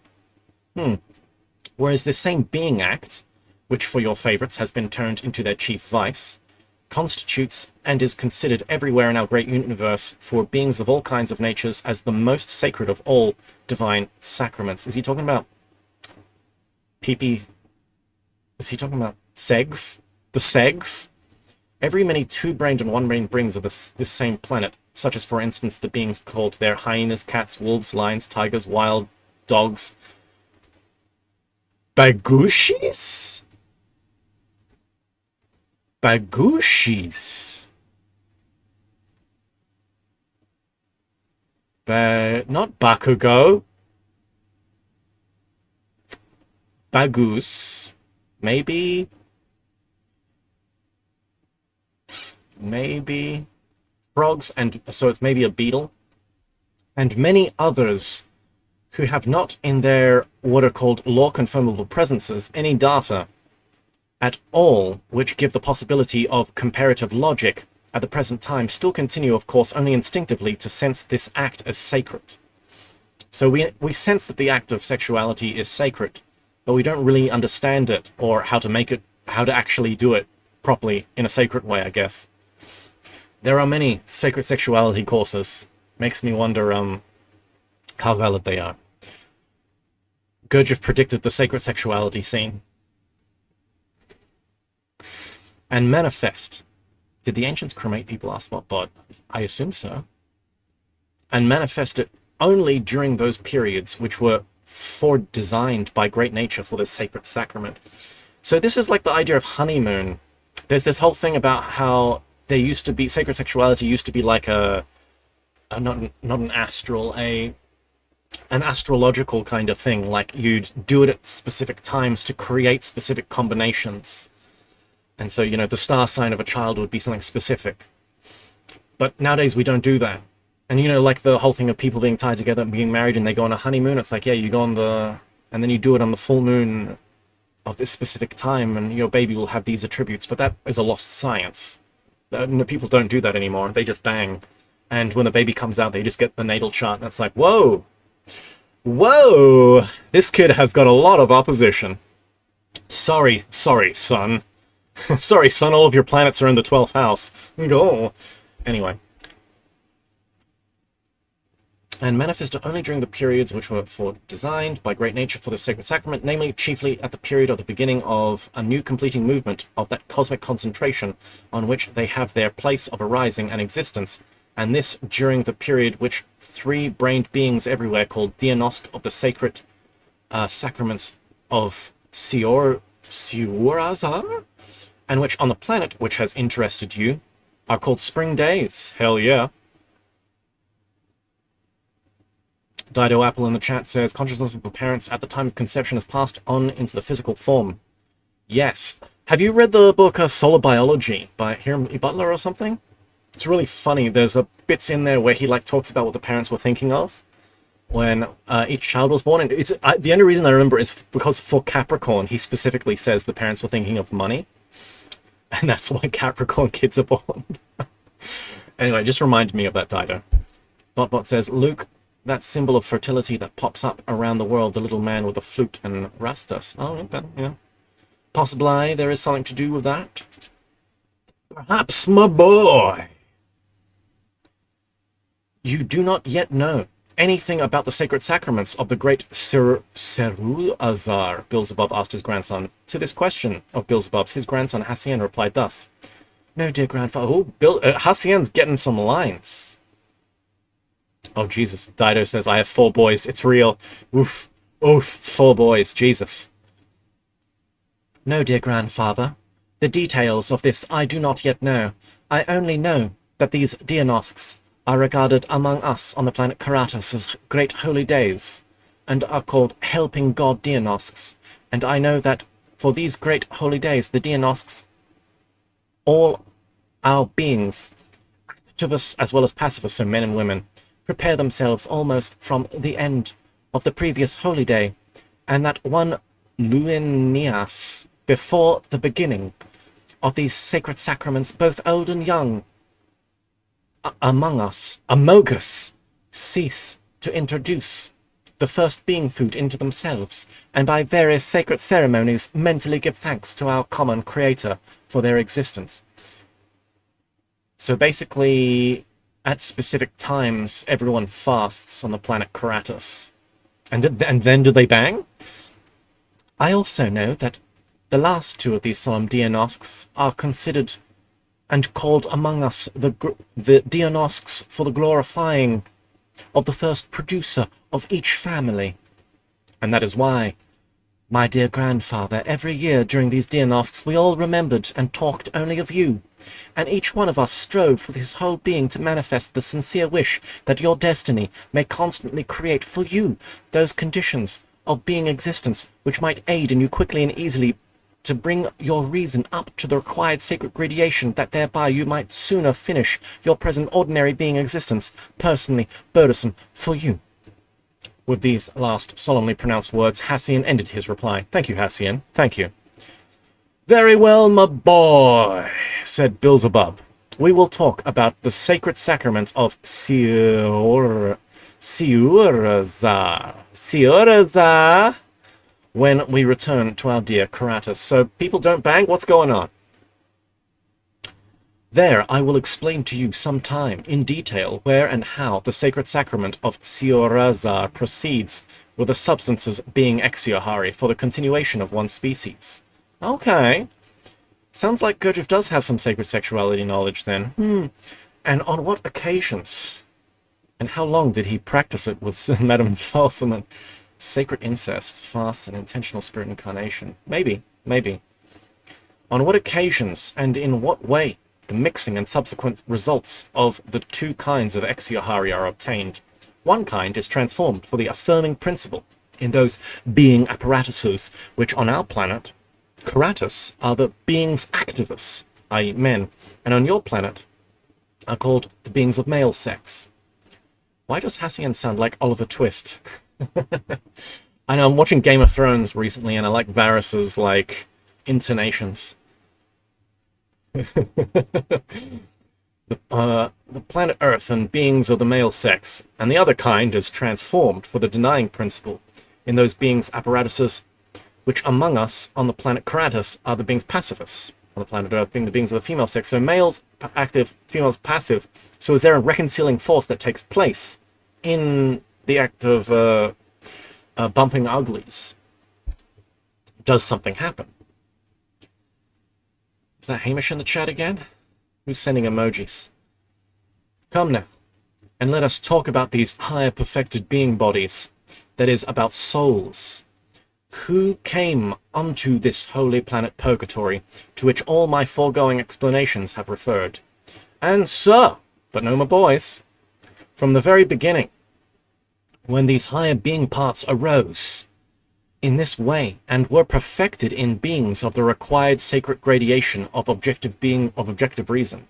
Whereas this same being act, which for your favorites has been turned into their chief vice, constitutes and is considered everywhere in our great universe for beings of all kinds of natures as the most sacred of all divine sacraments. Is he talking about pee-pee? Is he talking about segs? The segs? Every many two-brained and one-brained beings of this same planet, such as, for instance, the beings called their hyenas, cats, wolves, lions, tigers, wild dogs, bagushis? Bagushis. Not Bakugo. Bagus. Maybe. Frogs, and so it's maybe a beetle. And many others who have not in their what are called law-confirmable presences any data at all which give the possibility of comparative logic at the present time, still continue, of course, only instinctively to sense this act as sacred. So we sense that the act of sexuality is sacred, but we don't really understand it or how to actually do it properly in a sacred way, I guess. There are many sacred sexuality courses. Makes me wonder how valid they are. Gurdjieff predicted the sacred sexuality scene. And manifest. Did the ancients cremate people? Asked Spotbot. I assume so. And manifest it only during those periods which were designed by great nature for this sacred sacrament. So this is like the idea of honeymoon. There's this whole thing about how there used to be sacred sexuality used to be like not an astral, an astrological kind of thing. Like you'd do it at specific times to create specific combinations. And so, the star sign of a child would be something specific. But nowadays we don't do that. And like the whole thing of people being tied together and being married and they go on a honeymoon, it's like, yeah, you go on and then you do it on the full moon of this specific time and your baby will have these attributes. But that is a lost science. People don't do that anymore. They just bang. And when the baby comes out, they just get the natal chart and it's like, whoa, this kid has got a lot of opposition. Sorry, son. Sorry, son, all of your planets are in the 12th house. Oh. Anyway. And manifested only during the periods which were designed by great nature for the sacred sacrament, namely, chiefly at the period of the beginning of a new completing movement of that cosmic concentration on which they have their place of arising and existence, and this during the period which three-brained beings everywhere called Diagnostic of the sacred sacraments of Siurazar, and which on the planet which has interested you are called spring days. Hell yeah. Dido Apple in the chat says, consciousness of the parents at the time of conception is passed on into the physical form. Yes. Have you read the book Solar Biology by Hiram E. Butler or something? It's really funny. There's bits in there where he talks about what the parents were thinking of when each child was born. And the only reason I remember is because for Capricorn, he specifically says the parents were thinking of money. And that's why Capricorn kids are born. Anyway, just reminded me of that, Dido. Botbot says, Luke, that symbol of fertility that pops up around the world, the little man with the flute and rastas. Oh, okay, yeah. Possibly there is something to do with that. Perhaps, my boy, you do not yet know anything about the sacred sacraments of the great Seruazar, Beelzebub asked his grandson. To this question of Beelzebub's, his grandson Hassien replied thus. No, dear grandfather. Oh, Hassien's getting some lines. Oh, Jesus. Dido says, I have 4 boys. It's real. Oof. Oof. 4 boys. Jesus. No, dear grandfather. The details of this I do not yet know. I only know that these Diagnostics are regarded among us on the planet Karatas as great holy days, and are called helping god Diagnostics. And I know that for these great holy days, the Diagnostics, all our beings, activists as well as pacifists, so men and women, prepare themselves almost from the end of the previous holy day, and that one Luinias, before the beginning of these sacred sacraments, both old and young, among us, cease to introduce the first being food into themselves, and by various sacred ceremonies mentally give thanks to our common creator for their existence. So basically, at specific times, everyone fasts on the planet Karatas. And then do they bang? I also know that the last 2 of these solemn Diagnostics are considered and called among us the Diagnostics for the glorifying of the first producer of each family. And that is why, my dear grandfather, every year during these Diagnostics we all remembered and talked only of you, and each one of us strove with his whole being to manifest the sincere wish that your destiny may constantly create for you those conditions of being existence which might aid in you quickly and easily to bring your reason up to the required sacred gradation, that thereby you might sooner finish your present ordinary being existence, personally burdensome for you. With these last solemnly pronounced words, Hassien ended his reply. Thank you, Hassien. Thank you. Very well, my boy, said Beelzebub. We will talk about the sacred sacrament of Siurazar when we return to our dear Karatas. So people don't bang? What's going on? There I will explain to you sometime in detail where and how the sacred sacrament of Siurazar proceeds with the substances being exiohari for the continuation of one species. Okay. Sounds like Gurdjieff does have some sacred sexuality knowledge then. And on what occasions? And how long did he practice it with Madame Salzman? Sacred incest, fast, and intentional spirit incarnation. Maybe. On what occasions and in what way the mixing and subsequent results of the 2 kinds of exiohari are obtained. One kind is transformed for the affirming principle in those being apparatuses which on our planet, Karatas, are the beings activus, i.e. men, and on your planet are called the beings of male sex. Why does Hassien sound like Oliver Twist? I know, I'm watching Game of Thrones recently, and I like Varys's, intonations. The planet Earth and beings of the male sex, and the other kind is transformed for the denying principle in those beings apparatuses, which among us on the planet Karatas are the beings pacifus, on the planet Earth being the beings of the female sex. So males active, females passive. So is there a reconciling force that takes place in the act of bumping uglies? Does something happen? Is that Hamish in the chat again? Who's sending emojis? Come now, and let us talk about these higher perfected being bodies, that is, about souls. Who came unto this holy planet Purgatory, to which all my foregoing explanations have referred? And so, but no, my boys, from the very beginning, when these higher being parts arose in this way and were perfected in beings of the required sacred gradation of objective being, of objective reason,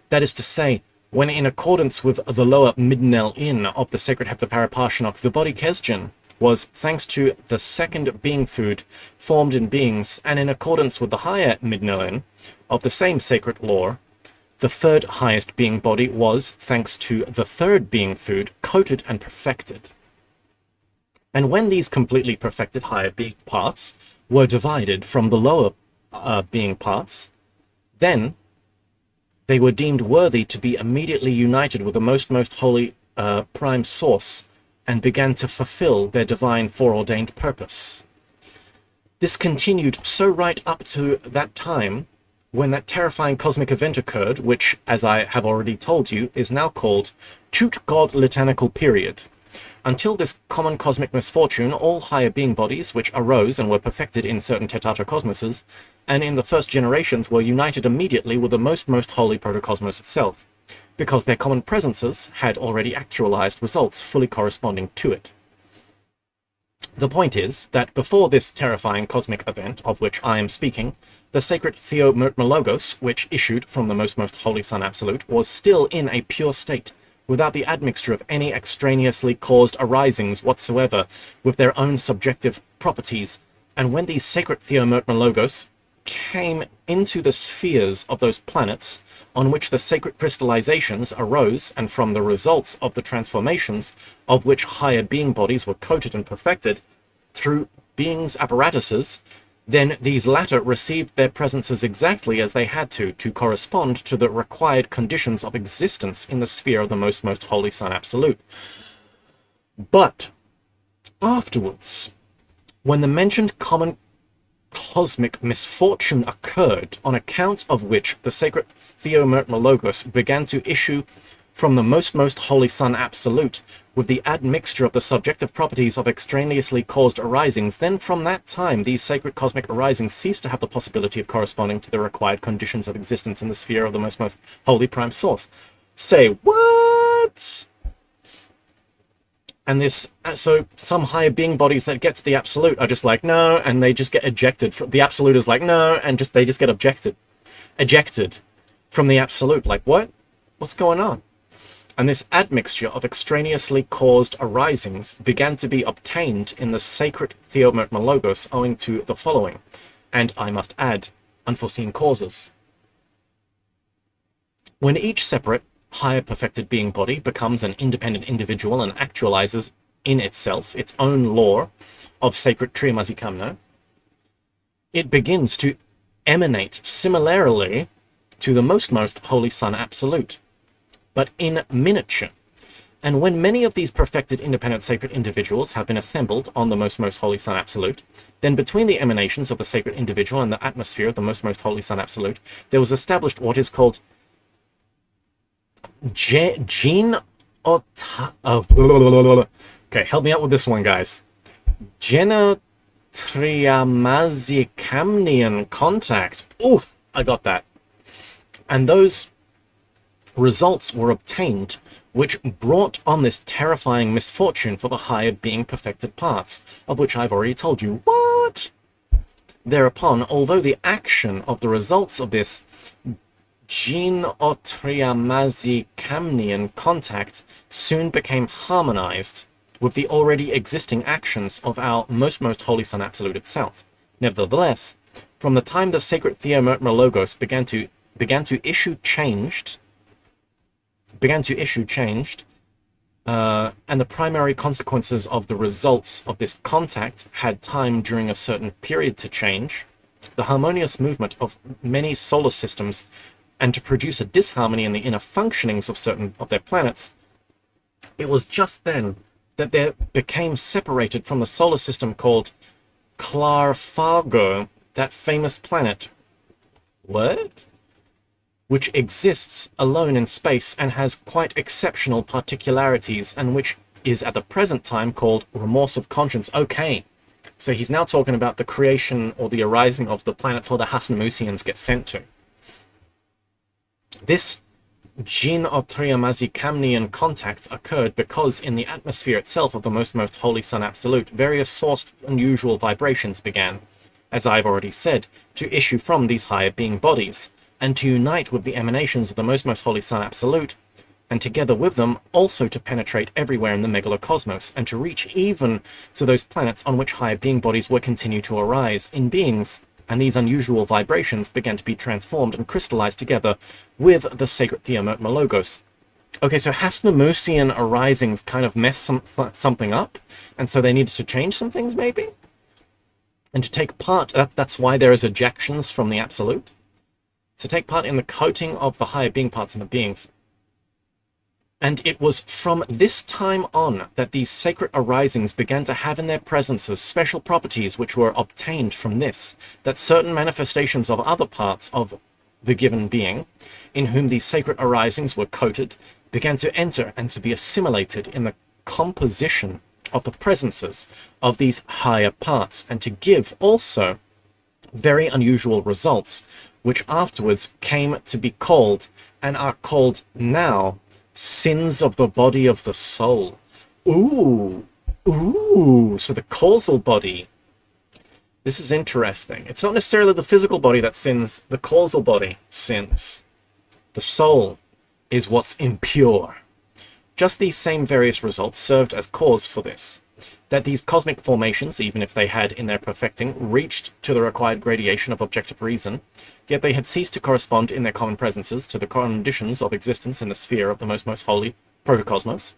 that is to say, when in accordance with the lower midnel in of the sacred heptaparaparshinok, the body Kesjan was, thanks to the second being food, formed in beings, and in accordance with the higher midnel in of the same sacred lore, the third highest being body was, thanks to the third being food, coated and perfected. And when these completely perfected higher being parts were divided from the lower being parts, then they were deemed worthy to be immediately united with the most holy prime source and began to fulfill their divine foreordained purpose. This continued so right up to that time when that terrifying cosmic event occurred, which, as I have already told you, is now called Toot God Litanical Period. Until this common cosmic misfortune, all higher being bodies which arose and were perfected in certain tetatocosmoses, and in the first generations were united immediately with the most holy protocosmos itself, because their common presences had already actualized results fully corresponding to it. The point is that before this terrifying cosmic event of which I am speaking, the sacred Theomyrtmelogos, which issued from the most holy Sun Absolute, was still in a pure state, without the admixture of any extraneously caused arisings whatsoever with their own subjective properties. And when these sacred Theomyrtmelogos came into the spheres of those planets on which the sacred crystallizations arose, and from the results of the transformations of which higher being bodies were coated and perfected through beings' apparatuses, then these latter received their presences exactly as they had to correspond to the required conditions of existence in the sphere of the most holy Sun Absolute. But afterwards, when the mentioned common cosmic misfortune occurred, on account of which the sacred Theomyrtmelogos began to issue from the most holy Sun Absolute with the admixture of the subjective properties of extraneously caused arisings, then from that time these sacred cosmic arisings ceased to have the possibility of corresponding to the required conditions of existence in the sphere of the most holy prime source. Say what? And this, so some higher being bodies that get to the Absolute are just like, no, and they just get ejected. The Absolute is like, no, and they just get ejected from the Absolute. Like, what? What's going on? And this admixture of extraneously caused arisings began to be obtained in the sacred Theomyrtmelogos owing to the following, and I must add, unforeseen causes. When each separate higher perfected being body becomes an independent individual and actualizes in itself its own law of sacred triamazikamno, it begins to emanate similarly to the most holy Sun Absolute, but in miniature. And when many of these perfected independent sacred individuals have been assembled on the most holy Sun Absolute, then between the emanations of the sacred individual and the atmosphere of the most holy Sun Absolute, there was established what is called Okay, help me out with this one, guys. Genotriamazikamnian contact. Oof, I got that. And those results were obtained, which brought on this terrifying misfortune for the higher being perfected parts, of which I've already told you. What? Thereupon, although the action of the results of this Genotriamazikamnian contact soon became harmonized with the already existing actions of our most holy Sun Absolute itself. Nevertheless, from the time the sacred Theomyrtmelogos began to issue changed, and the primary consequences of the results of this contact had time during a certain period to change, the harmonious movement of many solar systems, and to produce a disharmony in the inner functionings of certain of their planets, it was just then that there became separated from the solar system called Clarfargo, that famous planet. What? Which exists alone in space and has quite exceptional particularities, and which is at the present time called Remorse of Conscience. Okay, so he's now talking about the creation or the arising of the planets where the Hasnamusians get sent to. This Genotriamazikamnian contact occurred because in the atmosphere itself of the most holy Sun Absolute, various sourced unusual vibrations began, as I've already said, to issue from these higher being bodies, and to unite with the emanations of the most holy Sun Absolute, and together with them also to penetrate everywhere in the megalocosmos, and to reach even to those planets on which higher being bodies will continue to arise in beings. And these unusual vibrations began to be transformed and crystallized together with the sacred Theomyrtmelogos, Okay, so Hasnamusian arisings kind of mess something up, and so they needed to change some things, maybe? And to take part, that's why there is ejections from the Absolute. To take part in the coating of the higher being parts in the beings. And it was from this time on that these sacred arisings began to have in their presences special properties which were obtained from this, that certain manifestations of other parts of the given being, in whom these sacred arisings were coated, began to enter and to be assimilated in the composition of the presences of these higher parts, and to give also very unusual results, which afterwards came to be called, and are called now, sins of the body of the soul. Ooh, so the causal body. This is interesting. It's not necessarily the physical body that sins, the causal body sins. The soul is what's impure. Just these same various results served as cause for this, that these cosmic formations, even if they had in their perfecting reached to the required gradation of objective reason, yet they had ceased to correspond in their common presences to the conditions of existence in the sphere of the most holy protocosmos,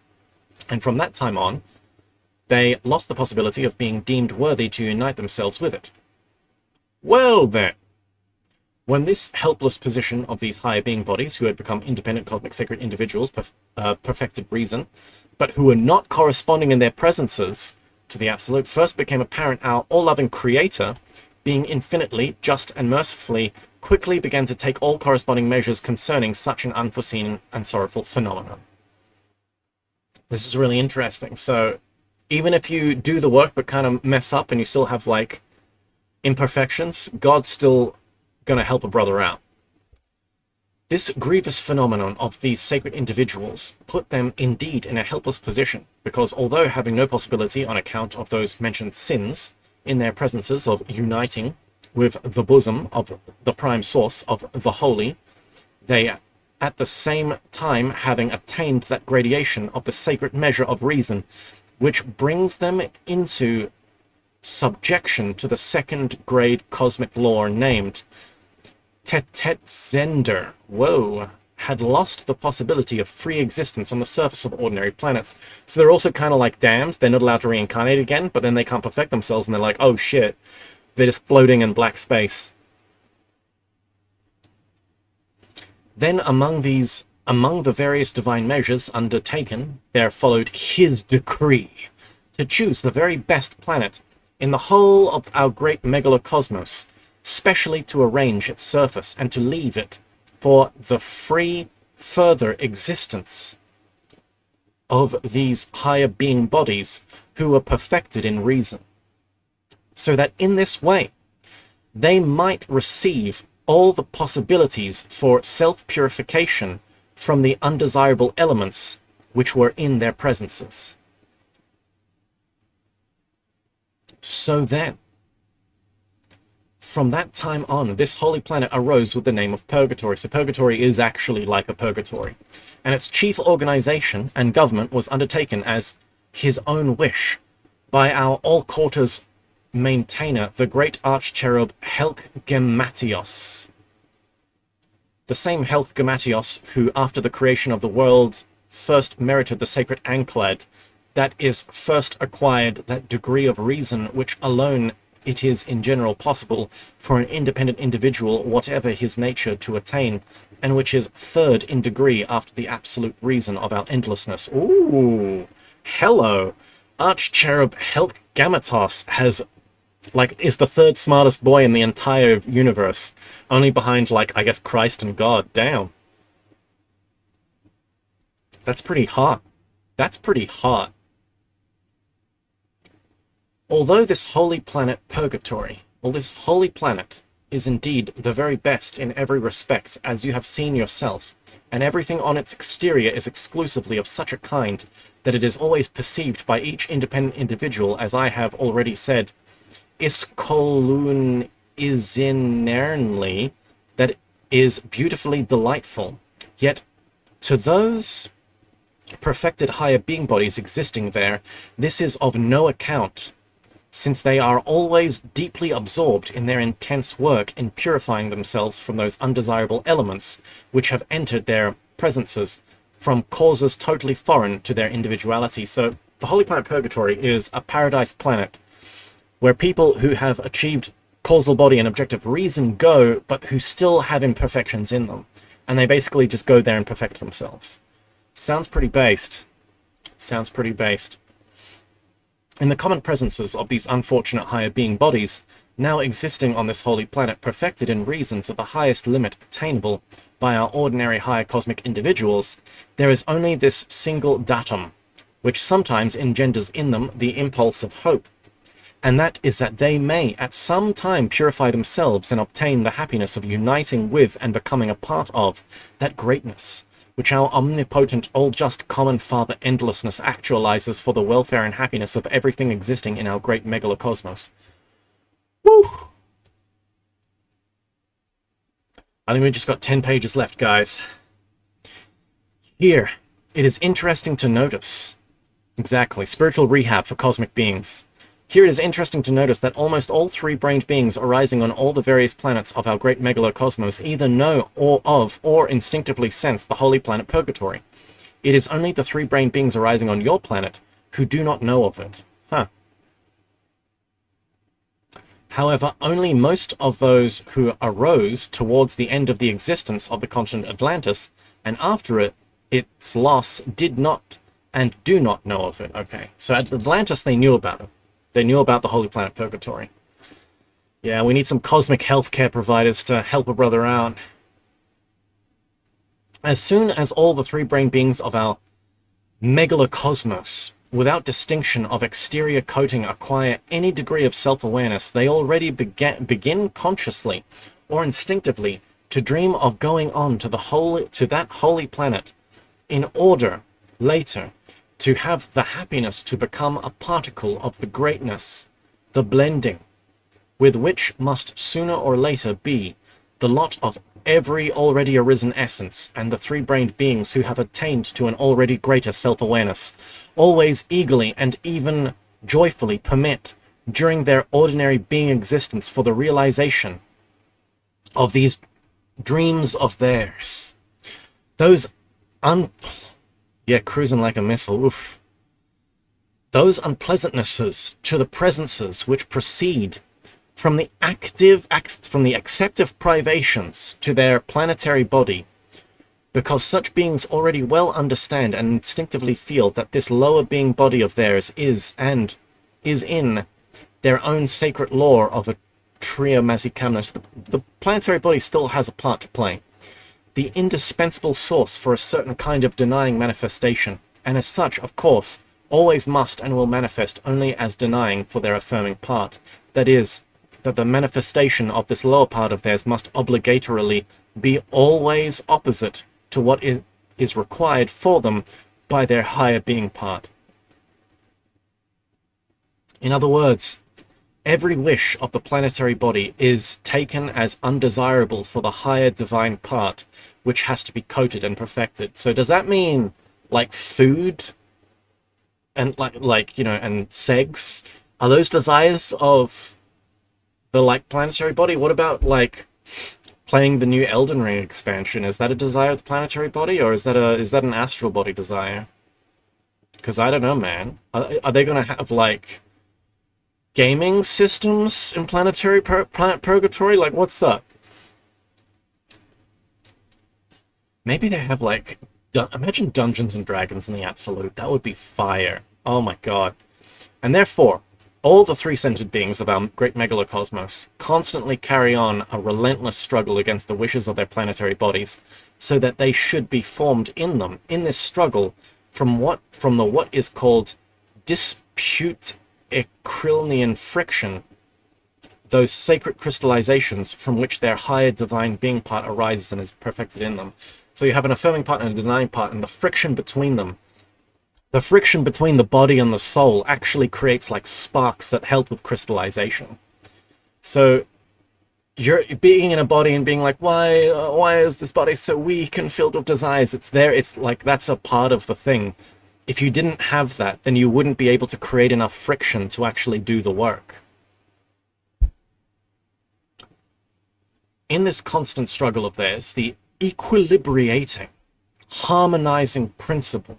and from that time on, they lost the possibility of being deemed worthy to unite themselves with it. Well then, when this helpless position of these higher being bodies, who had become independent cosmic sacred individuals, perfected reason, but who were not corresponding in their presences to the Absolute, first became apparent, our all-loving Creator, being infinitely just and mercifully, quickly began to take all corresponding measures concerning such an unforeseen and sorrowful phenomenon. This is really interesting. So even if you do the work but kind of mess up and you still have like imperfections, God's still going to help a brother out. This grievous phenomenon of these sacred individuals put them indeed in a helpless position, because although having no possibility on account of those mentioned sins in their presences of uniting with the bosom of the prime source of the holy, they at the same time having attained that gradation of the sacred measure of reason, which brings them into subjection to the second grade cosmic law named Tetetzender, had lost the possibility of free existence on the surface of ordinary planets. So they're also kind of like damned. They're not allowed to reincarnate again, but then they can't perfect themselves, and they're like, oh shit, they're just floating in black space. Then among the various divine measures undertaken, there followed his decree to choose the very best planet in the whole of our great megalocosmos, specially to arrange its surface and to leave it for the free further existence of these higher being bodies who were perfected in reason, so that in this way they might receive all the possibilities for self-purification from the undesirable elements which were in their presences. So then, from that time on, this holy planet arose with the name of Purgatory. So Purgatory is actually like a purgatory. And its chief organization and government was undertaken as his own wish by our all-quarters maintainer, the great archcherub Helkgematios. The same Helkgematios who, after the creation of the world, first merited the sacred anclad, that is first acquired that degree of reason which alone it is in general possible for an independent individual, whatever his nature, to attain, and which is third in degree after the absolute reason of our endlessness. Ooh, hello. Archcherub Helkgamatos is the third smartest boy in the entire universe, only behind, like, I guess Christ and God. Damn. That's pretty hot. That's pretty hot. Although this holy planet Purgatory, this holy planet is indeed the very best in every respect, as you have seen yourself, and everything on its exterior is exclusively of such a kind that it is always perceived by each independent individual, as I have already said, iskolun isinernly, that it is beautifully delightful, yet to those perfected higher being bodies existing there, this is of no account, since they are always deeply absorbed in their intense work in purifying themselves from those undesirable elements which have entered their presences from causes totally foreign to their individuality. So the Holy Planet Purgatory is a paradise planet where people who have achieved causal body and objective reason go, but who still have imperfections in them. And they basically just go there and perfect themselves. Sounds pretty based. Sounds pretty based. In the common presences of these unfortunate higher being bodies, now existing on this holy planet, perfected in reason to the highest limit attainable by our ordinary higher cosmic individuals, there is only this single datum, which sometimes engenders in them the impulse of hope, and that is that they may at some time purify themselves and obtain the happiness of uniting with and becoming a part of that greatness, which our omnipotent, all-just common Father Endlessness actualizes for the welfare and happiness of everything existing in our great megalocosmos. Woo! I think we've just got 10 pages left, guys. Here, it is interesting to notice. Exactly, spiritual rehab for cosmic beings. Here it is interesting to notice that almost all three-brained beings arising on all the various planets of our great megalocosmos either know or instinctively sense the holy planet Purgatory. It is only the three-brained beings arising on your planet who do not know of it. Huh. However, only most of those who arose towards the end of the existence of the continent Atlantis, and after its loss, did not and do not know of it. Okay, so at Atlantis they knew about it. They knew about the Holy Planet Purgatory. Yeah, we need some cosmic healthcare providers to help a brother out. As soon as all the three-brain beings of our megalocosmos, without distinction of exterior coating, acquire any degree of self-awareness, they already begin consciously or instinctively to dream of going on to that holy planet in order, later, to have the happiness to become a particle of the greatness, the blending, with which must sooner or later be the lot of every already arisen essence and the three-brained beings who have attained to an already greater self-awareness, always eagerly and even joyfully permit, during their ordinary being existence, for the realization of these dreams of theirs. Those cruising like a missile, oof. Those unpleasantnesses to the presences which proceed from the acceptive privations to their planetary body, because such beings already well understand and instinctively feel that this lower being body of theirs is in their own sacred lore of a tria mazicamnos. The planetary body still has a part to play, the indispensable source for a certain kind of denying manifestation, and as such, of course, always must and will manifest only as denying for their affirming part. That is, that the manifestation of this lower part of theirs must obligatorily be always opposite to what is required for them by their higher being part. In other words, every wish of the planetary body is taken as undesirable for the higher divine part, which has to be coated and perfected. So does that mean like food and like you know, and sex? Are those desires of the planetary body? What about like playing the new Elden Ring expansion? Is that a desire of the planetary body, or is that an astral body desire? Because I don't know, man. Are they gonna have like gaming systems in planetary planet purgatory? Like, what's up? Maybe they have like imagine Dungeons and Dragons in the absolute. That would be fire. Oh my god. And therefore, all the three-centered beings of our great megalocosmos constantly carry on a relentless struggle against the wishes of their planetary bodies, so that they should be formed in them, in this struggle, from what is called dispute acrylnian friction, those sacred crystallizations from which their higher divine being part arises and is perfected in them. So you have an affirming part and a denying part, and the friction between them, the friction between the body and the soul, actually creates like sparks that help with crystallization. So you're being in a body and being like, why is this body so weak and filled with desires? It's there. It's like, that's a part of the thing. If you didn't have that, then you wouldn't be able to create enough friction to actually do the work. In this constant struggle of theirs, the equilibrating harmonizing principle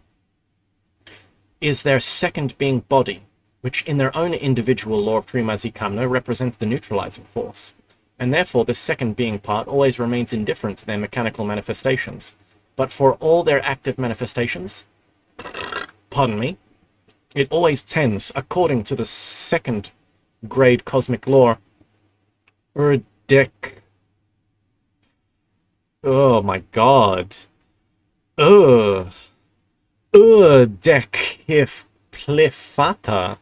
is their second being body, which in their own individual law of Trimazi Kamna represents the neutralizing force, and therefore the second being part always remains indifferent to their mechanical manifestations. But for all their active manifestations, pardon me, it always tends, according to the second grade cosmic law, Urdek. Oh my god. Urdek plifata.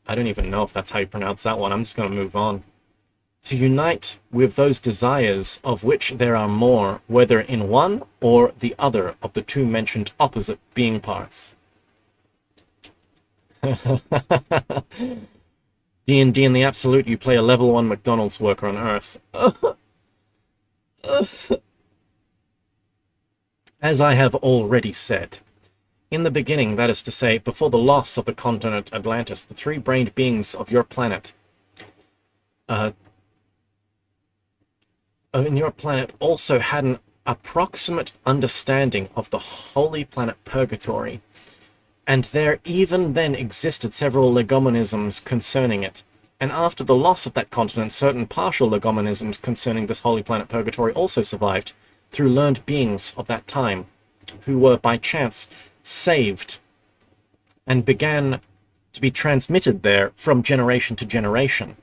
I don't even know if that's how you pronounce that one. I'm just going to move on. To unite with those desires of which there are more, whether in one or the other of the two mentioned opposite being parts. D&D in the absolute, you play a level 1 McDonald's worker on Earth. As I have already said, in the beginning, that is to say, before the loss of the continent Atlantis, the three-brained beings of your planet also had an approximate understanding of the holy planet Purgatory, and there even then existed several legomenisms concerning it. And after the loss of that continent, certain partial legomenisms concerning this holy planet Purgatory also survived through learned beings of that time, who were by chance saved and began to be transmitted there from generation to generation.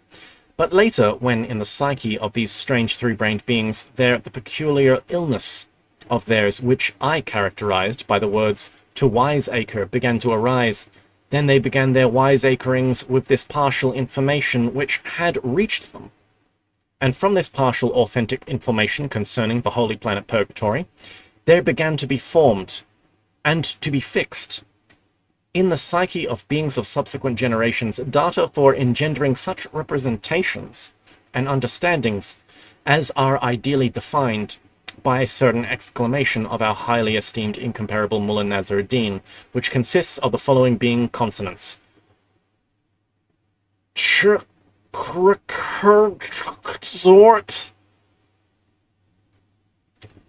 But later, when in the psyche of these strange three-brained beings, the peculiar illness of theirs, which I characterized by the words to wiseacre, began to arise, then they began their wiseacrings with this partial information which had reached them. And from this partial authentic information concerning the holy planet Purgatory, there began to be formed and to be fixed in the psyche of beings of subsequent generations data for engendering such representations and understandings as are ideally defined by a certain exclamation of our highly esteemed incomparable Mullah Nasr ad-Din, which consists of the following being consonants.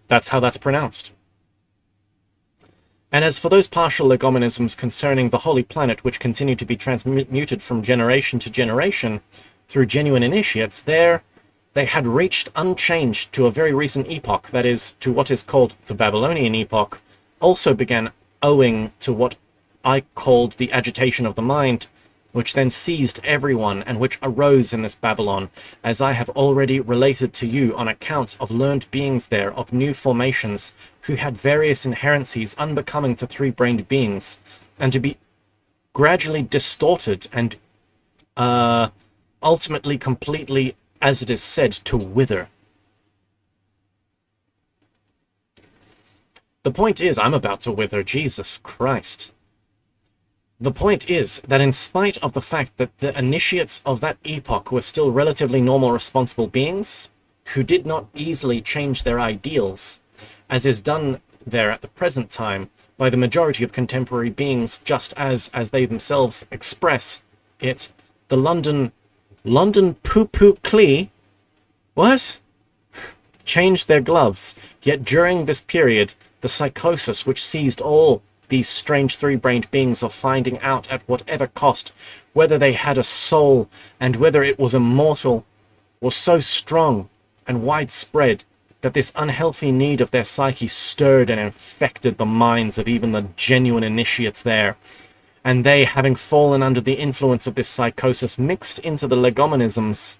That's how that's pronounced. And as for those partial legomenisms concerning the holy planet which continue to be transmuted from generation to generation through genuine initiates, there they had reached unchanged to a very recent epoch, that is, to what is called the Babylonian epoch, also began owing to what I called the agitation of the mind, which then seized everyone, and which arose in this Babylon, as I have already related to you, on account of learned beings there of new formations, who had various inherencies unbecoming to three-brained beings, and to be gradually distorted and ultimately completely, as it is said, to wither. The point is, I'm about to wither, Jesus Christ. The point is that in spite of the fact that the initiates of that epoch were still relatively normal responsible beings, who did not easily change their ideals, as is done there at the present time by the majority of contemporary beings, just as they themselves express it, the London poo-poo clee, what? Changed their gloves, yet during this period, the psychosis which seized all these strange three-brained beings of finding out at whatever cost whether they had a soul and whether it was immortal was so strong and widespread that this unhealthy need of their psyche stirred and infected the minds of even the genuine initiates there, and they, having fallen under the influence of this psychosis, mixed into the legomenisms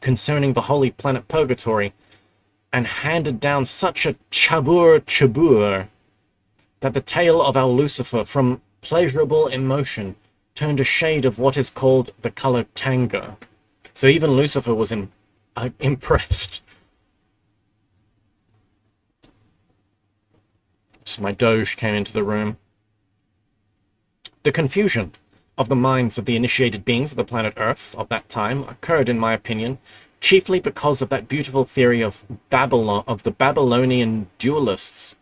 concerning the holy planet Purgatory, and handed down such a chabur that the tale of our Lucifer from pleasurable emotion turned a shade of what is called the color tanga. So even Lucifer was impressed. So my doge came into the room. The confusion of the minds of the initiated beings of the planet Earth of that time occurred, in my opinion, chiefly because of that beautiful theory of Babylon, of the Babylonian dualists,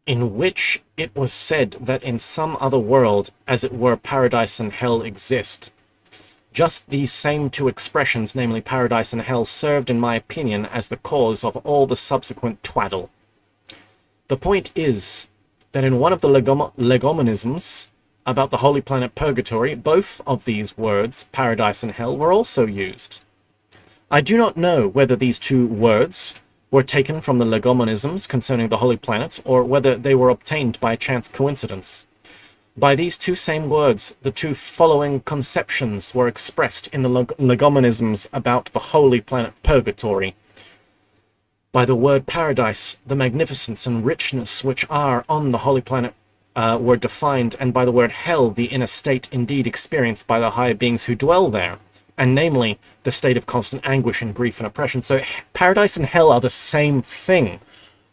in which it was said that in some other world, as it were, paradise and hell exist. Just these same two expressions, namely paradise and hell, served, in my opinion, as the cause of all the subsequent twaddle. The point is that in one of the legomenisms about the holy planet purgatory, both of these words, paradise and hell, were also used. I do not know whether these two words were taken from the legomenisms concerning the holy planets, or whether they were obtained by chance coincidence. By these two same words, the two following conceptions were expressed in the legomenisms about the holy planet purgatory. By the word paradise, the magnificence and richness which are on the holy planet were defined, and by the word hell, the inner state indeed experienced by the higher beings who dwell there, and namely, the state of constant anguish and grief and oppression. So paradise and hell are the same thing.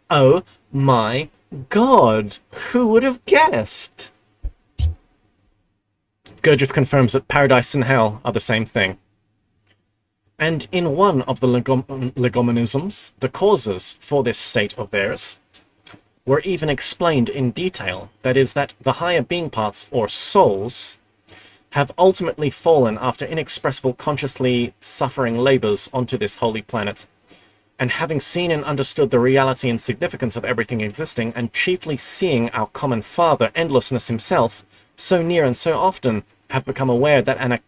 Oh my God, who would have guessed? Gurdjieff confirms that paradise and hell are the same thing. And in one of the legomenisms, the causes for this state of theirs were even explained in detail. That is, that the higher being parts, or souls, have ultimately fallen after inexpressible consciously suffering labors onto this holy planet, and having seen and understood the reality and significance of everything existing, and chiefly seeing our common Father, endlessness himself, so near and so often, have become aware that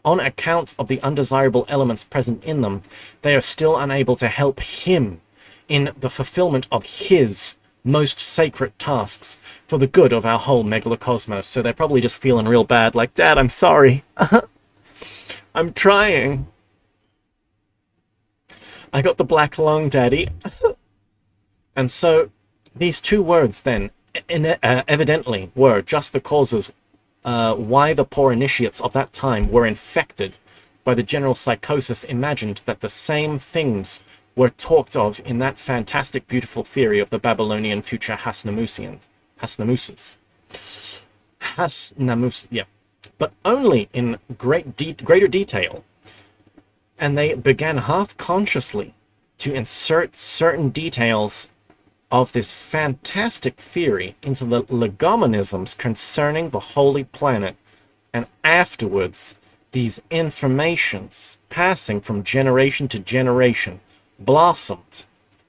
on account of the undesirable elements present in them, they are still unable to help him in the fulfillment of his most sacred tasks for the good of our whole megalocosmos. So they're probably just feeling real bad, like, Dad, I'm sorry. I'm trying. I got the black lung, Daddy. And so these two words then evidently were just the causes why the poor initiates of that time were infected by the general psychosis, imagined that the same things were talked of in that fantastic, beautiful theory of the Babylonian future Hasnamuses, yeah, but only in greater detail. And they began half-consciously to insert certain details of this fantastic theory into the legomenisms concerning the holy planet, and afterwards these informations, passing from generation to generation, blossomed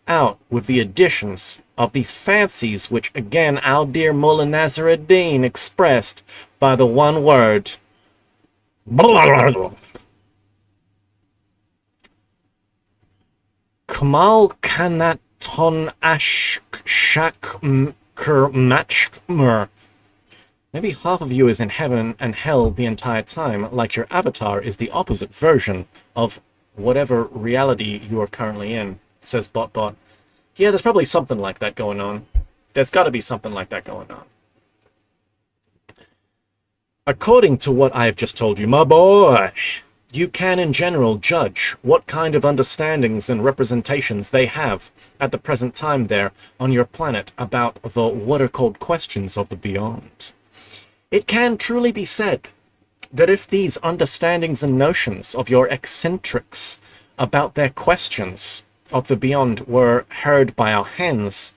out with the additions of these fancies, which again our dear Mullah Nasruddin expressed by the one word Kamal Kanaton Ashkshakmachmer. Maybe half of you is in heaven and hell the entire time, like your avatar is the opposite version of whatever reality you are currently in, says BotBot. Yeah, there's probably something like that going on. There's got to be something like that going on. According to what I have just told you, my boy, you can in general judge what kind of understandings and representations they have at the present time there on your planet about the what are called questions of the beyond. It can truly be said that if these understandings and notions of your eccentrics about their questions of the beyond were heard by our hens,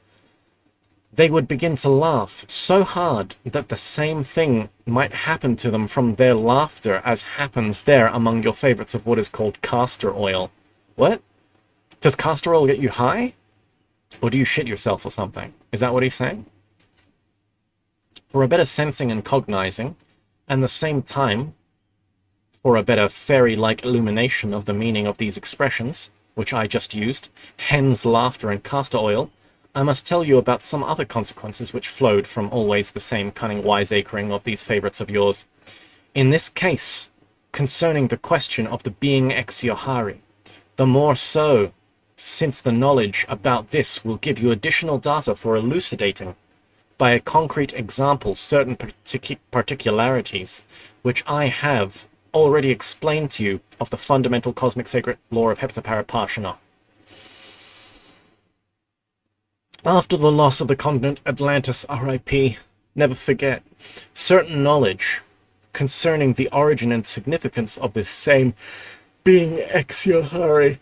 they would begin to laugh so hard that the same thing might happen to them from their laughter as happens there among your favorites of what is called castor oil. What? Does castor oil get you high? Or do you shit yourself or something? Is that what he's saying? For a better sensing and cognizing, and the same time, for a better fairy-like illumination of the meaning of these expressions, which I just used, hen's laughter and castor oil, I must tell you about some other consequences which flowed from always the same cunning wiseacring of these favorites of yours. In this case, concerning the question of the being Exiohari, the more so, since the knowledge about this will give you additional data for elucidating, by a concrete example, certain particularities, which I have already explained to you of the fundamental cosmic sacred law of Heptaparapashana. After the loss of the continent Atlantis, R.I.P., never forget, certain knowledge concerning the origin and significance of this same being Exiohari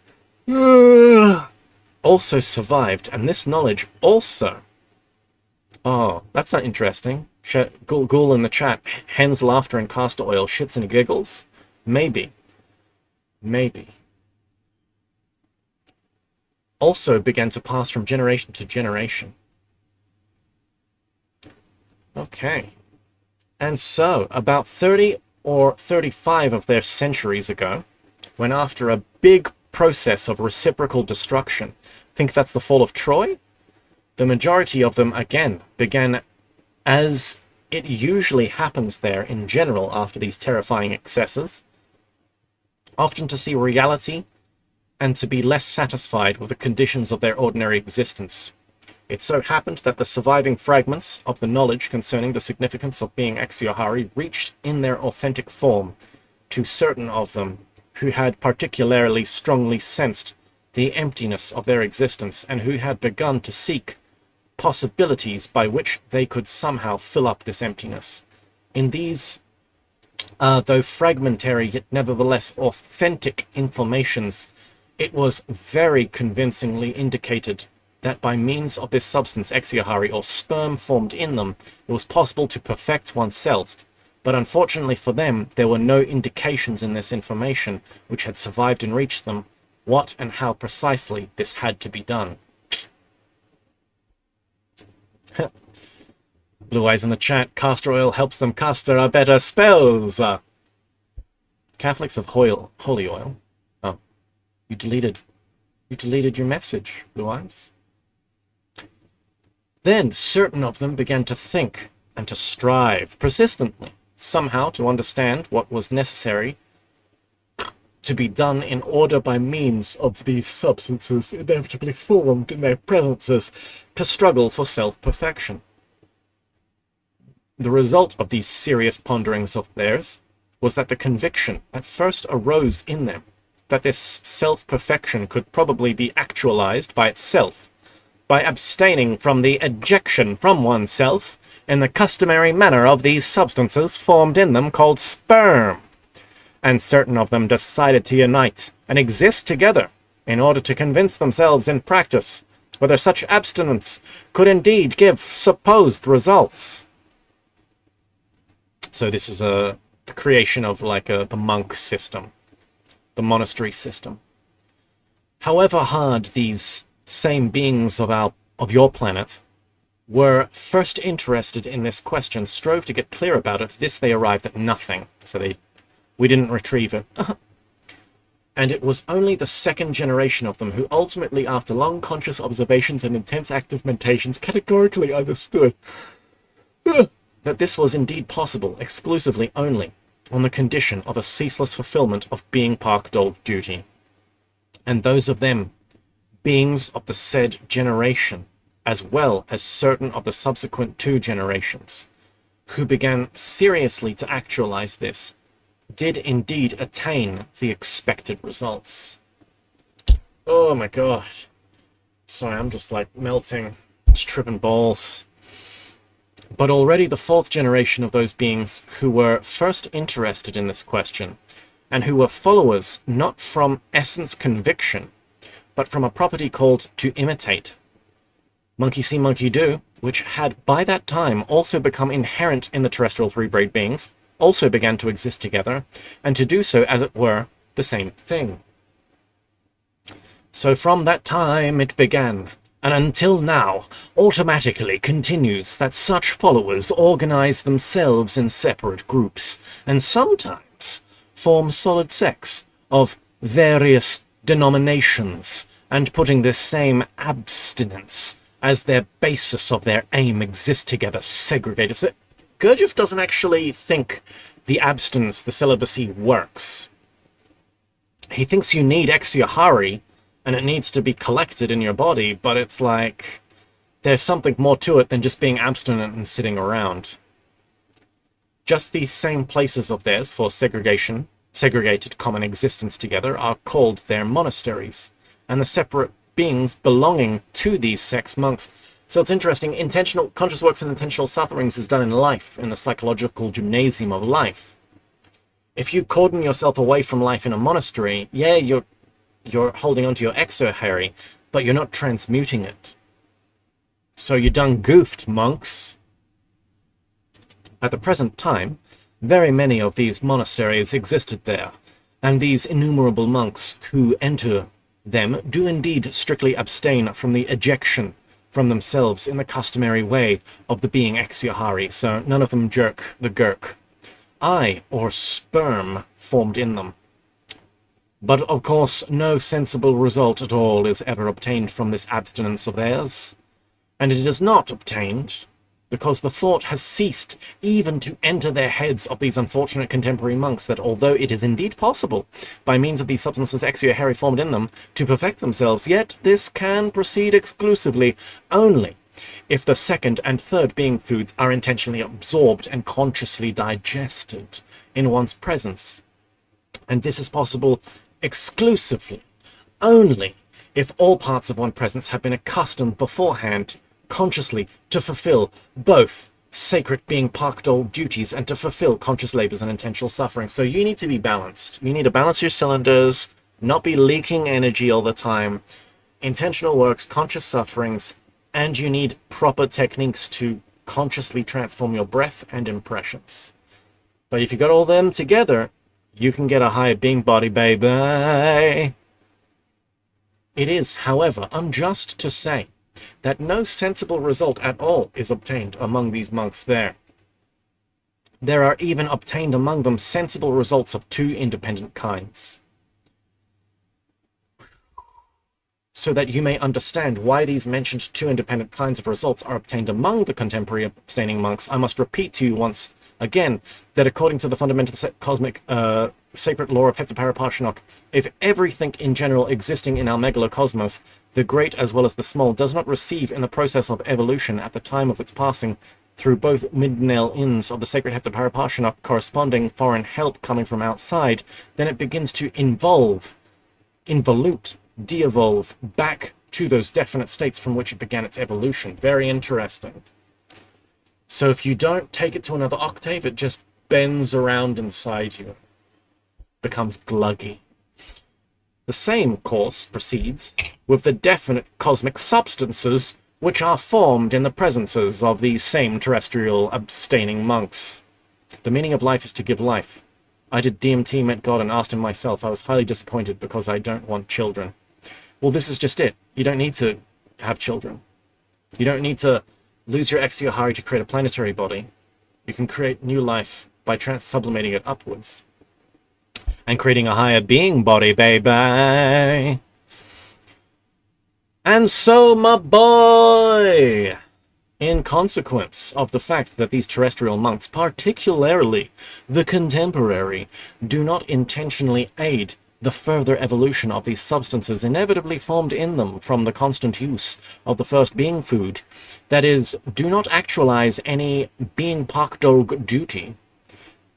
also survived, and this knowledge also... Oh, that's not interesting. Ghoul in the chat, hen's laughter and castor oil, shits and giggles? Maybe. Maybe. Also began to pass from generation to generation. Okay. And so, about 30 or 35 of their centuries ago, when after a big process of reciprocal destruction, think that's the fall of Troy, the majority of them, again, began, as it usually happens there in general after these terrifying excesses, often to see reality and to be less satisfied with the conditions of their ordinary existence. It so happened that the surviving fragments of the knowledge concerning the significance of being Exiohari reached in their authentic form to certain of them who had particularly strongly sensed the emptiness of their existence and who had begun to seek possibilities by which they could somehow fill up this emptiness. In these, though fragmentary yet nevertheless authentic informations, it was very convincingly indicated that by means of this substance, Exiohari, or sperm formed in them, it was possible to perfect oneself. But unfortunately for them, there were no indications in this information which had survived and reached them, what and how precisely this had to be done. Blue Eyes in the chat, castor oil helps them caster a better spells. Catholics of holy oil. Oh, you deleted your message, Blue Eyes. Then certain of them began to think and to strive persistently, somehow to understand what was necessary to be done in order by means of these substances inevitably formed in their presences to struggle for self-perfection. The result of these serious ponderings of theirs was that the conviction at first arose in them that this self-perfection could probably be actualized by itself, by abstaining from the ejection from oneself in the customary manner of these substances formed in them called sperm. And certain of them decided to unite and exist together in order to convince themselves in practice whether such abstinence could indeed give supposed results. So this is the creation of the monk system, the monastery system. However hard these same beings of your planet were first interested in this question, strove to get clear about it, they arrived at nothing. So we didn't retrieve it. And it was only the second generation of them who ultimately, after long conscious observations and intense active meditations, categorically understood that this was indeed possible exclusively only on the condition of a ceaseless fulfillment of being Park-Dole duty. And those of them, beings of the said generation, as well as certain of the subsequent 2 generations, who began seriously to actualize this, did indeed attain the expected results. Oh my god. Sorry, I'm just melting. Just tripping balls. But already the 4th generation of those beings who were first interested in this question, and who were followers not from essence conviction, but from a property called to imitate, monkey see, monkey do, which had by that time also become inherent in the terrestrial 3-braid beings, also began to exist together, and to do so, as it were, the same thing. So from that time it began, and until now, automatically continues that such followers organize themselves in separate groups, and sometimes form solid sects of various denominations, and putting this same abstinence as their basis of their aim exist together segregated. So Gurdjieff doesn't actually think the abstinence, the celibacy, works. He thinks you need Exiohari, and it needs to be collected in your body, but it's like there's something more to it than just being abstinent and sitting around. Just these same places of theirs for segregated common existence together are called their monasteries, and the separate beings belonging to these sects monks. So it's interesting, intentional conscious works and intentional sufferings is done in life, in the psychological gymnasium of life. If you cordon yourself away from life in a monastery, yeah, you're holding on to your Exiohari, but you're not transmuting it. So you done goofed, monks. At the present time, very many of these monasteries existed there, and these innumerable monks who enter them do indeed strictly abstain from the ejection from themselves in the customary way of the being Exuhari, so none of them jerk the gurk. Eye, or sperm, formed in them. But of course, no sensible result at all is ever obtained from this abstinence of theirs, and it is not obtained because the thought has ceased even to enter their heads of these unfortunate contemporary monks that although it is indeed possible, by means of these substances Exuhari formed in them, to perfect themselves, yet this can proceed exclusively only if the second and third being foods are intentionally absorbed and consciously digested in one's presence. And this is possible exclusively only if all parts of one's presence have been accustomed beforehand consciously to fulfill both sacred being Pakdol duties and to fulfill conscious labors and intentional suffering. So you need to be balanced. You need to balance your cylinders, not be leaking energy all the time, intentional works, conscious sufferings, and you need proper techniques to consciously transform your breath and impressions. But if you got all them together, you can get a higher being body, baby. It is, however, unjust to say that no sensible result at all is obtained among these monks there. There are even obtained among them sensible results of two independent kinds. So that you may understand why these mentioned two independent kinds of results are obtained among the contemporary abstaining monks, I must repeat to you once again that according to the fundamental cosmic sacred law of Heptaparaparshinok, if everything in general existing in our megalocosmos, the great as well as the small, does not receive in the process of evolution at the time of its passing through both midnell inns of the sacred Heptaparaparshinok corresponding foreign help coming from outside, then it begins to involute, de-evolve back to those definite states from which it began its evolution. Very interesting. So if you don't take it to another octave, it just bends around inside you, becomes gluggy. The same course proceeds with the definite cosmic substances which are formed in the presences of these same terrestrial abstaining monks. The meaning of life is to give life. I did DMT, met God, and asked him myself. I was highly disappointed because I don't want children. Well, this is just it. You don't need to have children. You don't need to lose your Exuhari to create a planetary body. You can create new life by sublimating it upwards and creating a higher being body, baby. And so, my boy, in consequence of the fact that these terrestrial monks, particularly the contemporary, do not intentionally aid the further evolution of these substances inevitably formed in them from the constant use of the first being food, that is, do not actualize any being Pakdog duty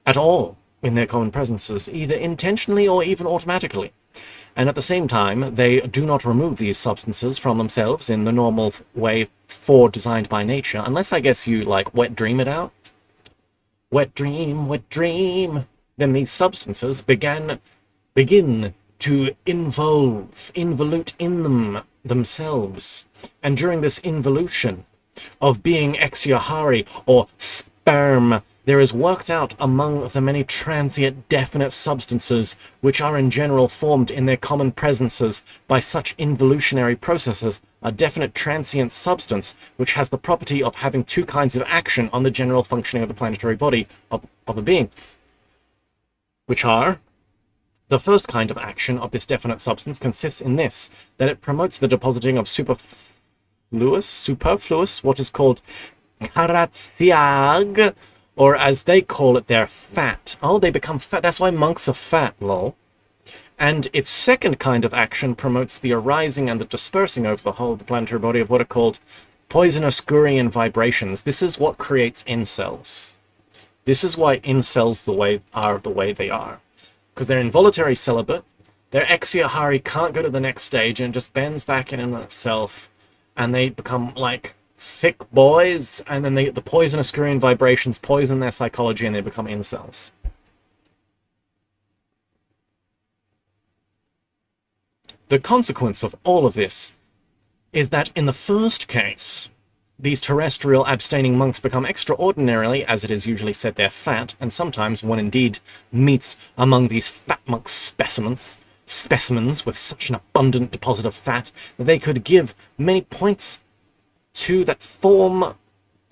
at all in their common presences, either intentionally or even automatically. And at the same time, they do not remove these substances from themselves in the normal way designed by nature, unless I guess you, like, wet dream it out. Wet dream, then these substances begin to involute in themselves. And during this involution of being Exuhari, or sperm, there is worked out among the many transient definite substances which are in general formed in their common presences by such involutionary processes a definite transient substance which has the property of having two kinds of action on the general functioning of the planetary body of a being, which are: the first kind of action of this definite substance consists in this, that it promotes the depositing of superfluous, what is called karatsiag, or as they call it, their fat. Oh, they become fat. That's why monks are fat, lol. And its second kind of action promotes the arising and the dispersing over the whole of the planetary body of what are called poisonous Gurian vibrations. This is what creates incels. This is why incels are the way they are. Because they're involuntary celibate, their Exuhari can't go to the next stage and just bends back in itself, and they become like thick boys, and then the poisonous Gurian vibrations poison their psychology and they become incels. The consequence of all of this is that in the first case, these terrestrial abstaining monks become extraordinarily, as it is usually said, they're fat, and sometimes one indeed meets among these fat monk specimens with such an abundant deposit of fat that they could give many points to that form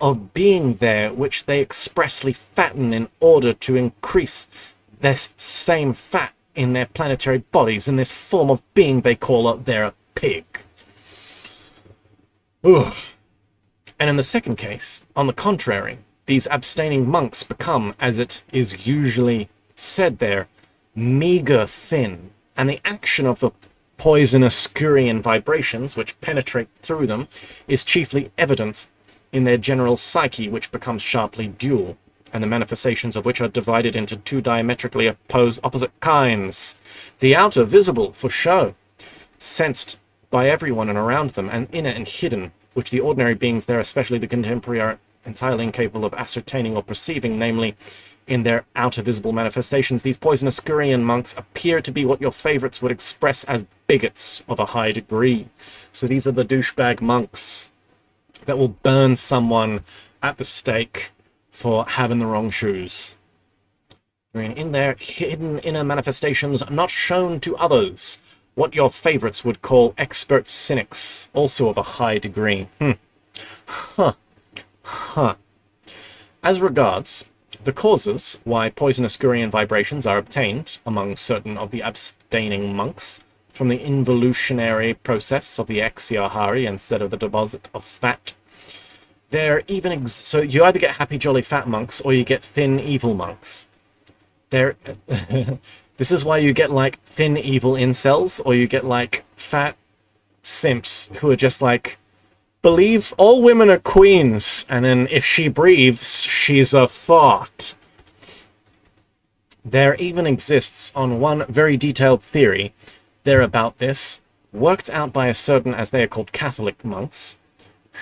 of being there which they expressly fatten in order to increase this same fat in their planetary bodies, in this form of being they call their pig. Ooh. And in the second case, on the contrary, these abstaining monks become, as it is usually said there, meager thin, and the action of the poisonous Skurian vibrations which penetrate through them is chiefly evident in their general psyche, which becomes sharply dual, and the manifestations of which are divided into two diametrically opposite kinds. The outer, visible for show, sensed by everyone and around them, and inner and hidden, which the ordinary beings there, especially the contemporary, are entirely incapable of ascertaining or perceiving, namely, in their outer visible manifestations, these poisonous Skurian monks appear to be what your favorites would express as bigots of a high degree. So these are the douchebag monks that will burn someone at the stake for having the wrong shoes. I mean, in their hidden inner manifestations, not shown to others, what your favorites would call expert cynics, also of a high degree. As regards the causes why poisonous Skurian vibrations are obtained among certain of the abstaining monks from the involutionary process of the exyahari instead of the deposit of fat, there even so you either get happy jolly fat monks or you get thin evil monks. There, this is why you get like thin evil incels, or you get like fat simps who are just like, believe all women are queens, and then if she breathes, she's a thought. There even exists on one very detailed theory there about this, worked out by a certain, as they are called, Catholic monks,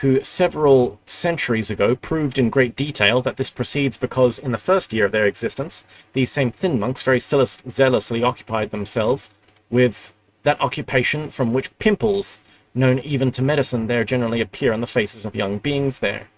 who several centuries ago proved in great detail that this proceeds because in the first year of their existence, these same thin monks very zealously occupied themselves with that occupation from which pimples, known even to medicine, there generally appear on the faces of young beings there.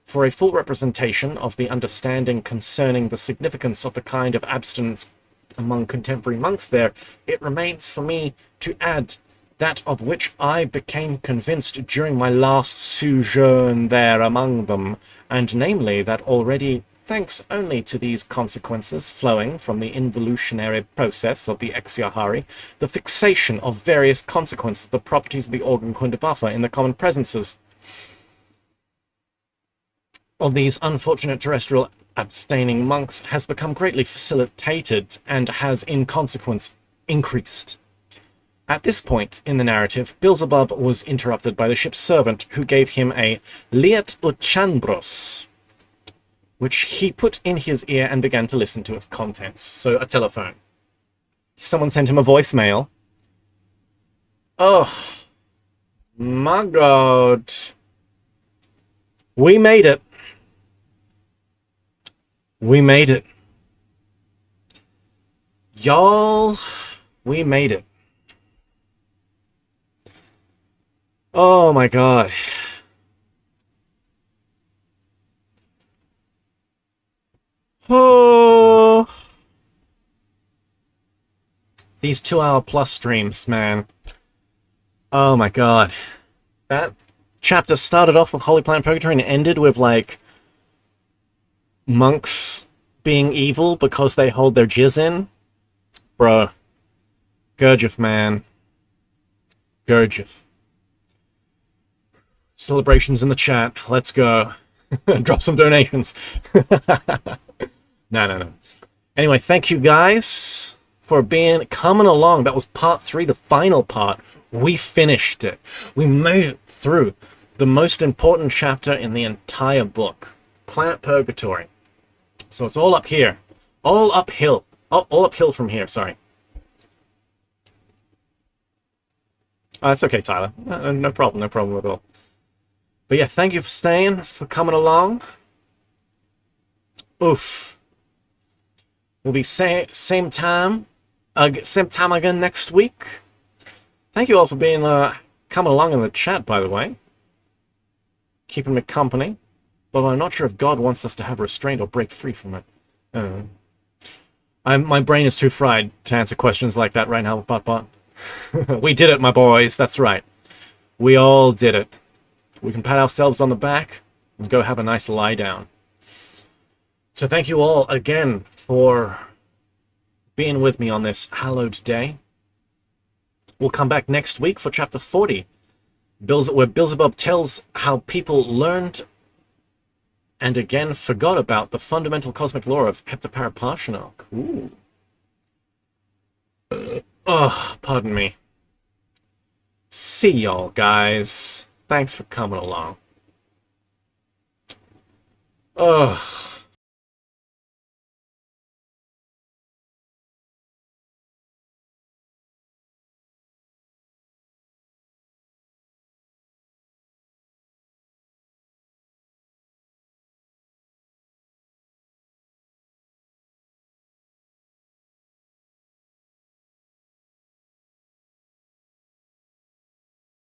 For a full representation of the understanding concerning the significance of the kind of abstinence among contemporary monks there, it remains for me to add that of which I became convinced during my last sojourn there among them, and namely that already, thanks only to these consequences flowing from the involutionary process of the exyahari, the fixation of various consequences of the properties of the organ kundabuffa in the common presences of these unfortunate terrestrial abstaining monks has become greatly facilitated and has in consequence increased. At this point in the narrative, Beelzebub was interrupted by the ship's servant, who gave him a liet uchambros, which he put in his ear and began to listen to its contents. So, a telephone. Someone sent him a voicemail. Oh, my God. We made it. We made it. Y'all, we made it. Oh my God. Oh. These 2-hour plus streams, man. Oh my God. That chapter started off with Holy Planet Purgatory and ended with, like, monks being evil because they hold their jizz in. Bruh. Gurdjieff, man. Gurdjieff. Celebrations in the chat. Let's go. Drop some donations. No. Anyway, thank you guys for coming along. That was part 3, the final part. We finished it. We made it through the most important chapter in the entire book. Planet Purgatory. So it's all up here. All uphill. Oh, all uphill from here, sorry. Oh, that's okay, Tyler. No problem at all. But yeah, thank you for staying, for coming along. Oof. We'll be same time again next week. Thank you all for being coming along in the chat, by the way. Keeping me company. But I'm not sure if God wants us to have restraint or break free from it. My brain is too fried to answer questions like that right now, but. We did it, my boys. That's right. We all did it. we can pat ourselves on the back and go have a nice lie down. So thank you all again for being with me on this hallowed day. We'll come back next week for chapter 40, where Beelzebub tells how people learned and again forgot about the fundamental cosmic law of heptaparaparshinarch. Ooh. Oh, pardon me. See y'all, guys. Thanks for coming along. Ugh.